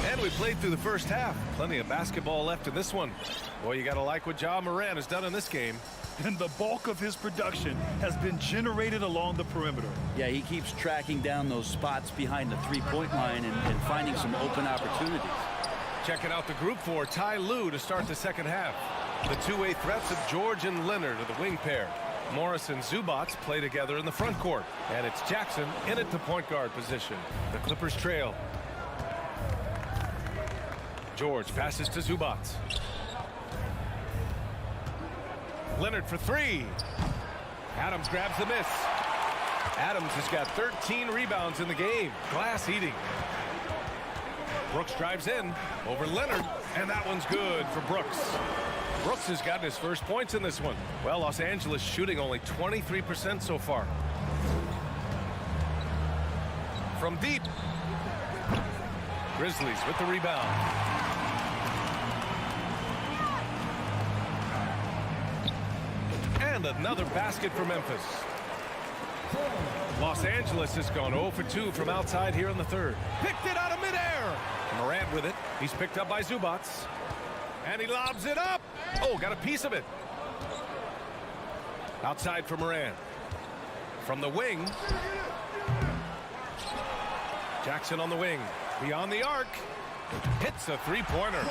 And we played through the first half. Plenty of basketball left in this one. Boy, you got to like what Ja Morant has done in this game. And the bulk of his production has been generated along the perimeter. Yeah, he keeps tracking down those spots behind the three-point line and finding some open opportunities. Checking out the group for Ty Lue to start the second half. The two-way threats of George and Leonard are the wing pair. Morris and Zubac play together in the front court. And it's Jackson in at the point guard position. The Clippers trail. George passes to Zubac. Leonard for three. Adams grabs the miss. Adams has got 13 rebounds in the game. Glass eating. Brooks drives in over Leonard, and that one's good for Brooks. Brooks has gotten his first points in this one. Well, Los Angeles shooting only 23% so far. From deep. Grizzlies with the rebound. And another basket for Memphis. Los Angeles has gone 0 for 2 from outside here in the third. Picked it out of midair. Morant with it. He's picked up by Zubac. And he lobs it up. Oh, got a piece of it. Outside for Morant. From the wing. Jackson on the wing. Beyond the arc. Hits a three-pointer.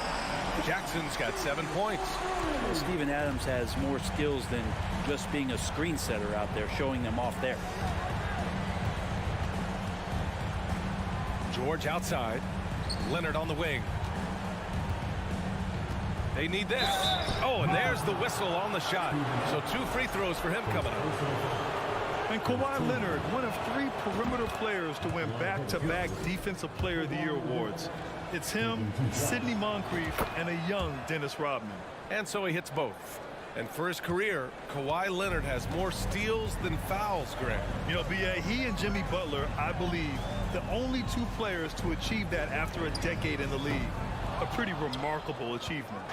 Jackson's got 7 points. Well, Steven Adams has more skills than just being a screen setter out there, showing them off there. George outside. Leonard on the wing. They need this. Oh, and there's the whistle on the shot. So 2 free throws for him coming up. And Kawhi Leonard, one of 3 perimeter players to win back-to-back Defensive Player of the Year awards. It's him, Sidney Moncrief, and a young Dennis Rodman. And so he hits both. And for his career, Kawhi Leonard has more steals than fouls, Greg. You know, B.A., he and Jimmy Butler, I believe, the only 2 players to achieve that after a decade in the league. A pretty remarkable achievement.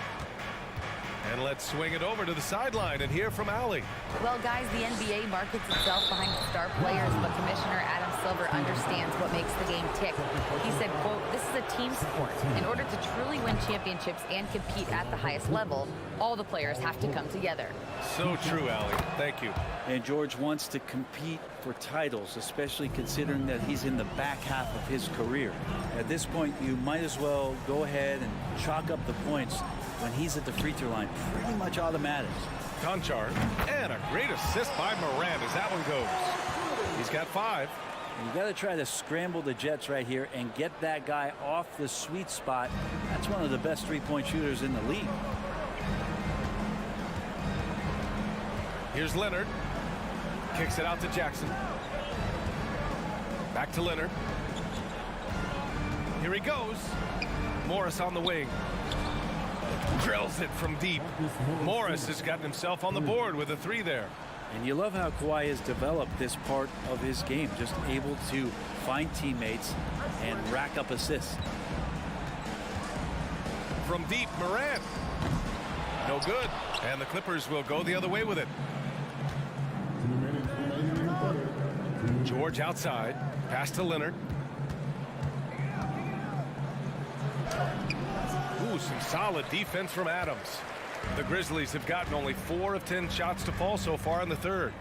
And let's swing it over to the sideline and hear from Allie. Well, guys, the NBA markets itself behind its star players, but Commissioner Adam Silver understands what makes the game tick. He said, quote, "This is a team sport. In order to truly win championships and compete at the highest level, all the players have to come together." So true, Allie. Thank you. And George wants to compete for titles, especially considering that he's in the back half of his career. At this point, you might as well go ahead and chalk up the points when he's at the free throw line. Pretty much automatic. Conchar, and a great assist by Morant as that one goes. He's got 5. You got to try to scramble the Jets right here and get that guy off the sweet spot. That's one of the best three-point shooters in the league. Here's Leonard. Kicks it out to Jackson. Back to Leonard. Here he goes. Morris on the wing. Drills it from deep. Morris has gotten himself on the board with a 3 there. And you love how Kawhi has developed this part of his game, just able to find teammates and rack up assists. From deep, Morant. No good. And the Clippers will go the other way with it. George outside. Pass to Leonard. Ooh, some solid defense from Adams. The Grizzlies have gotten only 4 of 10 shots to fall so far in the third.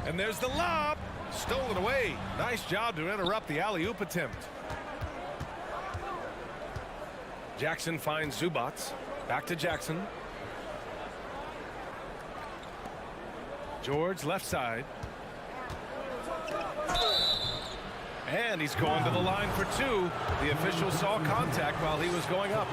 And there's the lob. Stolen away. Nice job to interrupt the alley-oop attempt. Jackson finds Zubac. Back to Jackson. George left side. And he's going to the line for 2. The official saw contact while he was going up.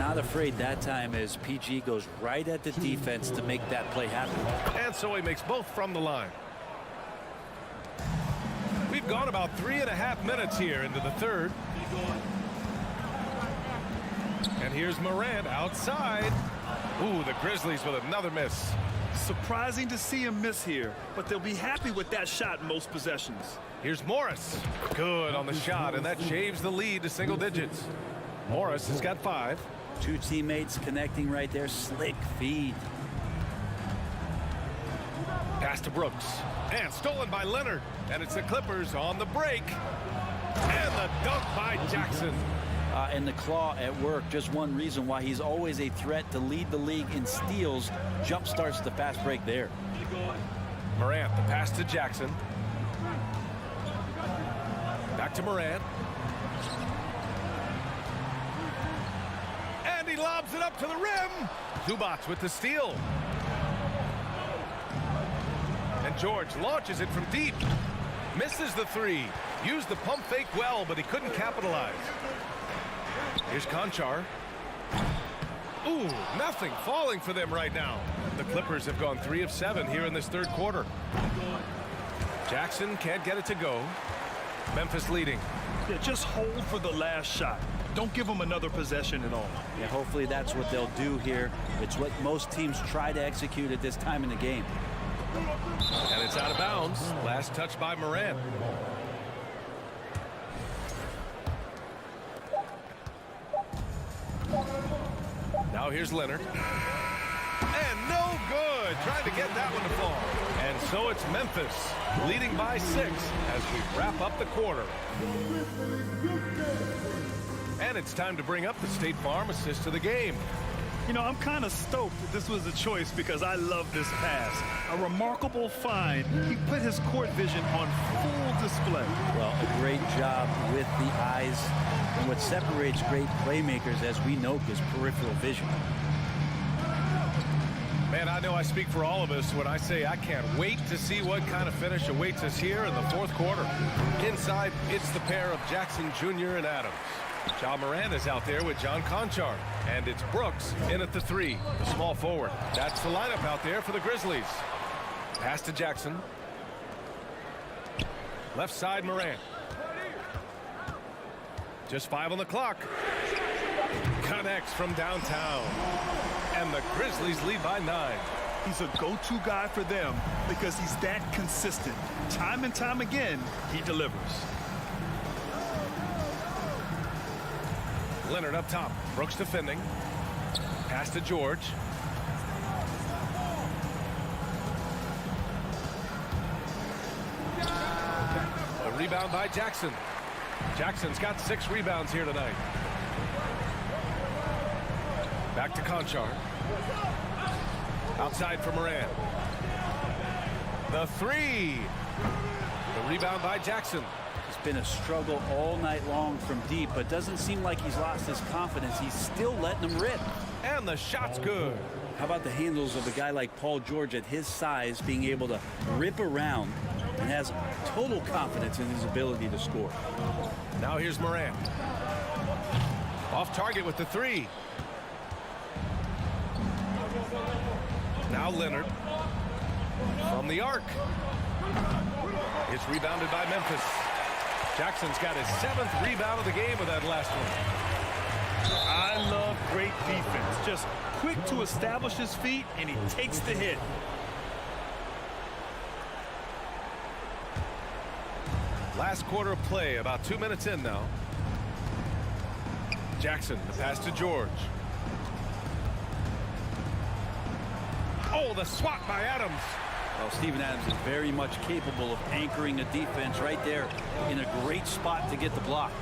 Not afraid that time as PG goes right at the defense to make that play happen. And so he makes both from the line. We've gone about 3.5 minutes here into the third. And here's Morant outside. Ooh, the Grizzlies with another miss. Surprising to see him miss here, but they'll be happy with that shot in most possessions. Here's Morris. Good on the shot, and that shaves the lead to single digits. Morris has got 5. 2 teammates connecting right there. Slick feed. Pass to Brooks. And stolen by Leonard. And it's the Clippers on the break. And the dunk by Jackson. And the claw at work. Just one reason why he's always a threat to lead the league in steals. Jump starts the fast break there. Morant, the pass to Jackson. Back to Morant. And he lobs it up to the rim. Zubac with the steal. And George launches it from deep. Misses the 3. Used the pump fake well, but he couldn't capitalize. Here's Conchar. Ooh, nothing falling for them right now. The Clippers have gone 3 of 7 here in this third quarter. Jackson can't get it to go. Memphis leading. Yeah, just hold for the last shot. Don't give them another possession at all. Yeah, hopefully that's what they'll do here. It's what most teams try to execute at this time in the game. And it's out of bounds. Last touch by Morant. Now here's Leonard. And no good. Trying to get that one to fall. And so it's Memphis leading by 6 as we wrap up the quarter. And it's time to bring up the State Farm assist of the game. You know, I'm kind of stoked that this was a choice because I love this pass. A remarkable find. He put his court vision on full display. Well, a great job with the eyes. And what separates great playmakers, as we know, is peripheral vision. Man, I know I speak for all of us when I say I can't wait to see what kind of finish awaits us here in the fourth quarter. Inside, it's the pair of Jackson Jr. and Adams. Ja Morant is out there with John Conchar. And it's Brooks in at the 3, the small forward. That's the lineup out there for the Grizzlies. Pass to Jackson. Left side, Morant. Just 5 on the clock. Connects from downtown. And the Grizzlies lead by 9. He's a go-to guy for them because he's that consistent. Time and time again, he delivers. Leonard up top. Brooks defending. Pass to George. A rebound by Jackson. Jackson's got 6 rebounds here tonight. Back to Conchar. Outside for Morant. The 3. The rebound by Jackson. It's been a struggle all night long from deep, but doesn't seem like he's lost his confidence. He's still letting them rip. And the shot's good. How about the handles of a guy like Paul George at his size being able to rip around and has total confidence in his ability to score. Now here's Morant. Off target with the 3. Now Leonard. From the arc. It's rebounded by Memphis. Jackson's got his 7th rebound of the game with that last one. I love great defense. Just quick to establish his feet, and he takes the hit. Last quarter of play, about 2 minutes in now. Jackson, the pass to George. Oh, the swat by Adams. Well, Steven Adams is very much capable of anchoring a defense right there in a great spot to get the block.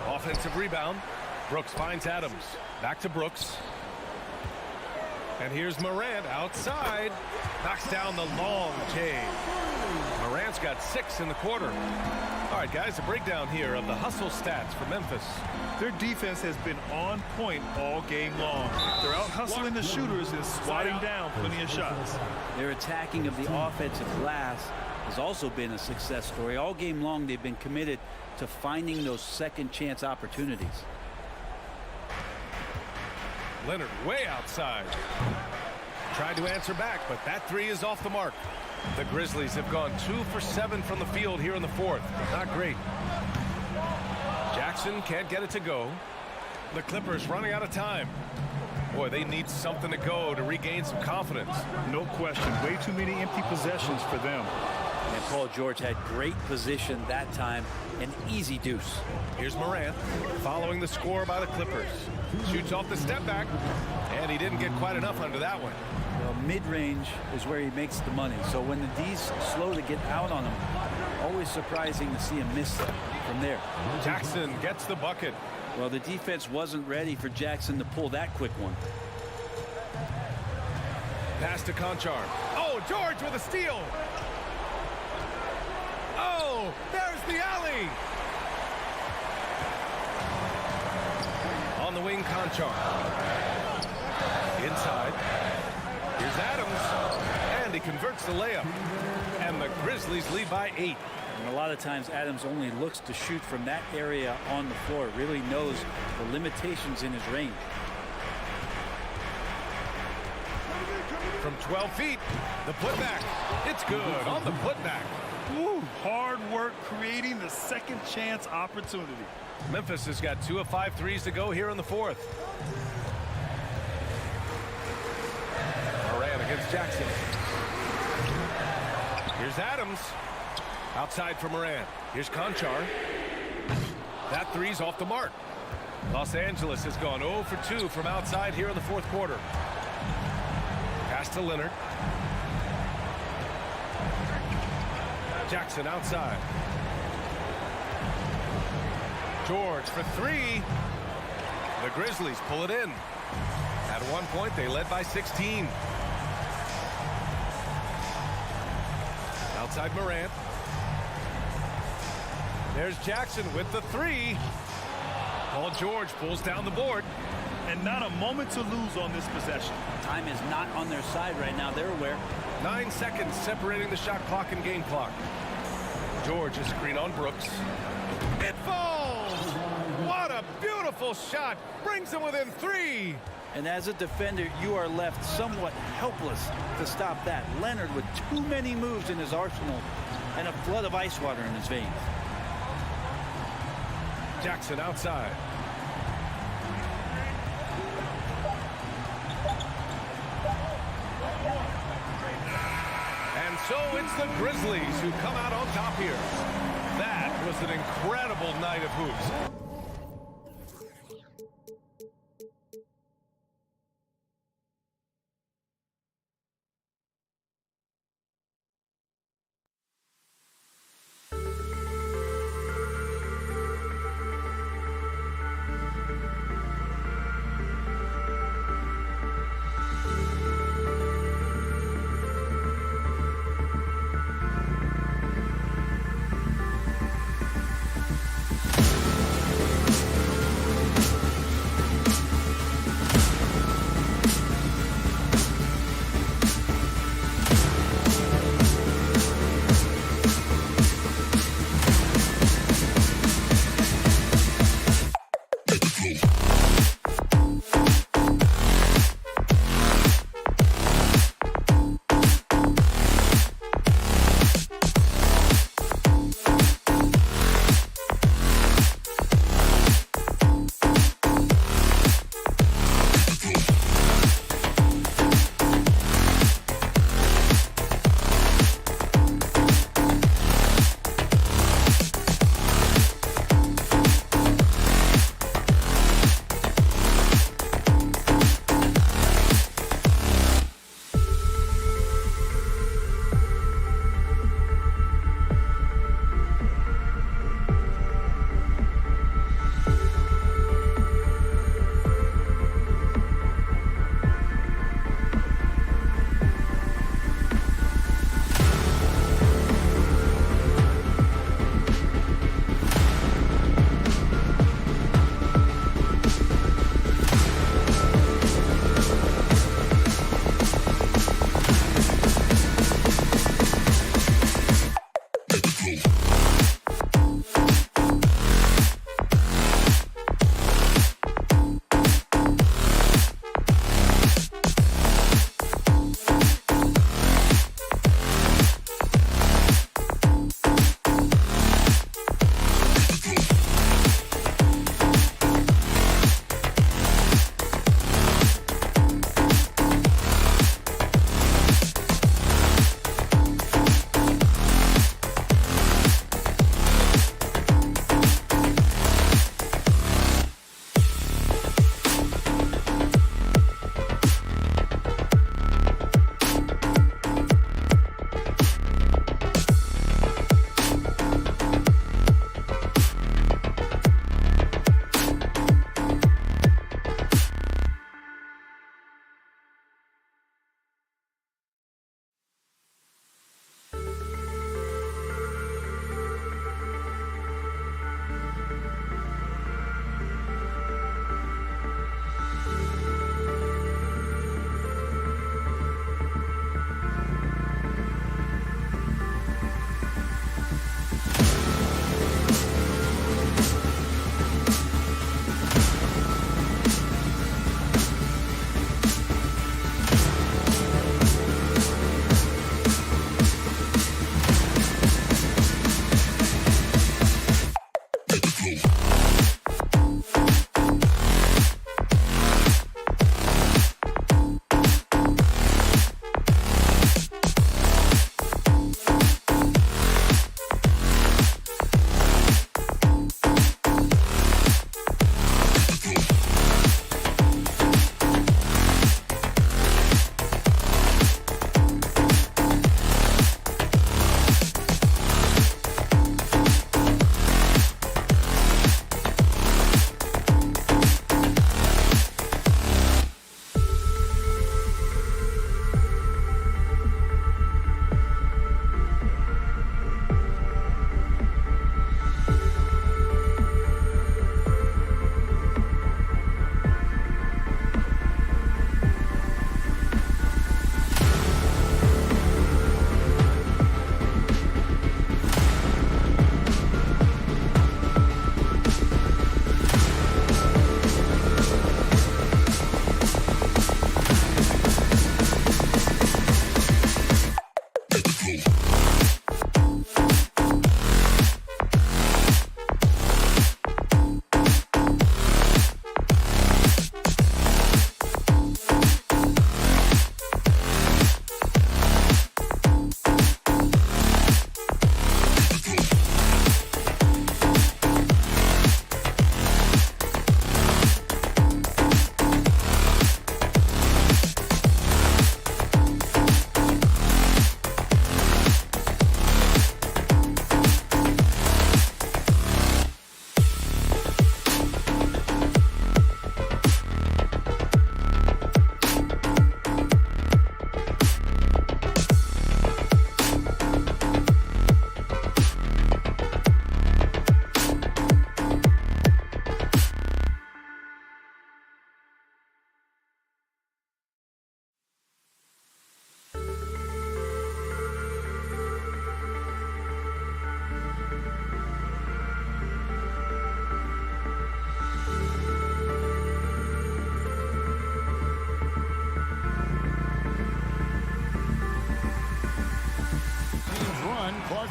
Offensive rebound. Brooks finds Adams. Back to Brooks. And here's Morant outside. Knocks down the long J. Morant's got 6 in the quarter. All right, guys, a breakdown here of the hustle stats for Memphis. Their defense has been on point all game long. They're out hustling the shooters and swatting down plenty of shots. Their attacking of the offensive glass has also been a success story. All game long, they've been committed to finding those second chance opportunities. Leonard way outside. Tried to answer back, but that 3 is off the mark. The Grizzlies have gone 2 for 7 from the field here in the 4th. Not great. Jackson can't get it to go. The Clippers running out of time. Boy, they need something to go to regain some confidence. No question. Way too many empty possessions for them. And Paul George had great position that time. An easy deuce. Here's Morant following the score by the Clippers. Shoots off the step back, and he didn't get quite enough under that one. Well, mid-range is where he makes the money. So when the D's slow to get out on him, always surprising to see him miss from there. Jackson gets the bucket. Well, the defense wasn't ready for Jackson to pull that quick one. Pass to Conchar. Oh, George with a steal. Oh, there's the alley. On the wing, Conchar. Inside. Here's Adams. And he converts the layup. And the Grizzlies lead by 8. And a lot of times Adams only looks to shoot from that area on the floor. Really knows the limitations in his range. From 12 feet. The putback. It's good on the putback. Ooh, hard work creating the second chance opportunity. Memphis has got 2 of 5 threes to go here in the fourth. Moran against Jackson. Here's Adams. Outside for Moran. Here's Conchar. That three's off the mark. Los Angeles has gone 0 for 2 from outside here in the fourth quarter. Pass to Leonard. Jackson outside. George for 3. The Grizzlies pull it in. At one point, they led by 16. Outside Morant. There's Jackson with the 3. Paul George pulls down the board. And not a moment to lose on this possession. Time is not on their side right now. They're aware. 9 seconds separating the shot clock and game clock. George is screen on Brooks. It falls! What a beautiful shot. Brings them within 3. And as a defender, you are left somewhat helpless to stop that. Leonard with too many moves in his arsenal and a flood of ice water in his veins. Jackson outside. And so it's the Grizzlies who come out on top here. That was an incredible night of hoops.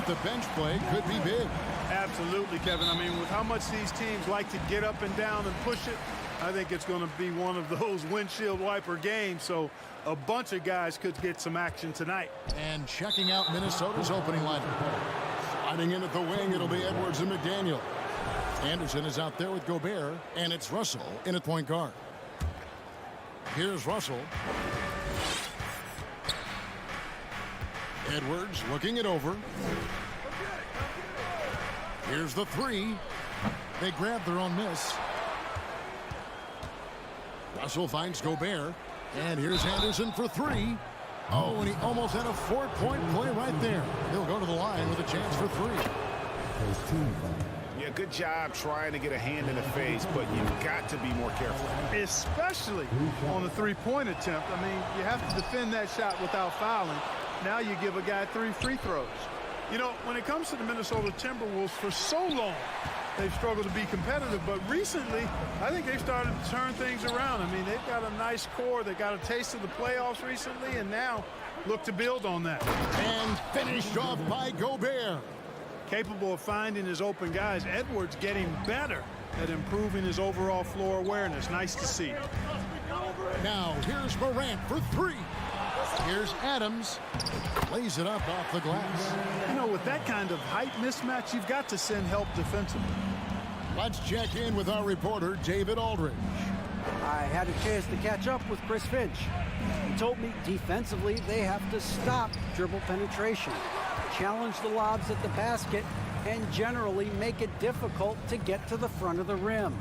the bench play could be big. Absolutely, Kevin. I mean, with how much these teams like to get up and down and push it, I think it's going to be one of those windshield wiper games. So a bunch of guys could get some action tonight. And checking out Minnesota's opening lineup. Sliding in at the wing, it'll be Edwards and McDaniel. Anderson is out there with Gobert, and it's Russell in at point guard. Here's Russell. Edwards looking it over. Here's the three. They grab their own miss. Russell finds Gobert. And here's Anderson for three. Oh, and he almost had a 4-point play right there. He'll go to the line with a chance for three. Yeah, good job trying to get a hand in the face, but you've got to be more careful. Especially on the three-point attempt. I mean, you have to defend that shot without fouling. Now you give a guy 3 free throws. You know, when it comes to the Minnesota Timberwolves, for so long, they've struggled to be competitive. But recently, I think they've started to turn things around. I mean, they've got a nice core. They got a taste of the playoffs recently, and now look to build on that. And finished off by Gobert. Capable of finding his open guys. Edwards getting better at improving his overall floor awareness. Nice to see. Now, here's Morant for three. Here's Adams. Lays it up off the glass. You know, with that kind of height mismatch, you've got to send help defensively. Let's check in with our reporter, David Aldridge. I had a chance to catch up with Chris Finch. He told me defensively they have to stop dribble penetration, challenge the lobs at the basket, and generally make it difficult to get to the front of the rim.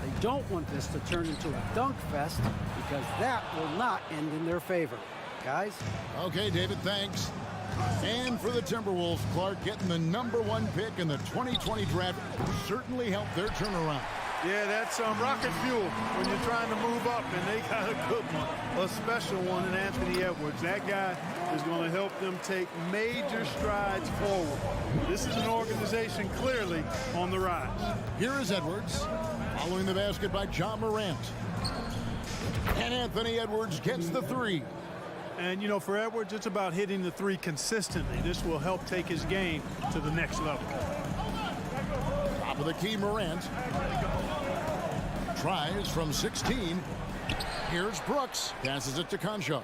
They don't want this to turn into a dunk fest because that will not end in their favor. Guys? Okay, David, thanks. And for the Timberwolves, Clark, getting the #1 pick in the 2020 draft certainly helped their turnaround. Yeah, that's rocket fuel when you're trying to move up, and they got a good one, a special one in Anthony Edwards. That guy is going to help them take major strides forward. This is an organization clearly on the rise. Here is Edwards, following the basket by John Morant. And Anthony Edwards gets the three. And, you know, for Edwards, it's about hitting the three consistently. This will help take his game to the next level. Top of the key, Morant. Tries from 16. Here's Brooks. Passes it to Concha.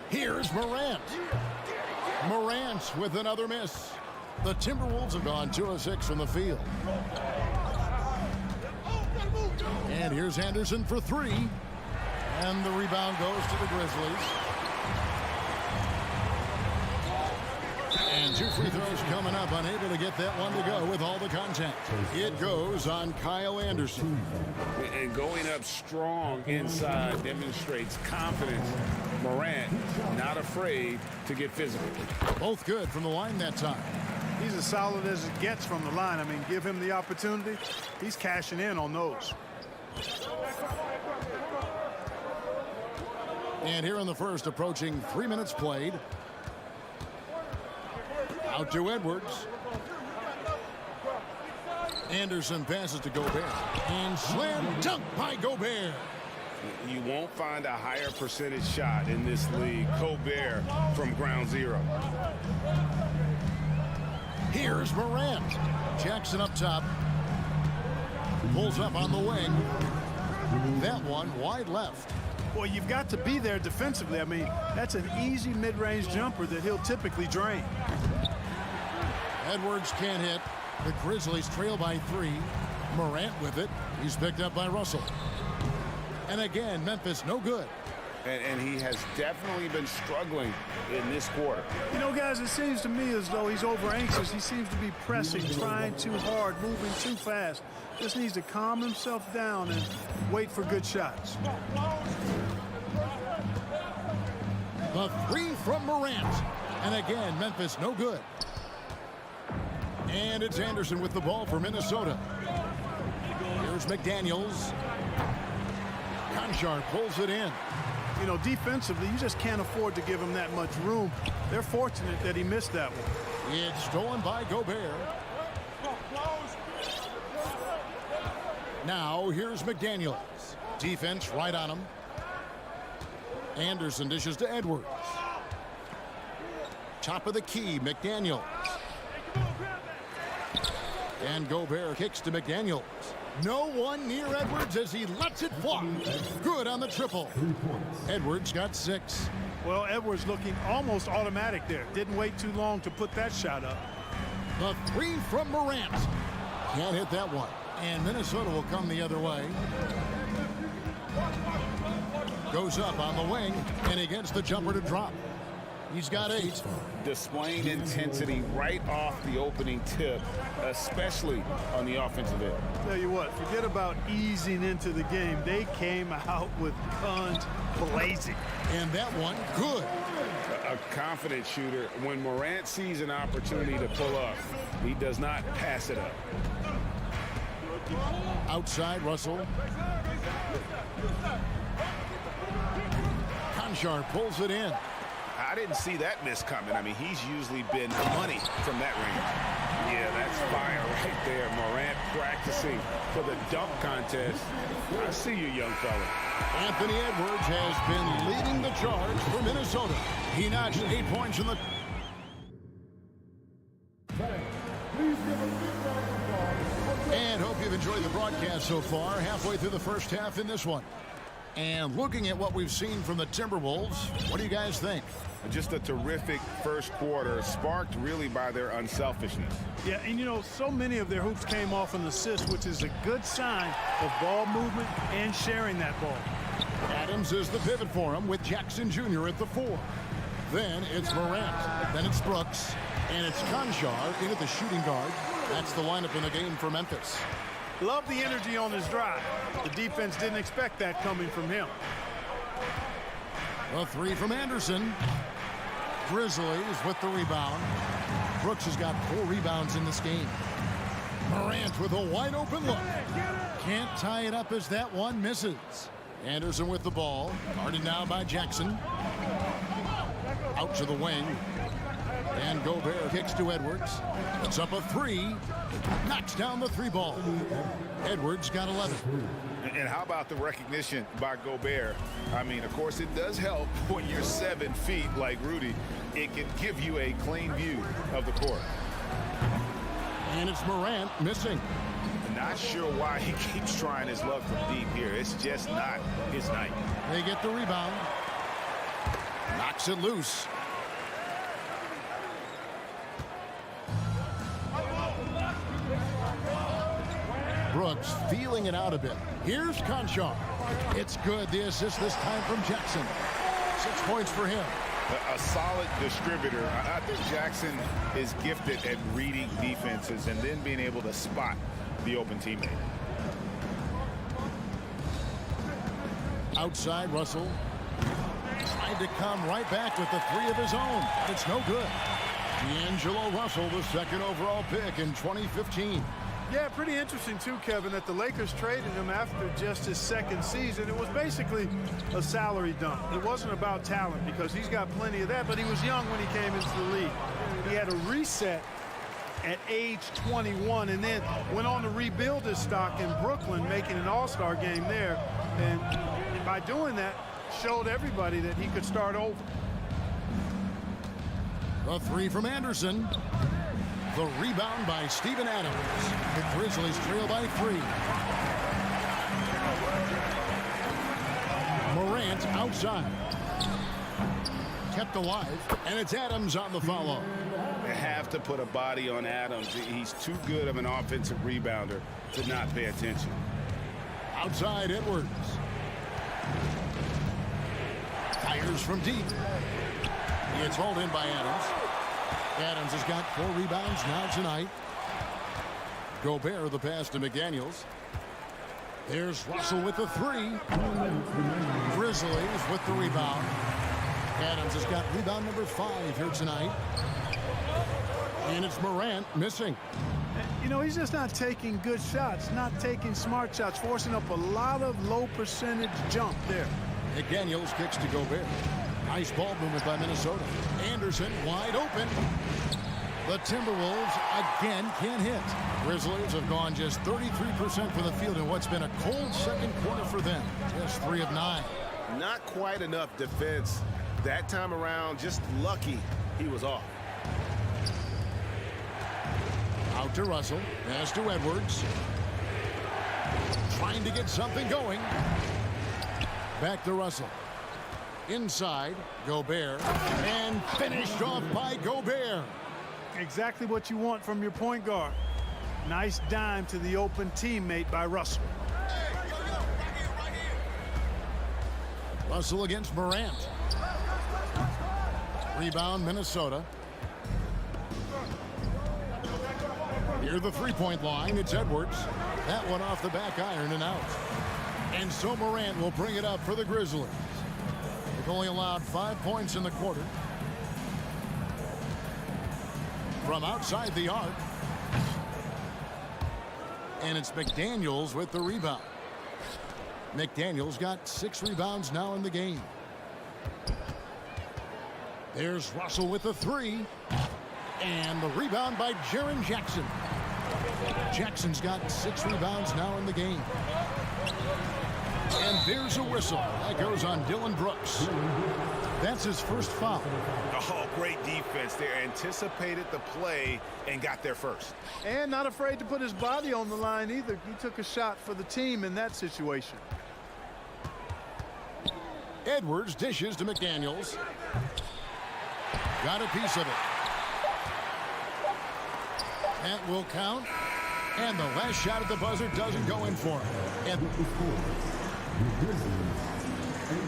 Here's Morant. Morant with another miss. The Timberwolves have gone 2 of 6 from the field. And here's Anderson for three. And the rebound goes to the Grizzlies. And 2 free throws coming up. Unable to get that one to go with all the contact. It goes on Kyle Anderson. And going up strong inside demonstrates confidence. Morant not afraid to get physical. Both good from the line that time. He's as solid as it gets from the line. I mean, give him the opportunity. He's cashing in on those. And here in the first, approaching 3 minutes played. Out to Edwards. Anderson passes to Gobert. And slam dunk by Gobert. You won't find a higher percentage shot in this league. Gobert from ground zero. Here's Morant. Jackson up top. Pulls up on the wing. That one wide left. Well, you've got to be there defensively. I mean, that's an easy mid-range jumper that he'll typically drain. Edwards can't hit. The Grizzlies trail by 3. Morant with it. He's picked up by Russell. And again, Memphis no good. And he has definitely been struggling in this quarter. You know, guys, it seems to me as though he's over anxious. He seems to be pressing, trying too hard, moving too fast. Just needs to calm himself down and wait for good shots. The three from Morant. And again, Memphis no good. And it's Anderson with the ball for Minnesota. Here's McDaniels. Conchar pulls it in. You know, defensively, you just can't afford to give him that much room. They're fortunate that he missed that one. It's stolen by Gobert. Now, here's McDaniels. Defense right on him. Anderson dishes to Edwards. Top of the key, McDaniels. And Gobert kicks to McDaniels. No one near Edwards as he lets it fly. Good on the triple. Edwards got 6. Well, Edwards looking almost automatic there. Didn't wait too long to put that shot up. The 3 from Morant. Can't hit that one. And Minnesota will come the other way. Goes up on the wing, and he gets the jumper to drop. He's got 8. Displaying intensity right off the opening tip, especially on the offensive end. Tell you what, forget about easing into the game. They came out with guns blazing. And that one, good. A confident shooter. When Morant sees an opportunity to pull up, he does not pass it up. Outside, Russell. Conchar pulls it in. I didn't see that miss coming. I mean, he's usually been money from that range. Yeah, that's fire right there. Morant practicing for the dunk contest. I see you, young fella. Anthony Edwards has been leading the charge for Minnesota. He notched 8 points in the... And hope you've enjoyed the broadcast so far. Halfway through the first half in this one. And looking at what we've seen from the Timberwolves, what do you guys think? Just a terrific first quarter, sparked really by their unselfishness. Yeah, and you know, so many of their hoops came off an assist, which is a good sign of ball movement and sharing that ball. Adams is the pivot for him with Jackson Jr. at the 4. Then it's Morant. Then it's Brooks. And it's Conchar in at the shooting guard. That's the lineup in the game for Memphis. Love the energy on his drive. The defense didn't expect that coming from him. A 3 from Anderson. Grizzlies with the rebound. Brooks has got 4 rebounds in this game. Morant with a wide open look. Can't tie it up as that one misses. Anderson with the ball. Guarded now by Jackson. Out to the wing. And Gobert kicks to Edwards. Puts up a 3. Knocks down the 3 ball. Edwards got 11. And how about the recognition by Gobert? I mean, of course, it does help when you're 7 feet like Rudy. It can give you a clean view of the court. And it's Morant missing. Not sure why he keeps trying his luck from deep here. It's just not his night. They get the rebound. Knocks it loose. Brooks feeling it out a bit. Here's Conchar. It's good. The assist this time from Jackson. 6 points for him. A solid distributor. I think Jackson is gifted at reading defenses and then being able to spot the open teammate. Outside, Russell. Tried to come right back with the 3 of his own, but it's no good. D'Angelo Russell, the 2nd overall pick in 2015. Yeah, pretty interesting too, Kevin, that the Lakers traded him after just his 2nd season. It was basically a salary dump. It wasn't about talent because he's got plenty of that, but he was young when he came into the league. He had a reset at age 21 and then went on to rebuild his stock in Brooklyn, making an all-star game there. And by doing that, showed everybody that he could start over. A 3 from Anderson. The rebound by Steven Adams. The Grizzlies trail by 3. Morant outside. Kept alive, and it's Adams on the follow. They have to put a body on Adams. He's too good of an offensive rebounder to not pay attention. Outside, Edwards. Fires from deep. It's hauled in by Adams. Adams has got 4 rebounds now tonight. Gobert the pass to McDaniels. There's Russell with the 3. Grizzlies with the rebound. Adams has got rebound number 5 here tonight. And it's Morant missing. You know, he's just not taking good shots, not taking smart shots, forcing up a lot of low percentage jump there. McDaniels kicks to Gobert. Nice ball movement by Minnesota. Anderson wide open. The Timberwolves again can't hit. Grizzlies have gone just 33% from the field in what's been a cold 2nd quarter for them. Just 3 of 9. Not quite enough defense that time around. Just lucky he was off. Out to Russell. Pass to Edwards. Trying to get something going. Back to Russell. Inside, Gobert. And finished off by Gobert. Exactly what you want from your point guard. Nice dime to the open teammate by Russell. Russell against Morant. Rebound, Minnesota. Near the three-point line, it's Edwards. That one off the back iron and out. And so Morant will bring it up for the Grizzlies. They've only allowed 5 points in the quarter. From outside the arc. And it's McDaniels with the rebound. McDaniels got 6 rebounds now in the game. There's Russell with the 3. And the rebound by Jaren Jackson. Jackson's got 6 rebounds now in the game. And there's a whistle. That goes on Dylan Brooks. That's his first foul. Oh, great defense there. Anticipated the play and got there first. And not afraid to put his body on the line either. He took a shot for the team in that situation. Edwards dishes to McDaniels. Got a piece of it. That will count. And the last shot at the buzzer doesn't go in for him. And The Grizzlies, 18.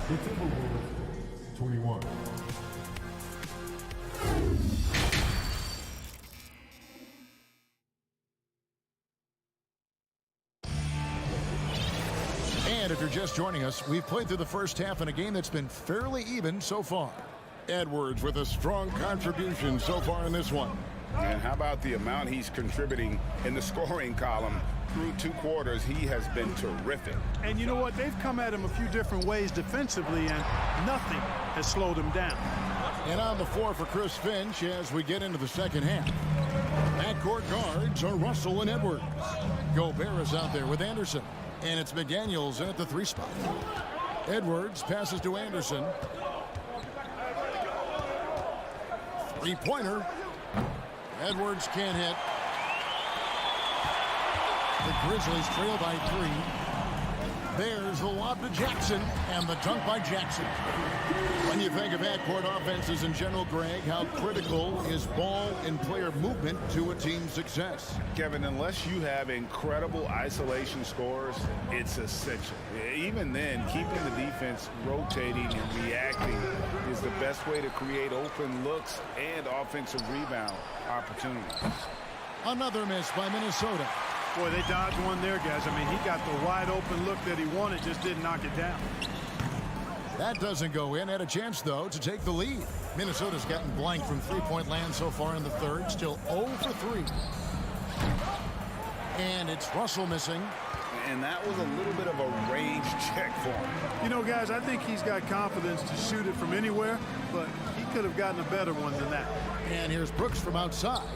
The Timberwolves, 21. And if you're just joining us, we've played through the first half in a game that's been fairly even so far. Edwards with a strong contribution so far in this one. And how about the amount he's contributing in the scoring column? Through 2 quarters, he has been terrific. And you know what? They've come at him a few different ways defensively, and nothing has slowed him down. And on the floor for Chris Finch as we get into the second half. Backcourt guards are Russell and Edwards. Gobert is out there with Anderson. And it's McDaniels in at the 3 spot. Edwards passes to Anderson. 3-pointer. Edwards can't hit. The Grizzlies trail by 3. There's the lob to Jackson, and the dunk by Jackson. When you think of backcourt offenses in general, Greg, how critical is ball and player movement to a team's success? Kevin, unless you have incredible isolation scores, it's essential. Even then, keeping the defense rotating and reacting is the best way to create open looks and offensive rebound opportunities. Another miss by Minnesota. Boy, they dodged one there, guys. I mean, he got the wide open look that he wanted, just didn't knock it down. That doesn't go in. Had a chance, though, to take the lead. Minnesota's gotten blank from three-point land so far in the third. Still 0 for 3. And it's Russell missing. And that was a little bit of a range check for him. You know, guys, I think he's got confidence to shoot it from anywhere, but he could have gotten a better one than that. And here's Brooks from outside.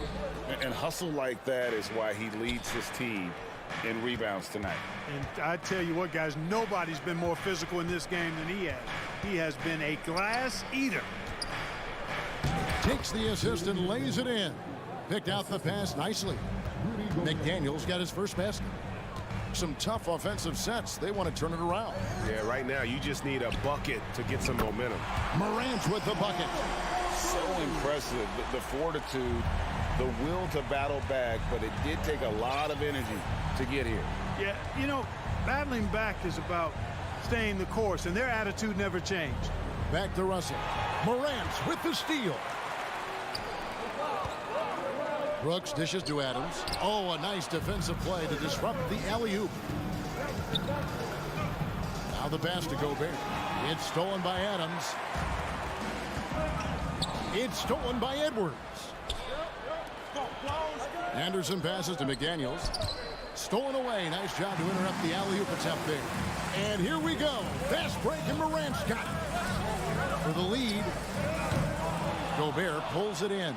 And hustle like that is why he leads his team in rebounds tonight. And I tell you what, guys, nobody's been more physical in this game than he has. He has been a glass eater. Takes the assist and lays it in. Picked out the pass nicely. McDaniels got his first basket. Some tough offensive sets. They want to turn it around. Yeah, right now you just need a bucket to get some momentum. Morant with the bucket. So impressive, the fortitude, the will to battle back, but it did take a lot of energy to get here. Yeah, you know, battling back is about staying the course, and their attitude never changed. Back to Russell. Morant with the steal. Brooks dishes to Adams. Oh, a nice defensive play to disrupt the alley-oop. Now the pass to Gobert. It's stolen by Adams. It's stolen by Edwards. Anderson passes to McDaniels. Stolen away. Nice job to interrupt the alley-oop attempt there. And here we go. Fast break, and Morant's got it. For the lead, Gobert pulls it in.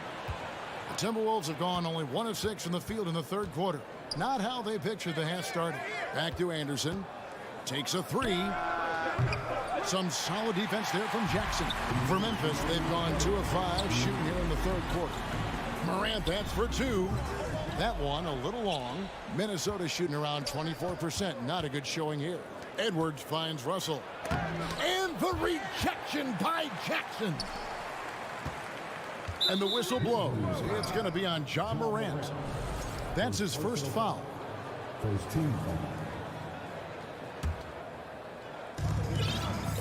The Timberwolves have gone only 1 of 6 from the field in the third quarter. Not how they pictured the half started. Back to Anderson. Takes a 3. Some solid defense there from Jackson. For Memphis, they've gone 2 of 5 shooting here in the third quarter. Morant, that's for 2. That one a little long. Minnesota shooting around 24%. Not a good showing here. Edwards finds Russell. And the rejection by Jackson. And the whistle blows. It's going to be on Ja Morant. That's his first foul. First team foul.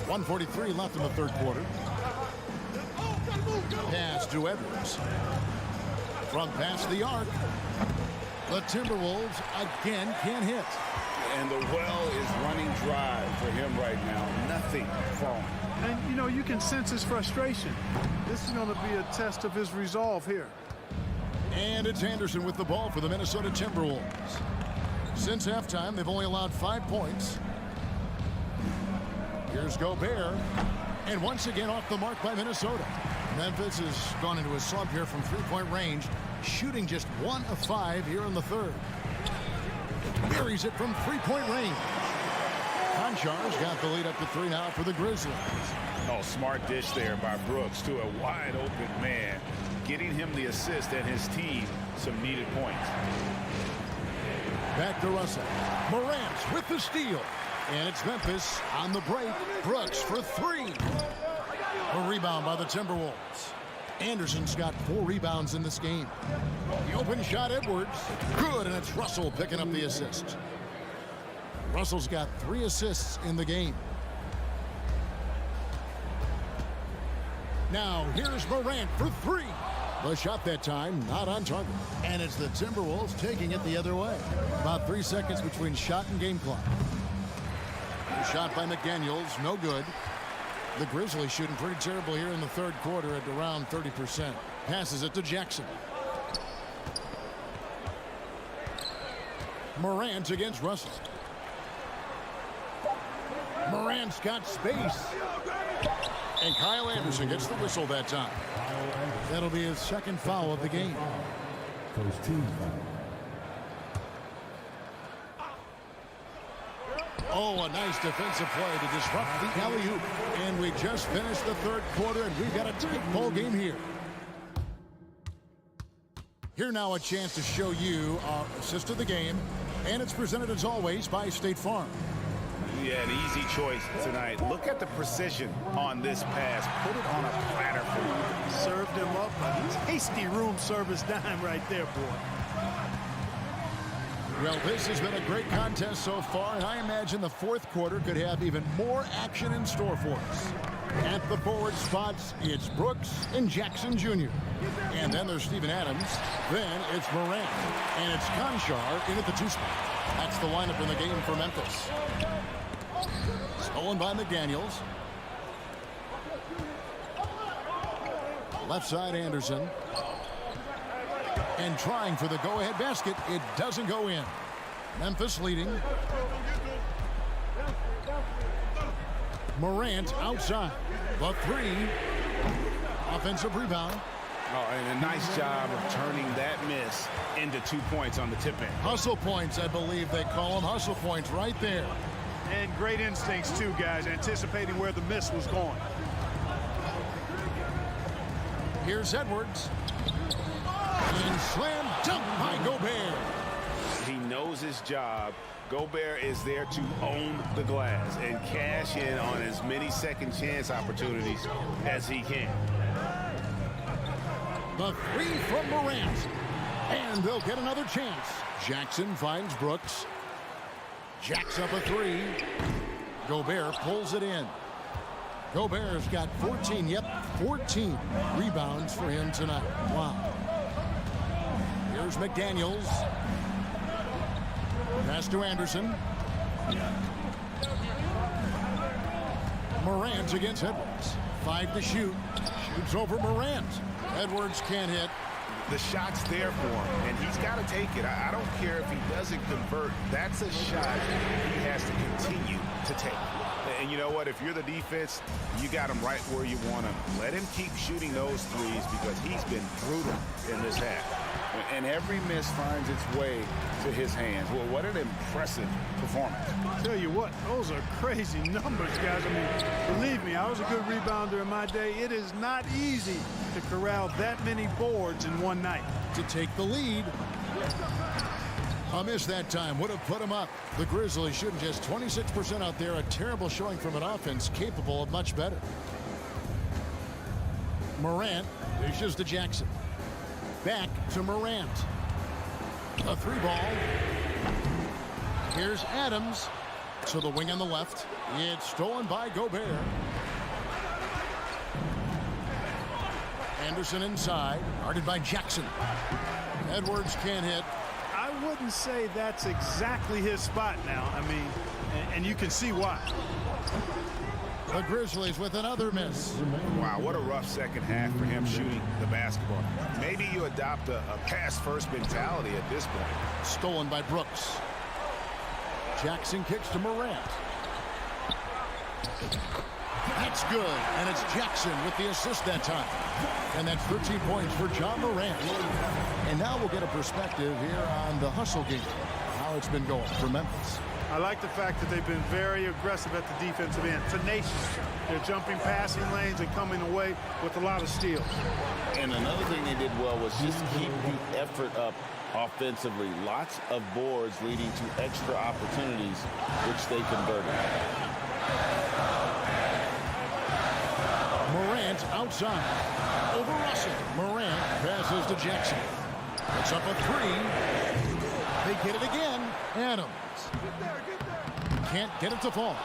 1:43 left in the third quarter. Pass to Edwards. From past the arc. The Timberwolves again can't hit. And the well is running dry for him right now. Nothing falling. And, you know, you can sense his frustration. This is going to be a test of his resolve here. And it's Anderson with the ball for the Minnesota Timberwolves. Since halftime, they've only allowed 5 points. Here's Gobert. And once again off the mark by Minnesota. Memphis has gone into a slump here from three-point range, shooting just 1 of 5 here in the third. Buries it from three-point range. Konchar's got the lead up to 3 now for the Grizzlies. Oh, smart dish there by Brooks to a wide open man, getting him the assist and his team some needed points. Back to Russell. Morant with the steal. And it's Memphis on the break. Brooks for 3. A rebound by the Timberwolves. Anderson's got 4 rebounds in this game. The open shot, Edwards. Good, and it's Russell picking up the assist. Russell's got 3 assists in the game. Now, here's Morant for 3. The shot that time, not on target. And it's the Timberwolves taking it the other way. About 3 seconds between shot and game clock. The shot by McDaniels, no good. The Grizzlies shooting pretty terrible here in the third quarter at around 30%. Passes it to Jackson. Morant against Russell. Morant's got space. And Kyle Anderson gets the whistle that time. That'll be his second foul of the game. First team foul. Oh, a nice defensive play to disrupt the alley-oop. And we just finished the third quarter, and we've got a tight ball game here. Here now a chance to show you our assist of the game. And it's presented, as always, by State Farm. Yeah, an easy choice tonight. Look at the precision on this pass. Put it on a platter for him. Served him up a tasty room service dime right there, boy. Well, this has been a great contest so far, and I imagine the fourth quarter could have even more action in store for us. At the forward spots, it's Brooks and Jackson Jr. And then there's Steven Adams. Then it's Morant. And it's Konchar in at the 2 spot. That's the lineup in the game for Memphis. Stolen by McDaniels. Left side, Anderson. And trying for the go-ahead basket. It doesn't go in. Memphis leading. Morant outside. The 3. Offensive rebound. Oh, and a nice job of turning that miss into 2 points on the tip end. Hustle points, I believe they call them. Hustle points right there. And great instincts, too, guys, anticipating where the miss was going. Here's Edwards. And slam dunk by Gobert. He knows his job. Gobert is there to own the glass and cash in on as many second chance opportunities as he can. The 3 from Morant. And they'll get another chance. Jackson finds Brooks. Jacks up a 3. Gobert pulls it in. Gobert's got 14, 14 rebounds for him tonight. Wow. Here's McDaniels. Pass to Anderson. Morant against Edwards. 5 to shoot. Shoots over Morant. Edwards can't hit. The shot's there for him, and he's got to take it. I don't care if he doesn't convert. That's a shot he has to continue to take. And you know what? If you're the defense, you got him right where you want him. Let him keep shooting those threes because he's been brutal in this half. and every miss finds its way to his hands. Well, what an impressive performance. Tell you what, those are crazy numbers, guys. I mean, believe me, I was a good rebounder in my day. It is not easy to corral that many boards in one night. To take the lead. A miss that time would have put him up. The Grizzlies shooting just 26% out there. A terrible showing from an offense capable of much better. Morant dishes to Jackson. Back to Morant. A 3-ball. Here's Adams. To the wing on the left. It's stolen by Gobert. Anderson inside. Guarded by Jackson. Edwards can't hit. I wouldn't say that's exactly his spot now. I mean, and you can see why. The Grizzlies with another miss. Wow, what a rough second half for him shooting the basketball. Maybe you adopt a pass-first mentality at this point. Stolen by Brooks. Jackson kicks to Morant. That's good, and it's Jackson with the assist that time. And that's 13 points for John Morant. And now we'll get a perspective here on the hustle game, how it's been going for Memphis. I like the fact that they've been very aggressive at the defensive end, tenacious. They're jumping passing lanes and coming away with a lot of steals. And another thing they did well was just keep the effort up offensively. Lots of boards leading to extra opportunities, which they converted. Morant outside. Over Russell. Morant passes to Jackson. Puts up a 3. They get it again. Adams. Can't get it to fall.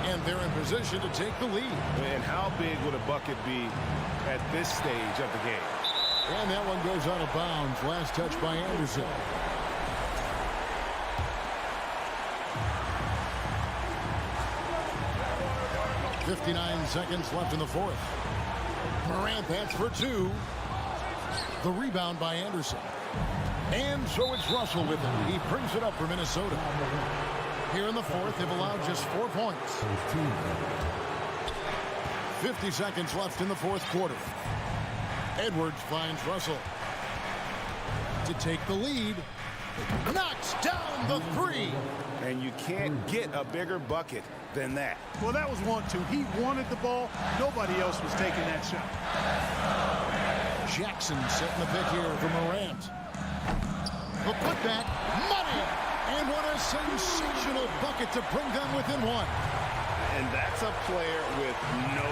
And they're in position to take the lead. And how big would a bucket be at this stage of the game? And that one goes out of bounds. Last touch by Anderson. .59 seconds left in the fourth. Morant, that's for 2. The rebound by Anderson. And so it's Russell with it. He brings it up for Minnesota. Here in the fourth, they've allowed just 4 points. 50 seconds left in the fourth quarter. Edwards finds Russell to take the lead. Knocks down the 3. And you can't get a bigger bucket than that. Well, that was 1-2. He wanted the ball. Nobody else was taking that shot. Jackson setting the pick here for Morant. The putback, money, and what a sensational bucket to bring them within 1. And that's a player with no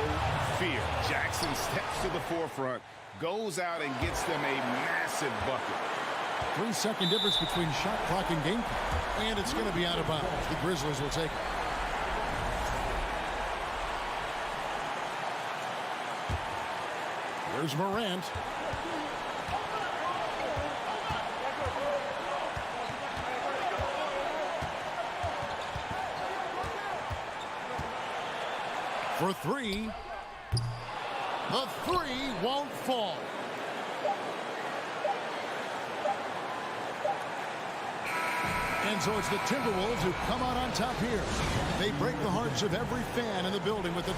fear. Jackson steps to the forefront, goes out and gets them a massive bucket. 3-second difference between shot clock and game clock. And it's going to be out of bounds. The Grizzlies will take it. Here's Morant. For 3. The 3 won't fall. And so it's the Timberwolves who come out on top here. They break the hearts of every fan in the building with the